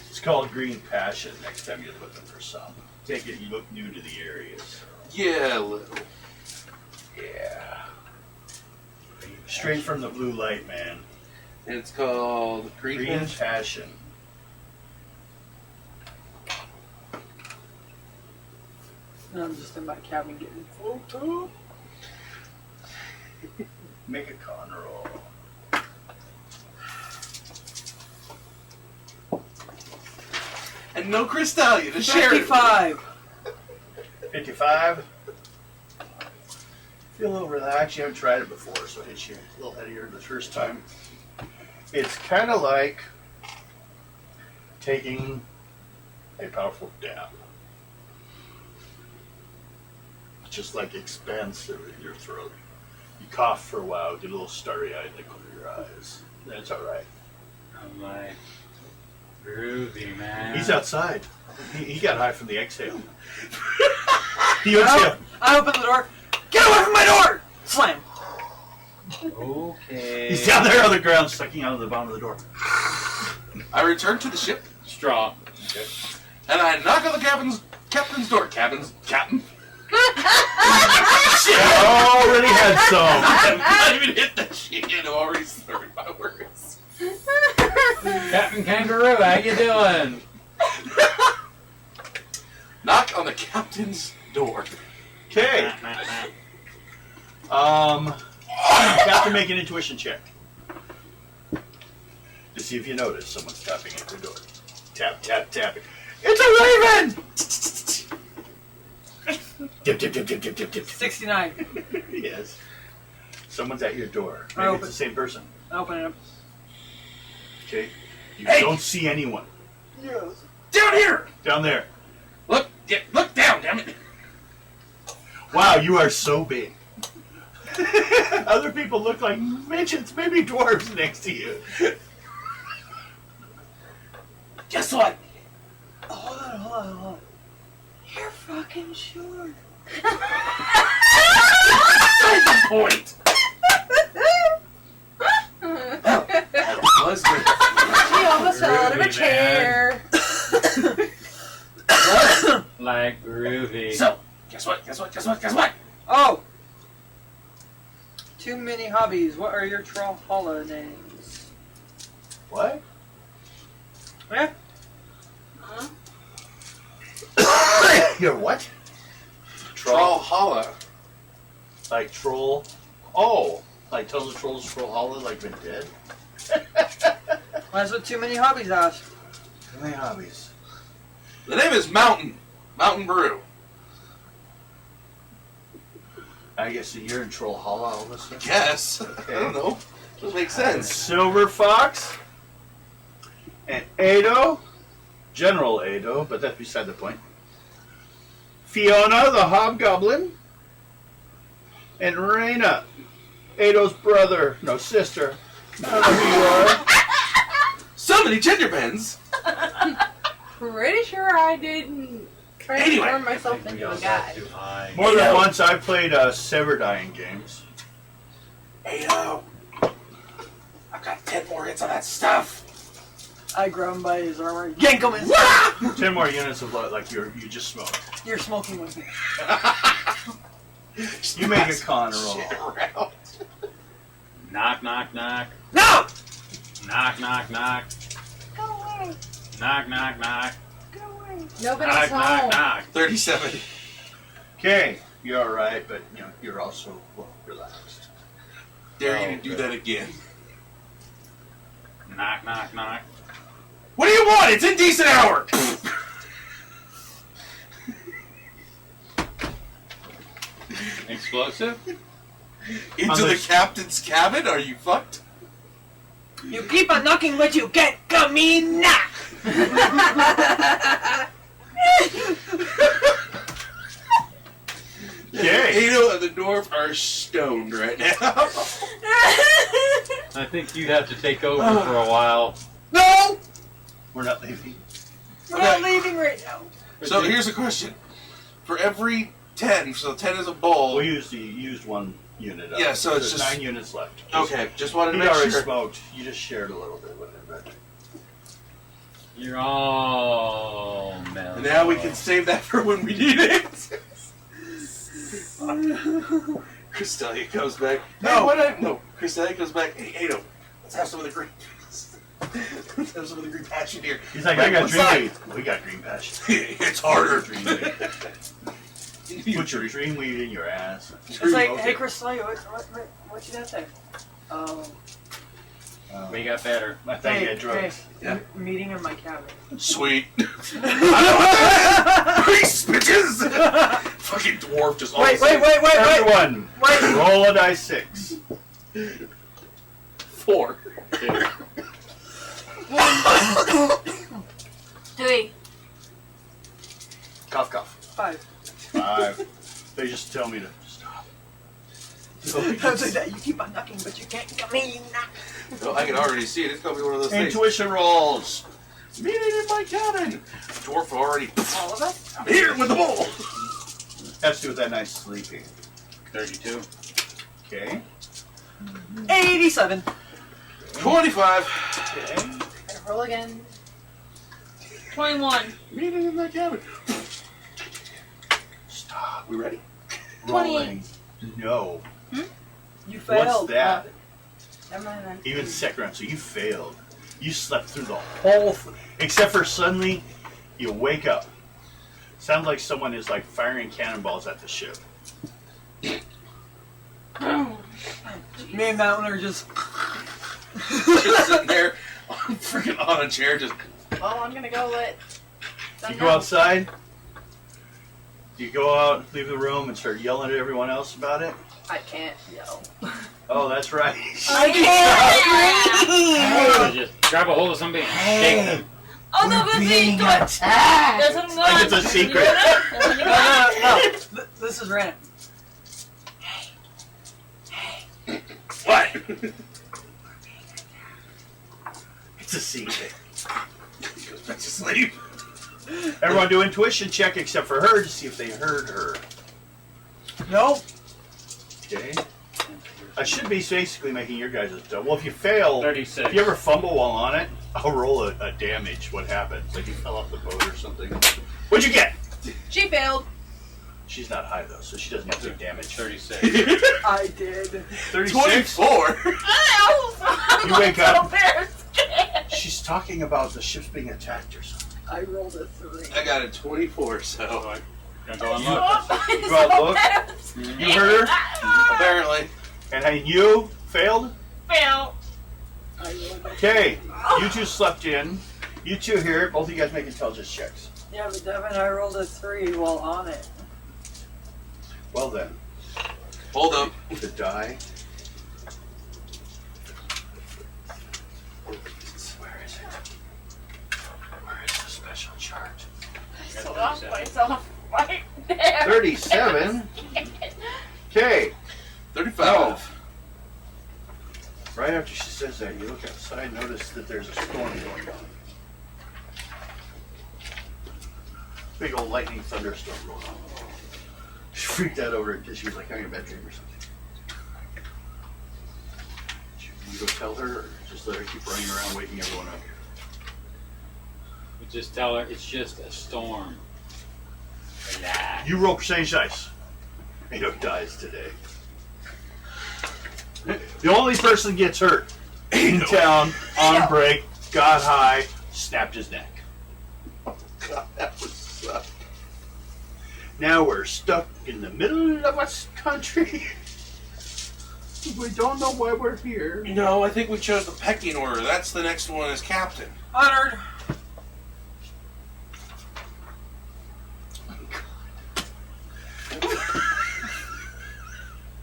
It's called Green Passion. Next time you're looking for some, take it. You look new to the areas. Yeah, a little. Yeah. Straight from the blue light, man. And it's called Green Green. Passion. I'm just in my cabin getting photo. Make a con roll. And no Cristallia to share it. 55. 55. Feel a little relaxed. You haven't tried it before, so it hits you a little heavier the first time. It's kind of like taking a powerful dab. It's just like expansive in your throat. You cough for a while, get a little starry-eyed in the corner of your eyes. That's all right. I'm like, groovy, man. He's outside. He got high from the exhale. He exhaled. I open the door. Get away from my door! Slam. Okay. He's down there on the ground, sucking out of the bottom of the door. I return to the ship, Straw. Okay. and I knock on the captain's door. Captain. Shit, I already had some. I've not even hit that shit yet. I'm already started my words. Captain Kangaroo, how you doing? Knock on the captain's door. Okay. Have to make an intuition check to see if you notice someone's tapping at your door. Tap, tap, tapping. It's a raven! Dip, dip, dip, dip, dip, dip, dip. 69. Yes. Someone's at your door. I Maybe open- it's the same person. I open it up. Okay. You Hey! don't see anyone. Down here! Down there. Look down, damn it. Wow, you are so big. Other people look like midgets, maybe dwarves next to you. Guess what? Hold on. You're fucking short. That's the point. Was great. She almost fell out of a Groovy, chair. Like groovy. So, guess what? Oh! Too many hobbies. What are your Trollhalla names? What? Yeah? Your what? Trollhalla. Like troll? Oh, like Tunnel of Trolls, Troll Hollow, like been dead? That's what Too Many Hobbies asked. Too many hobbies. The name is Mountain Brew. I guess you're in Troll Hollow, Alyssa. Guess. I don't know. Doesn't make sense. Silver Fox and Ado, General Ado, but that's beside the point. Fiona, the Hobgoblin, and Raina, Ado's sister. I don't know who you are. So many gender bends. Pretty sure I didn't transform Anyway. myself into a guy. Too high. More than Ado. once, I've played Severdine games. Ado. I've got 10 more hits on that stuff. I grab him by his armor. Yank him in. 10 more units of like you just smoked. You're smoking with me. You make a con roll. Shit around. Knock, knock, knock. No! Knock, knock, knock. Go away. Knock, knock, knock. Go away. Nobody's Knock, knock, home. knock. 37. Okay, You're all right, but you're also relaxed. Dare you to do that again. Knock, knock, knock. What do you want? It's indecent hour! Explosive? Into the captain's cabin? Are you fucked? You keep on knocking, but you can't come in now. Okay. Ado and the dwarf are stoned right now. I think you have to take over for a while. No! We're not leaving. We're not leaving right now. So here's a question. For every 10, so 10 is a bowl. We used one unit up. Yeah, so it's there's just- 9 units left. Okay, just wanted to He make already sure. smoked. You just shared a little bit with him, but You're all mellow. And now we can save that for when we need it. Cristelia comes back. No. No, Cristelia comes back. Hey, Ado, let's have some of the green. Let's have some of the green passion here. he's like, I got What's green that? weed. We got green passion. It's harder. Green weed. Put your green weed in your ass. It's like, hey, Chris, what you got there? We got better. I thought you had drugs. Yeah. Meeting in my cabin. Sweet. I know what that is. Peace, bitches. Fucking dwarf just. Wait. Everyone, Wait. roll a die 6. 4. 3. Cough, cough. 5. 5. They just tell me to stop. Don't say that. You keep on knocking, but you can't come in now. Well, I can already see it. It's gonna be one of those things. Intuition rolls. Meeting in my cabin. Dwarf already. All of us? I'm here with the bowl. Has to do with that nice sleeping. 32. Okay. 87. 25. Okay. Gotta roll again. 21. Meeting in my cabin. Stop. We ready? 28. Rolling. No. You failed. What's that? Never mind then. Even second round. So you failed. You slept through the whole except for suddenly you wake up. Sounds like someone is like firing cannonballs at the ship. Me and Mountain are just. Just sitting there, freaking on a chair, just. Well, I'm gonna go let them You go know. outside. You go out, leave the room, and start yelling at everyone else about it. I can't yell. Oh, that's right. I can't. Just grab a hold of somebody and shake them. Oh no, but Being see, attacked. there's a Like it's a secret. No. This is random. What? It's a secret. He goes back to sleep. Everyone do intuition check except for her to see if they heard her. Nope. Okay. I should be basically making your guys' job. Well, if you fail, 36. if you ever fumble while on it, I'll roll a damage. What happens? Like you fell off the boat or something. What'd you get? She failed. She's not high though, so she doesn't take damage. 36. I did. 36. 24. You wake up. Scared. She's talking about the ship's being attacked or something. I rolled a 3. I got a 24, so Gonna go and look. You go out look. You heard her, apparently. and then you failed. Fail. I rolled a Okay, you two slept in. You two hear it. Both of you guys make intelligence checks. Yeah, but Devin, I rolled a 3 while on it. Well then, Hold up. the die. Where is it? Where is the special chart? I lost myself right there. 37. Okay. 35. Right after she says that, you look outside, notice that there's a storm going on. Big old lightning thunderstorm going on. She freaked out over it because she was like having a bad dream or something. Should you go tell her or just let her keep running around waking everyone up? We just tell her it's just a storm. Relax. You roll percentage dice. Ado dies today. The only person gets hurt in town on break, got high, snapped his neck. God, that would suck. Now we're stuck in the middle of a country. We don't know why we're here. No, I think we chose the pecking order. That's the next one as captain. Honored.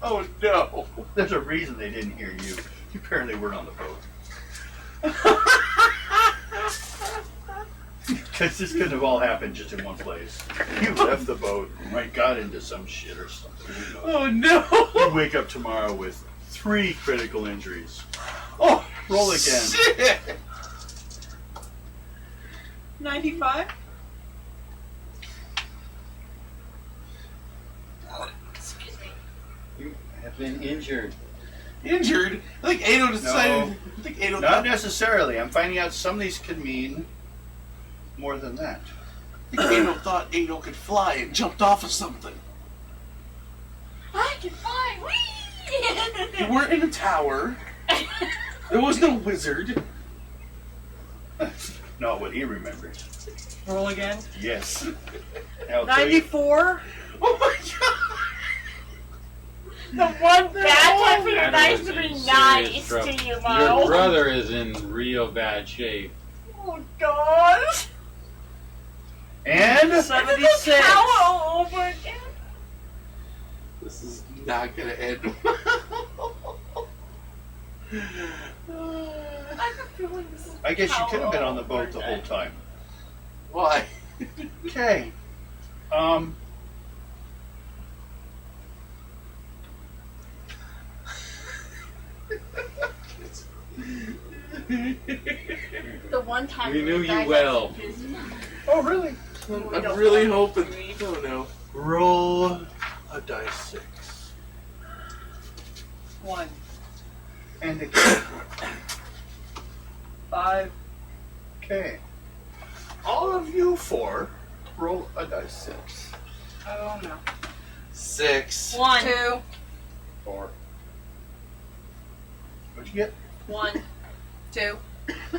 Oh no. There's a reason they didn't hear you. You apparently weren't on the boat. Because this could have all happened just in one place. You left the boat and got into some shit or something. Who knows? Oh no. You wake up tomorrow with 3 critical injuries. Oh, roll again. Shit. 95. Excuse me. You have been injured. Injured? I think Ado decided. No. I think Ado. Not necessarily. I'm finding out some of these could mean more than that. I think Ado thought Ado could fly and jumped off of something. I can fly. Whee! You weren't in a tower. There was no wizard. Not what he remembered. Roll again. Yes. I'll tell you- 94. Oh my god. The one bad time for your Adam nice was to be in serious nice trouble. to you, Your Mo. brother is in real bad shape. Oh, gosh. And 76. All over again. This is not gonna end. I have a feeling this is I guess you how could have been on the over boat the whole again. time. Why? Okay. The one time We knew you guys well. actually busy. Oh, really? I'm really hoping. Oh no. Roll a dice 6. 1. And again. 5. Okay. All of you 4 roll a dice 6. Oh no. 6. 1. 2. 4. What'd you get? 1. 2.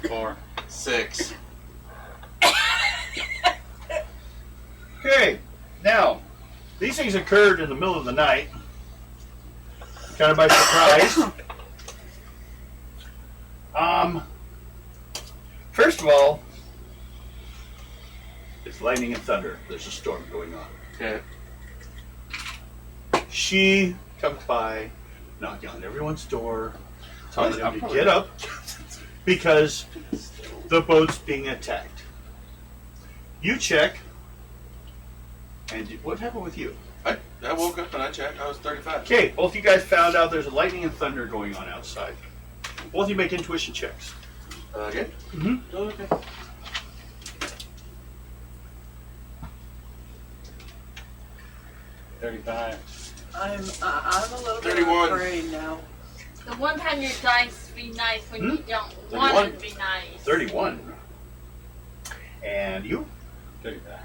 4. 6. Okay. Now, these things occurred in the middle of the night. Kind of by surprise. First of all, it's lightning and thunder. There's a storm going on. Okay. She comes by, knocking on everyone's door, telling them to probably- get up because the boat's being attacked. You check, and what happened with you? I woke up and I checked. I was 35. Okay, both you guys found out there's a lightning and thunder going on outside. Both of you make intuition checks. Okay. Mm-hmm. Okay. 35. I'm a little 31. bit afraid now. The one time you're trying to be nice when you don't 31. want to be nice. 31. And you? 35.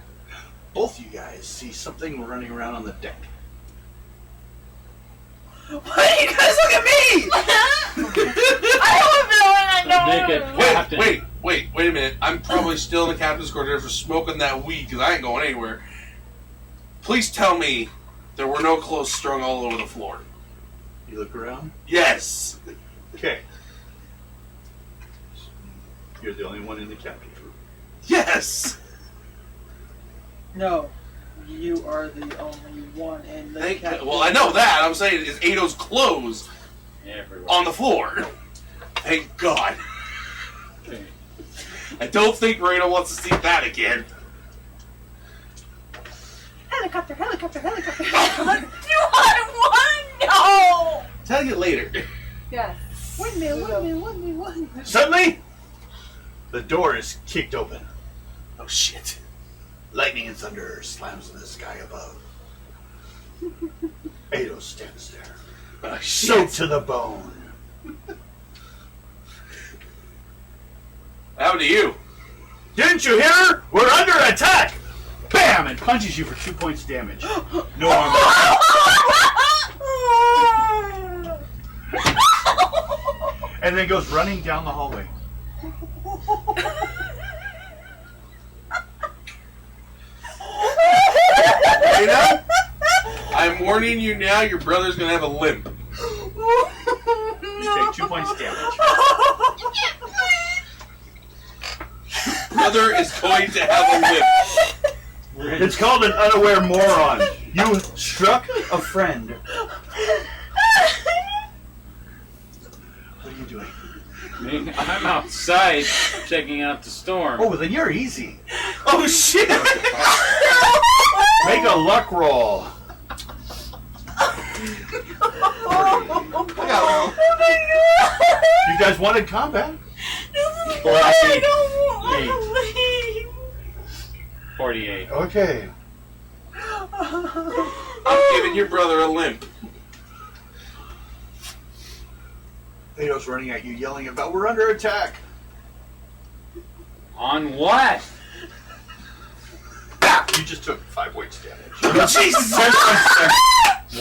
Both you guys see something running around on the deck. Why do you guys look at me? I have a feeling I know. Naked what it is. captain. Wait a minute. I'm probably still in the captain's quarters for smoking that weed because I ain't going anywhere. Please tell me there were no clothes strung all over the floor. You look around? Yes. Okay. You're the only one in the captain's room. Yes. No. You are the only one in the captain. Well, I know that. I'm saying is Ado's clothes Everywhere. on the floor. Thank God. Okay. I don't think Rado wants to see that again. Helicopter, helicopter, helicopter. You want one? No. Tell you later. Yes. Windmill, windmill, windmill, windmill. Suddenly, the door is kicked open. Oh shit. Lightning and thunder slams in the sky above. Ado stands there, Oh soaked shit. to the bone. What happened to you? Didn't you hear? We're under attack! Bam! And punches you for 2 points of damage. No armor. And then goes running down the hallway. Ada, I'm warning you now, your brother's gonna have a limp. You take 2 points damage. Brother is going to have a limp. It's called an unaware moron. You struck a friend. What are you doing? I'm outside checking out the storm. Oh, then you're easy. Oh shit! Make a luck roll. You guys wanted combat. 48. Okay. I'm giving your brother a limp. Ado's running at you, yelling about, "We're under attack." On what? Ah, you just took 5 points damage. Jesus!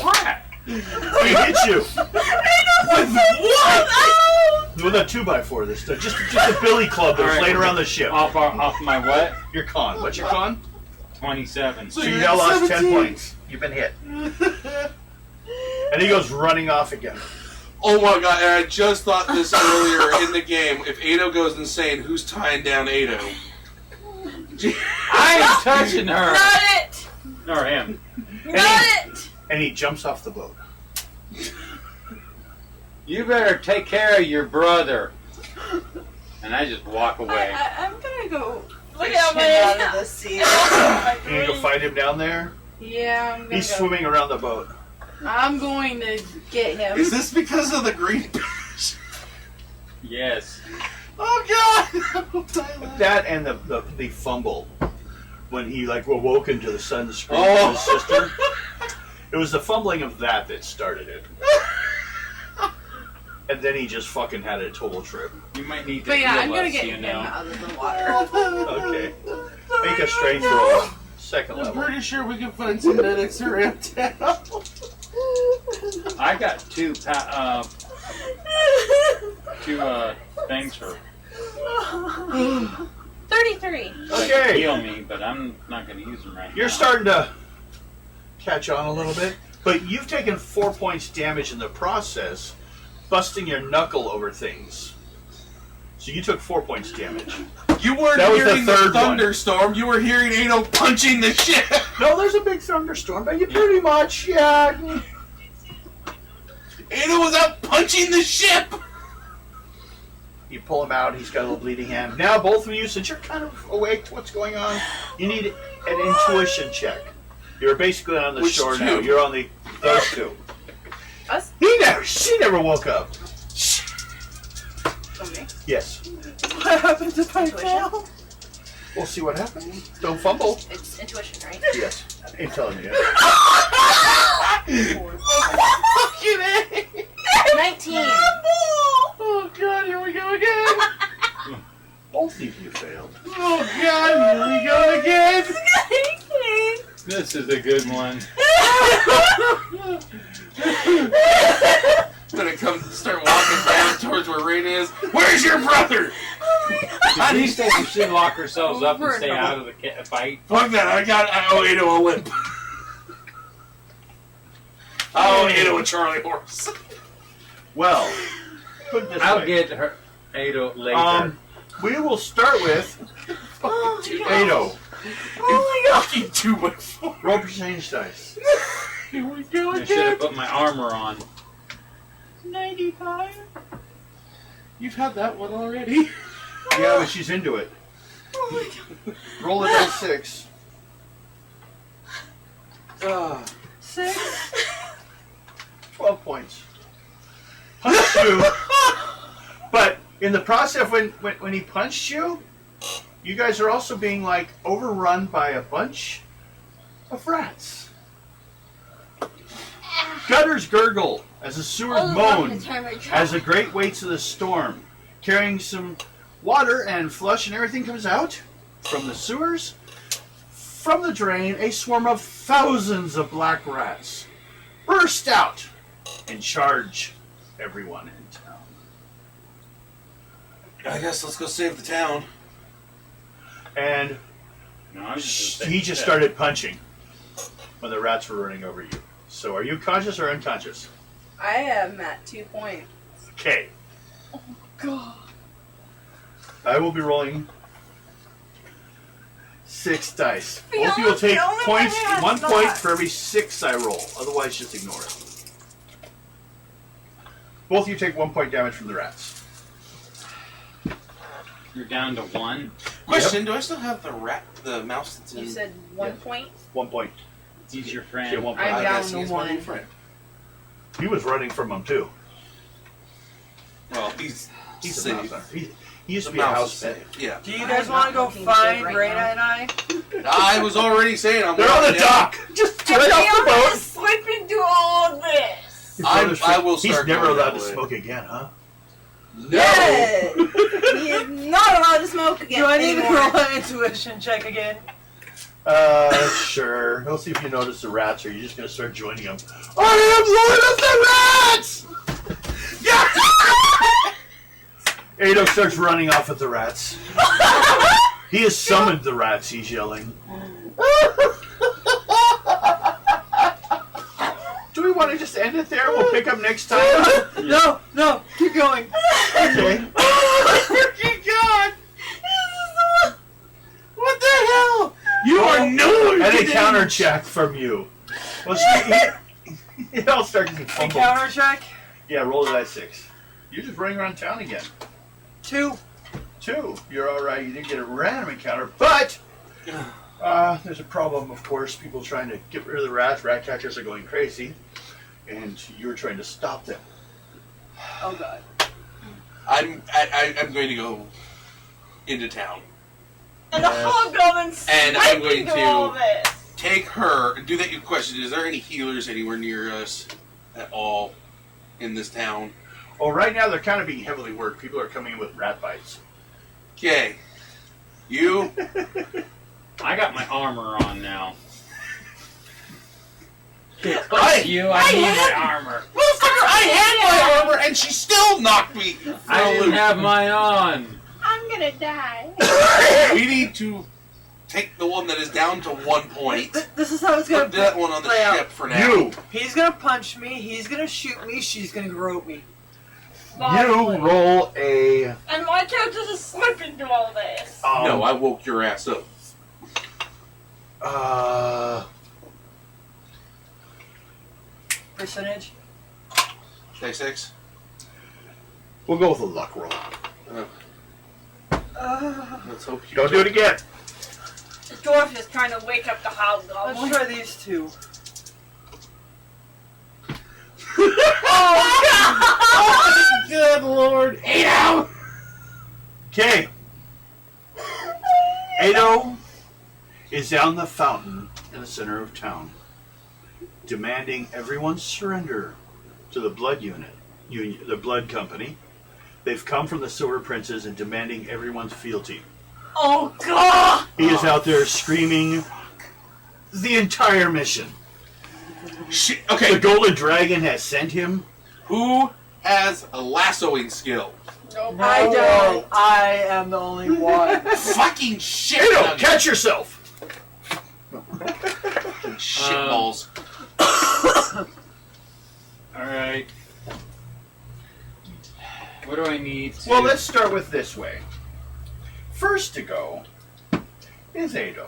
What? He hit you. With what? With a 2x4 this time. Just a billy club that was Alright. laying around the ship. Off my what? Your con. What's your con? 27. So you now lost 10 points. You've been hit. And he goes running off again. Oh my god, and I just thought this earlier in the game. If Ado goes insane, who's tying down Ado? I ain't touching her. Not it! Or him. Not it! And he jumps off the boat. You better take care of your brother. And I just walk away. I'm gonna go Look at fishing out of my. the sea. You gonna go find him down there? Yeah, I'm gonna He's go. swimming around the boat. I'm going to get him. Is this because of the green fish? Yes. Oh god! That and the fumble when he awoke into the sudden scream Oh. of his sister. It was the fumbling of that started it. And then he just fucking had a total trip. You might need to But yeah, heal I'm gonna us, get you him know. out of the water. Okay. Make a strength roll. Second I'm level. pretty sure we can find some medics around town. I got two things for 33. Okay. heal me, but I'm not going to use them right now. You're starting to catch on a little bit, but you've taken 4 points damage in the process, busting your knuckle over things. So you took 4 points damage. You weren't That was the hearing the, third one. thunderstorm, you were hearing Ado punching the shit. No, there's a big thunderstorm, but you pretty much, yeah. Ado was out punching the ship. You pull him out, he's got a little bleeding hand. Now both of you, since you're kind of awake to what's going on, you need an intuition check. You're basically on the Which shore two? now. You're on those two. Us? She never woke up. Okay. Yes. What happened if I fell? We'll see what happens. Don't fumble. It's intuition, right? Yes. Ain't telling you. Fucking A. 19. Oh god, here we go again. Both of you failed. Oh god, here we go again. This is a good one. I'm gonna start walking down towards where Rain is. Where's your brother? At least we should lock ourselves up and stay out of the fight. Fuck that, I owe Ado a limp. I owe Ado a Charlie horse. Well, put it this I'll way. get her Ado later. We will start with Ado. Oh my god. Fucking 2x4. Roll percentage dice. Here we go I should have again. put my armor on. 95. You've had that one already. Yeah, but she's into it. Roll a dice 6. 6. 12 points. Punched you. But in the process, when he punched you, you guys are also being overrun by a bunch of rats. Gutters gurgle as the sewers moan as the great weights of the storm, carrying some water and flush and everything comes out from the sewers. From the drain, a swarm of thousands of black rats burst out and charge everyone in town. I guess let's go save the town. And No, I was just he just started punching. when the rats were running over you. So are you conscious or unconscious? I am at 2 points. Okay. God. I will be rolling 6 dice. Be Both of you will honest, take the only points, one who has 1 point thoughts. for every 6 I roll. Otherwise, just ignore it. Both of you take 1 point damage from the rats. You're down to 1. Question: do I still have the mouse that's in? You said 1 point? 1 point. He's your Yeah, friend. 1 point. I'm I down guess to he's my new 1. friend. He was running from them too. Well, he's He's a safe. mouse. He used to The be a mouse house is pet. safe. Yeah. Do you I'm guys want to not go looking find good right Raina now. and I? I was already saying I'm. They're on the walking down. dock. Just And right they off the are boat. gonna slip into all of this. His I brother's will He's start never going allowed that to way. smoke again, huh? No. Yeah. He is not allowed to smoke again Do I need to anymore. roll an intuition check again? Sure. We'll see if you notice the rats, or you're just gonna start joining them. I am Lord of the Rats! Yeah! Ado starts running off at the rats. He has summoned the rats, he's yelling. Do we want to just end it there? We'll pick up next time. No, keep going. Okay. Oh my freaking god! What the hell? You are no. And a counter check from you. Well, it all starts to A fumble. counter check. Yeah, roll a die 6. You're just running around town again. 2. 2. You're alright. You didn't get a random encounter, but there's a problem, of course. People trying to get rid of the rats. Rat catchers are going crazy, and you're trying to stop them. Oh god. I'm going to go into town. And the hobgoblins And I'm slip going into to- all of this. Take her. Do that. Question: is there any healers anywhere near us at all in this town? Oh, right now they're kind of being heavily worked. People are coming in with rat bites. Okay. You. I got my armor on now. Fuck I- you, I need my armor. Motherfucker, I had my armor and she still knocked me. I didn't have mine on. I'm gonna die. We need to take the one that is down to 1 point. This is how it's gonna Put that one on the play out. ship for now. You He's gonna punch me. He's gonna shoot me. She's gonna grope me. roll a. And my character just slip into all this. No, I woke your ass up. Percentage. Day 6. We'll go with a luck roll. Let's hope you Don't do it again. The dwarf is trying to wake up the Let's hobgoblin. try these 2. Oh Good lord. 8 out. Okay. Ado is down the fountain in the center of town, demanding everyone's surrender to the blood the blood company. They've come from the Silver Princes and demanding everyone's fealty. Oh god! He is out there screaming the entire mission. Shit. The Okay. Golden Dragon has sent him. Who has a lassoing skill? I don't. I am the only one. Fucking shit. Ado, nuggets. catch yourself! Fucking shit balls. Alright. What do I need to... Well, let's start with this way. First to go is Ado.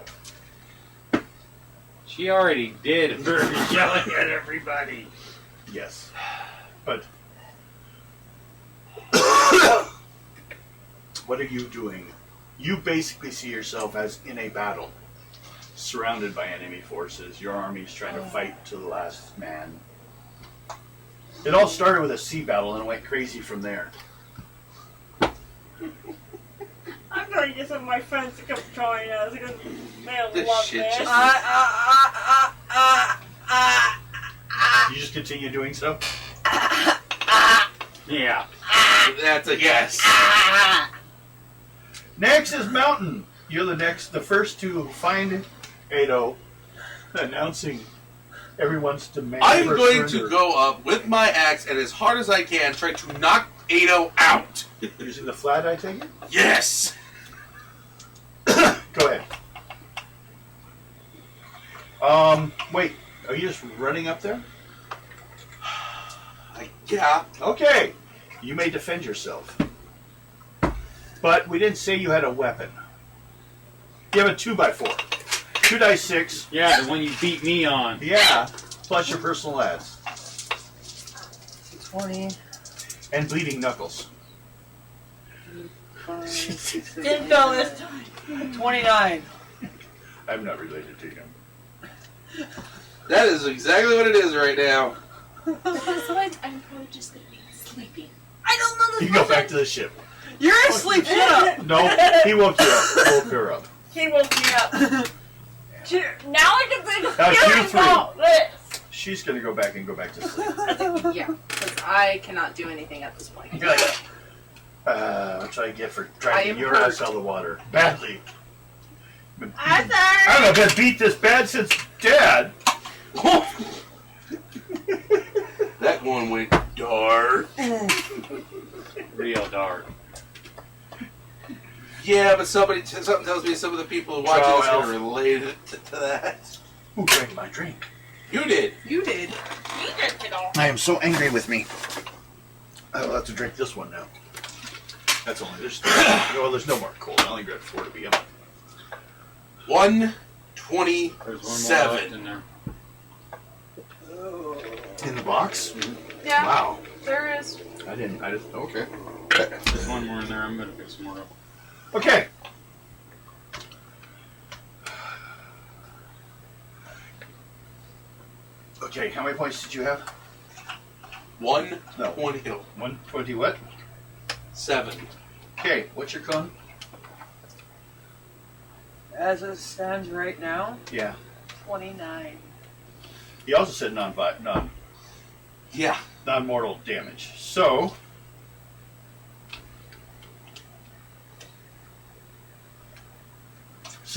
She already did for yelling at everybody. Yes. But what are you doing? You basically see yourself as in a battle, surrounded by enemy forces. Your army's trying to fight to the last man. It all started with a sea battle and it went crazy from there. I'm going to get some of my friends to come join us because they'll This love shit this. just- You just continue doing so? Yeah. That's a yes. Next is Mountain. You're the first to find Ado, announcing everyone's demand I'm for going surrender. to go up with my axe and as hard as I can try to knock Ado out. Using the flat, I take it? Yes. Go ahead. Wait. Are you just running up there? Yeah. Okay. You may defend yourself. But we didn't say you had a weapon. You have a 2x4. 2 dice 6. Yeah, the one you beat me on. Yeah. Plus your personal ads. 20. And bleeding knuckles. 5, Didn't go this time. 29. I'm not related to him. That is exactly what it is right now. Besides, I'm probably just gonna be sleeping. I don't know You this go person. back to the ship. You're asleep. Shut up. No, he woke you up. Woke her up. He woke me up. Now I can think of Now it's you feeling three. about this. She's gonna go back to sleep. Yeah, because I cannot do anything at this point. You're like, what should I get for I dragging am your hurt. ass out of the water? Badly. I'm sorry. I don't know, I've been beat this bad since Dad. That one went dark. Real dark. Yeah, but something tells me some of the people who watch Ciao, it is Elf. going to relate it to that. Who drank my drink? You did. You did. You did it all. I am so angry with me. I'll have to drink this one now. That's only there's there's no more cold. I only grabbed 4 to begin with. 127. There's one more left in there. In the box? Yeah, Wow. there is. I just okay. There's one more in there. I'm gonna pick some more up. Okay. Okay, how many points did you have? 120. 120 what? 7. Okay, what's your con? As it stands right now, Yeah. 29. He also said Yeah. non-mortal damage. So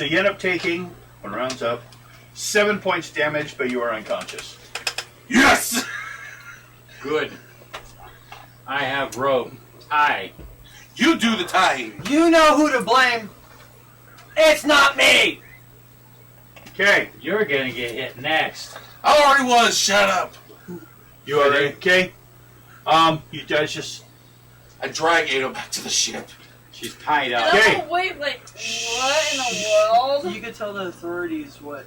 you end up taking, when rounds up, 7 points damage, but you are unconscious. Yes! Good. I have rope. Tie. You do the tying. You know who to blame. It's not me. Okay, You're gonna get hit next. I already was. Shut up. you are okay. You guys just I drag Ado back to the ship. She's tied up. Okay. Oh, wait, like, what in the world? You could tell the authorities where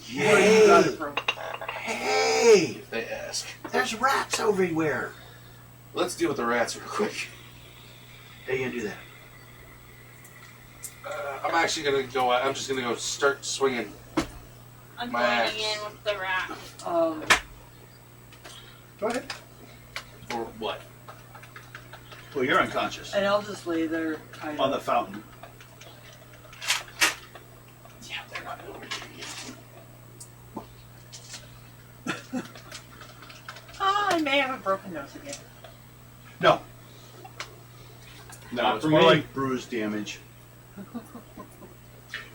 you Yay! got it from. Hey, If they ask. there's rats everywhere. Let's deal with the rats real quick. How you gonna do that? I'm actually gonna go. I'm just gonna go start swinging. I'm My going axe. in with the rat. Go ahead. For what? Well, you're unconscious And I'll just lay there tied on the up. fountain. Yeah, they're not over here. I may have a broken nose again. No, Not it's for more me. like bruise damage.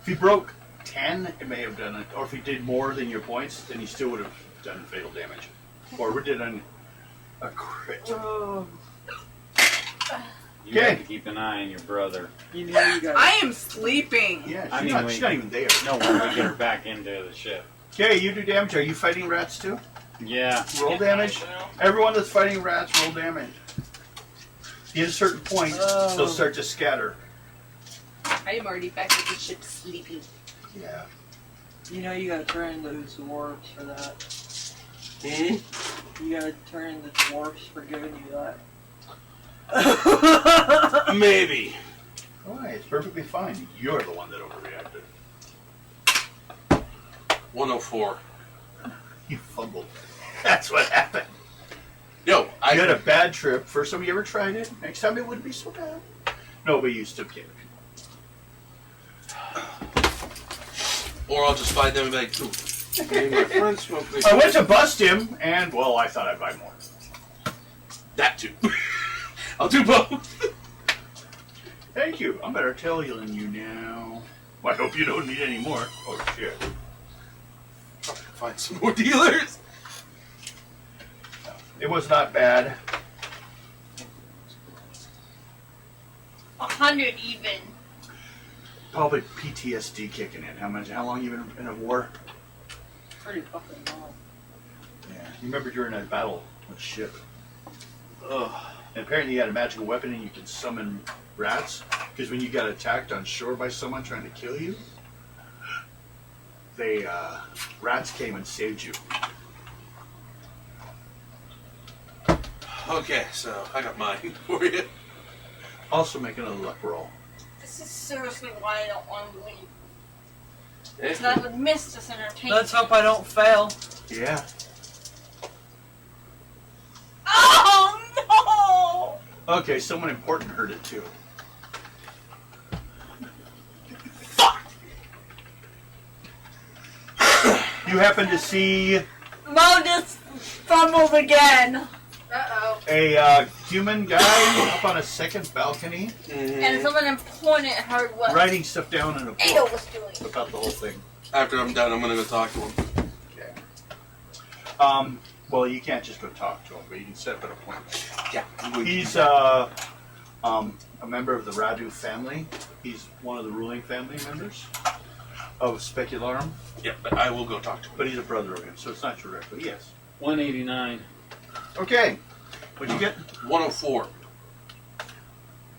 If you broke 10, it may have done it. Or if he did more than your points, then he still would have done fatal damage. Or we did a crit. Oh, You have Okay. to keep an eye on your brother. you know you guys. I am sleeping. Yeah, I she's, mean, she's not even there. No, when we get her back into the ship. Okay, you do damage. Are you fighting rats too? Yeah. Roll damage. Everyone that's fighting rats, roll damage. At a certain point, Oh. they'll start to scatter. I am already back at the ship sleeping. Yeah. You know you gotta turn those dwarves for that. Hmm? You gotta turn the dwarves for giving you that. Maybe. Why? It's perfectly fine. You're the one that overreacted. 104. You fumbled. That's what happened. No, You I had a bad trip. First time you ever tried it. Next time it wouldn't be so bad. No, but you still can't. Or I'll just find them and be like, ooh, me and my friends smoke this. I went to bust him, and, well, I thought I'd buy more. That too. I'll do both. Thank you. I'm better telling you now. Well, I hope you don't need any more. Oh, shit. Find some more dealers. It was not bad. 100 even. Probably PTSD kicking in. How long you been in a war? pretty fucking long. Yeah. You remember during that battle with ship? Ugh. And apparently you had a magical weapon and you could summon rats. Because when you got attacked on shore by someone trying to kill you, they rats came and saved you. Okay, so I got mine for you. Also make another luck roll. This is seriously why I don't want to leave. Eh? Because I would miss this entertainment. Let's hope I don't fail. Yeah. Oh Okay, someone important heard it too. You happen to see no! Mo just fumbled again. Uh-oh. a human guy up on a second balcony And someone important heard what writing stuff down in a Ada book was doing. about the whole thing. After I'm done, I'm gonna go talk to him. Well, you can't just go talk to him, but you can set up an appointment. Yeah. He's a member of the Radu family. He's one of the ruling family members of Specularum, Yeah, but I will go talk to him. but he's a brother of him, so it's not directly. Yes. 189. Okay. What'd you get? 104.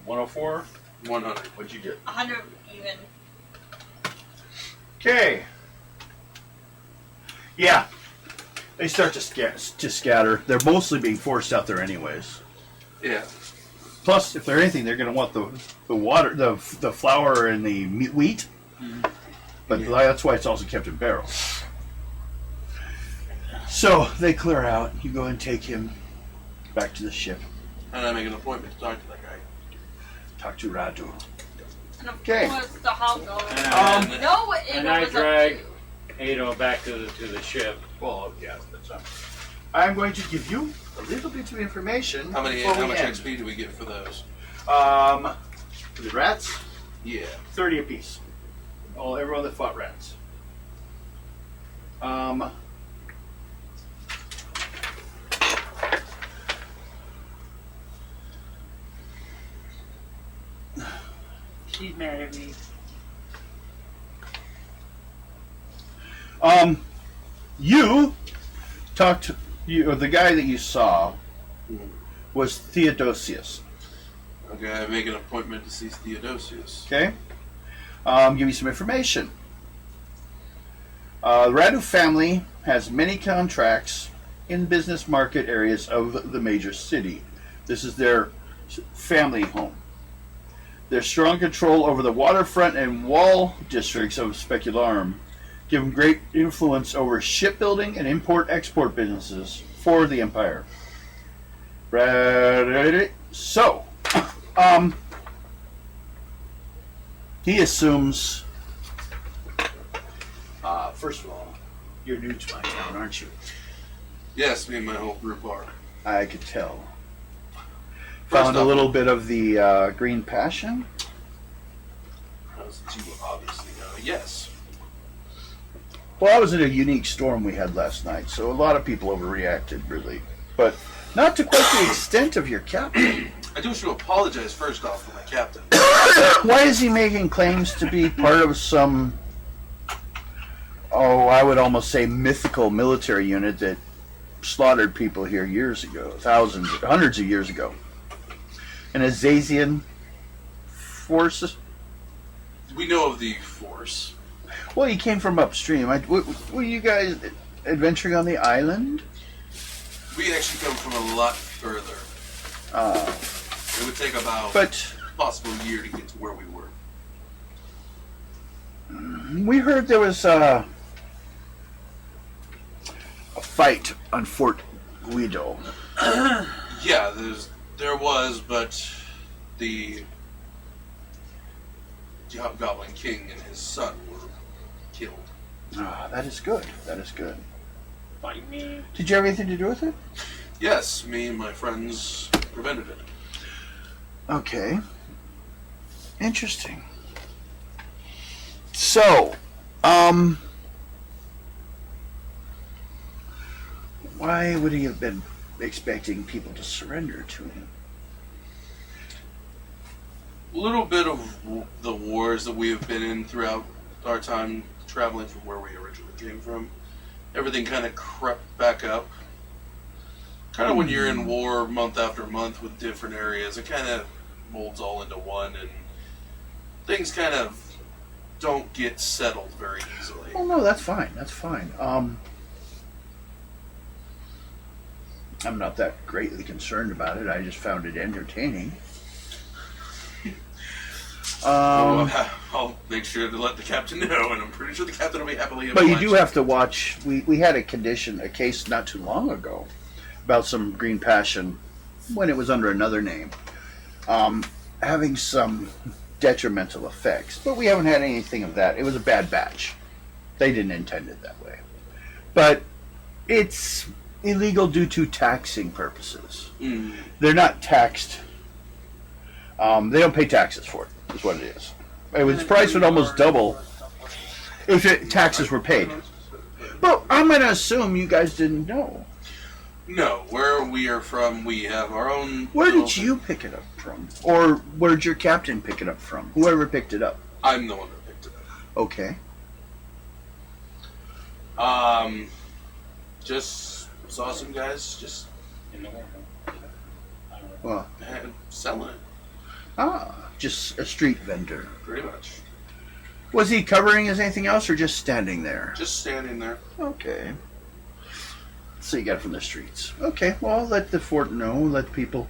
104. 100. What'd you get? 100 even. Okay. Yeah. They start to scatter. They're mostly being forced out there anyways. Yeah. Plus, if they're anything, they're going to want the water, the flour and the wheat. But that's why it's also kept in barrels. So they clear out. You go and take him back to the ship. And I make an appointment to talk to that guy. Talk to Radu. And of Okay. course, the hobgo. And No, it And I was drag Ado back to the ship. Well, yeah, that's not. I'm going to give you a little bit of information. how before we much end. XP do we get for those? For the rats, Yeah. 30 apiece. Everyone that fought rats. She's mad at me. You talked to you, or the guy that you saw was Theodosius. Okay, I make an appointment to see Theodosius. Okay? Give you some information. The Radu family has many contracts in business market areas of the major city. This is their family home. Their strong control over the waterfront and wall districts of Specularum give them great influence over shipbuilding and import-export businesses for the Empire. So, he assumes, first of all, you're new to my town, aren't you? Yes, me and my whole group are. I could tell. First Found a off- little bit of the green passion. As you obviously know, yes. Well, that was a unique storm we had last night, so a lot of people overreacted, really. But not to quite the extent of your captain. I do wish to apologize first off for my captain. Why is he making claims to be part of some, I would almost say mythical military unit that slaughtered people here years ago, hundreds of years ago? An Azazian force? We know of the force. Well, he came from upstream. Were you guys adventuring on the island? We actually come from a lot further. It would take about a possible year to get to where we were. We heard there was a fight on Fort Guido. Yeah, there was, but the Hobgoblin King and his son were killed. That is good. That is good. Fight me. Did you have anything to do with it? Yes, me and my friends prevented it. Okay. Interesting. So, why would he have been expecting people to surrender to him? A little bit of the wars that we have been in throughout our time traveling from where we originally came from everything kind of crept back up. Kind of when you're in war month after month with different areas, it kind of molds all into one, and things kind of don't get settled very easily. Oh no, that's fine. That's fine. I'm not that greatly concerned about it. I just found it entertaining. I'll make sure to let the captain know, and I'm pretty sure the captain will be happily But obliged. you do have to watch. We had a case not too long ago about some green passion when it was under another name, having some detrimental effects. But we haven't had anything of that. It was a bad batch. They didn't intend it that way. But it's illegal due to taxing purposes. They're not taxed. They don't pay taxes for it, is what it is. Its price would almost double if taxes were paid. But I'm going to assume you guys didn't know. No, where we are from, we have our own... Where did you pick it up from? Or where did your captain pick it up from? Whoever picked it up. I'm the one that picked it up. Okay. Just saw some guys just In the water. I don't know. Well, selling it, just a street vendor. pretty much. Was he covering as anything else or just standing there? Just standing there. Okay. So you got it from the streets. Okay, well, let the fort know, let people...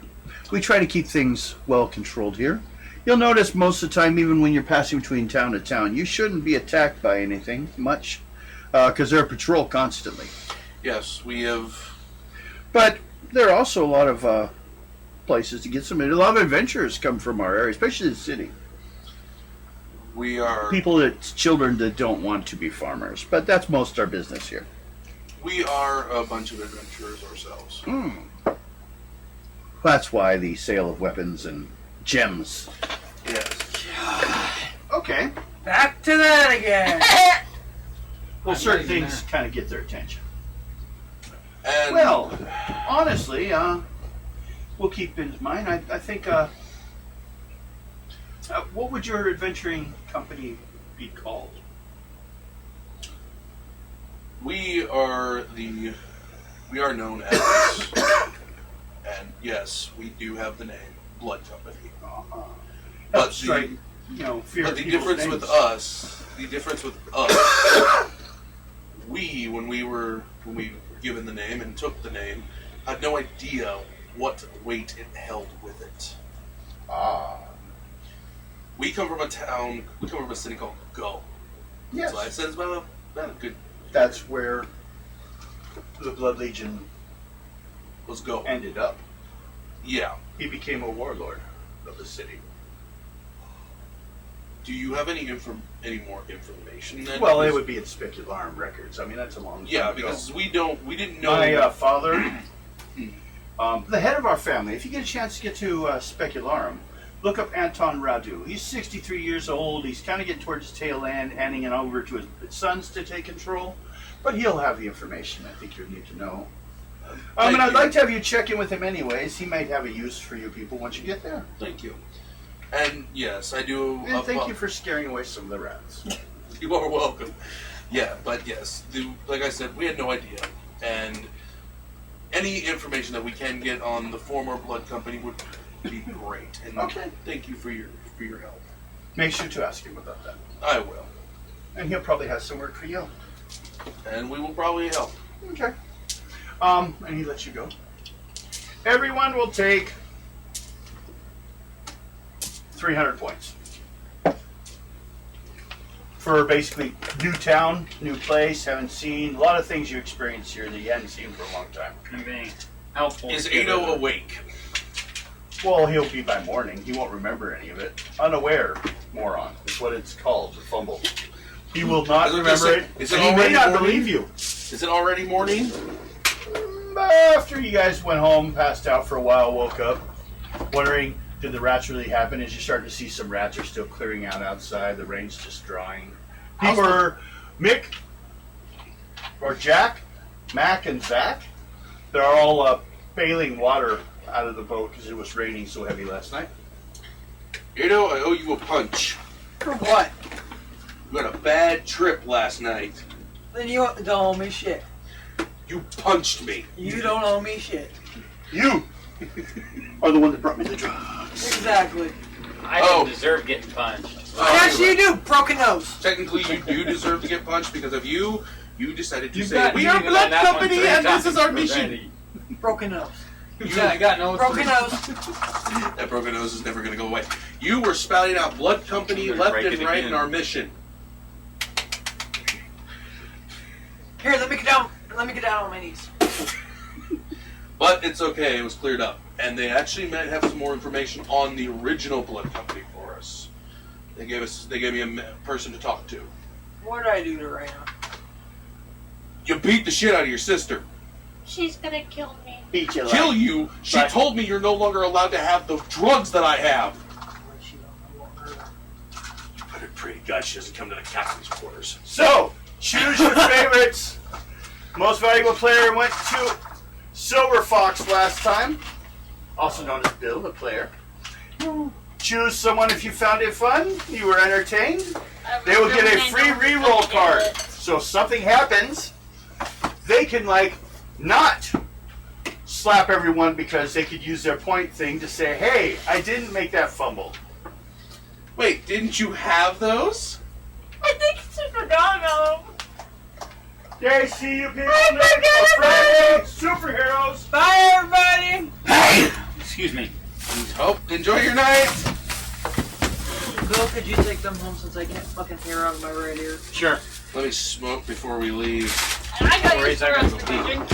We try to keep things well controlled here. You'll notice most of the time, even when you're passing between town to town, you shouldn't be attacked by anything much, because they're patrol constantly. Yes, we have... But there are also a lot of places to get some... A lot of adventurers come from our area, especially the city. We are... Children that don't want to be farmers, but that's most of our business here. We are a bunch of adventurers ourselves. That's why the sale of weapons and gems. Yes. Okay. Back to that again. Well, I'm certain ready things kind of get their attention. And Well, honestly, we'll keep in mind. I think. What would your adventuring company be called? we are known as, and yes, we do have the name Blood Company. Help the- strike, fear. But of the people's difference names. with us, when we were given the name and took the name, had no idea what weight it held with it. We come from a city called Go. Yes, So I said it's about a good that's where the Blood Legion let's go. ended up. Yeah. He became a warlord of the city. Do you have any more information then? Well, it Because- would be in Specularum records. I mean, that's a long time Yeah, ago. because we didn't know. My father, the head of our family, if you get a chance to get to Specularum, look up Anton Radu. He's 63 years old. He's kind of getting towards his tail end, handing it over to his sons to take control. But he'll have the information I think you need to know. And I'd like to have you check in with him anyways. He might have a use for you people once you get there. Thank you. And yes, I do. And thank you for scaring away some of the rats. You are welcome. Yeah, but yes, like I said, we had no idea, and any information that we can get on the former Blood Company would be great. And Okay. thank you for your help. Make sure to ask him about that. I will, And he'll probably have some work for you. and we will probably help. Okay. And he lets you go. Everyone will take 300 points. For basically new town, new place, haven't seen, a lot of things you experience here that you hadn't seen for a long time. I'm being helpful. Is to give Ado it awake? Well, he'll be by morning. He won't remember any of it. Unaware, moron, is what it's called, the fumble. He will not I was remember gonna it. say, is it and he may already not morning? believe you. Is it already morning? After you guys went home, passed out for a while, woke up, wondering, did the rats really happen? As you're starting to see some rats are still clearing out outside, the rain's just drying. People are Mick, or Jack, Mac, and Zach. They're all bailing water out of the boat because it was raining so heavy last night. Ado, I owe you a punch. For what? You had a bad trip last night. Then you don't owe me shit. You punched me. You don't owe me shit. You are the one that brought me the drugs. Exactly. I didn't deserve getting punched. Yes, you do. Broken nose. Technically, you do deserve to get punched because of you. You decided to You say, got "We me are to blood that one company, 3 and this times is our already. mission." Broken nose. I got no Broken nose. That broken nose is never going to go away. You were spouting out blood company I'm gonna left break and it right again. in our mission. Here, let me get down. Let me get down on my knees. But it's okay, it was cleared up. And they actually might have some more information on the original blood company for us. They gave me a person to talk to. What did I do to Raina? You beat the shit out of your sister. She's gonna kill me. Beat you Kill like. you? She Right. told me you're no longer allowed to have the drugs that I have. You better pray to God she doesn't come to the captain's quarters. So, choose your favorites. Most valuable player went to Silver Fox last time, also known as Bill, the player. Choose someone if you found it fun, you were entertained. They will get a free reroll card. So if something happens, they can not slap everyone because they could use their point thing to say, hey, I didn't make that fumble. Wait, didn't you have those? I think she forgot about him. Okay, see you people next Friday. Superheroes. Bye, everybody. Excuse me. Oh, enjoy your night. Bill, could you take them home since I can't fucking hear out of my right ear? Sure. Let me smoke before we leave. And I got Worries, used I to gotta rest go of the drink.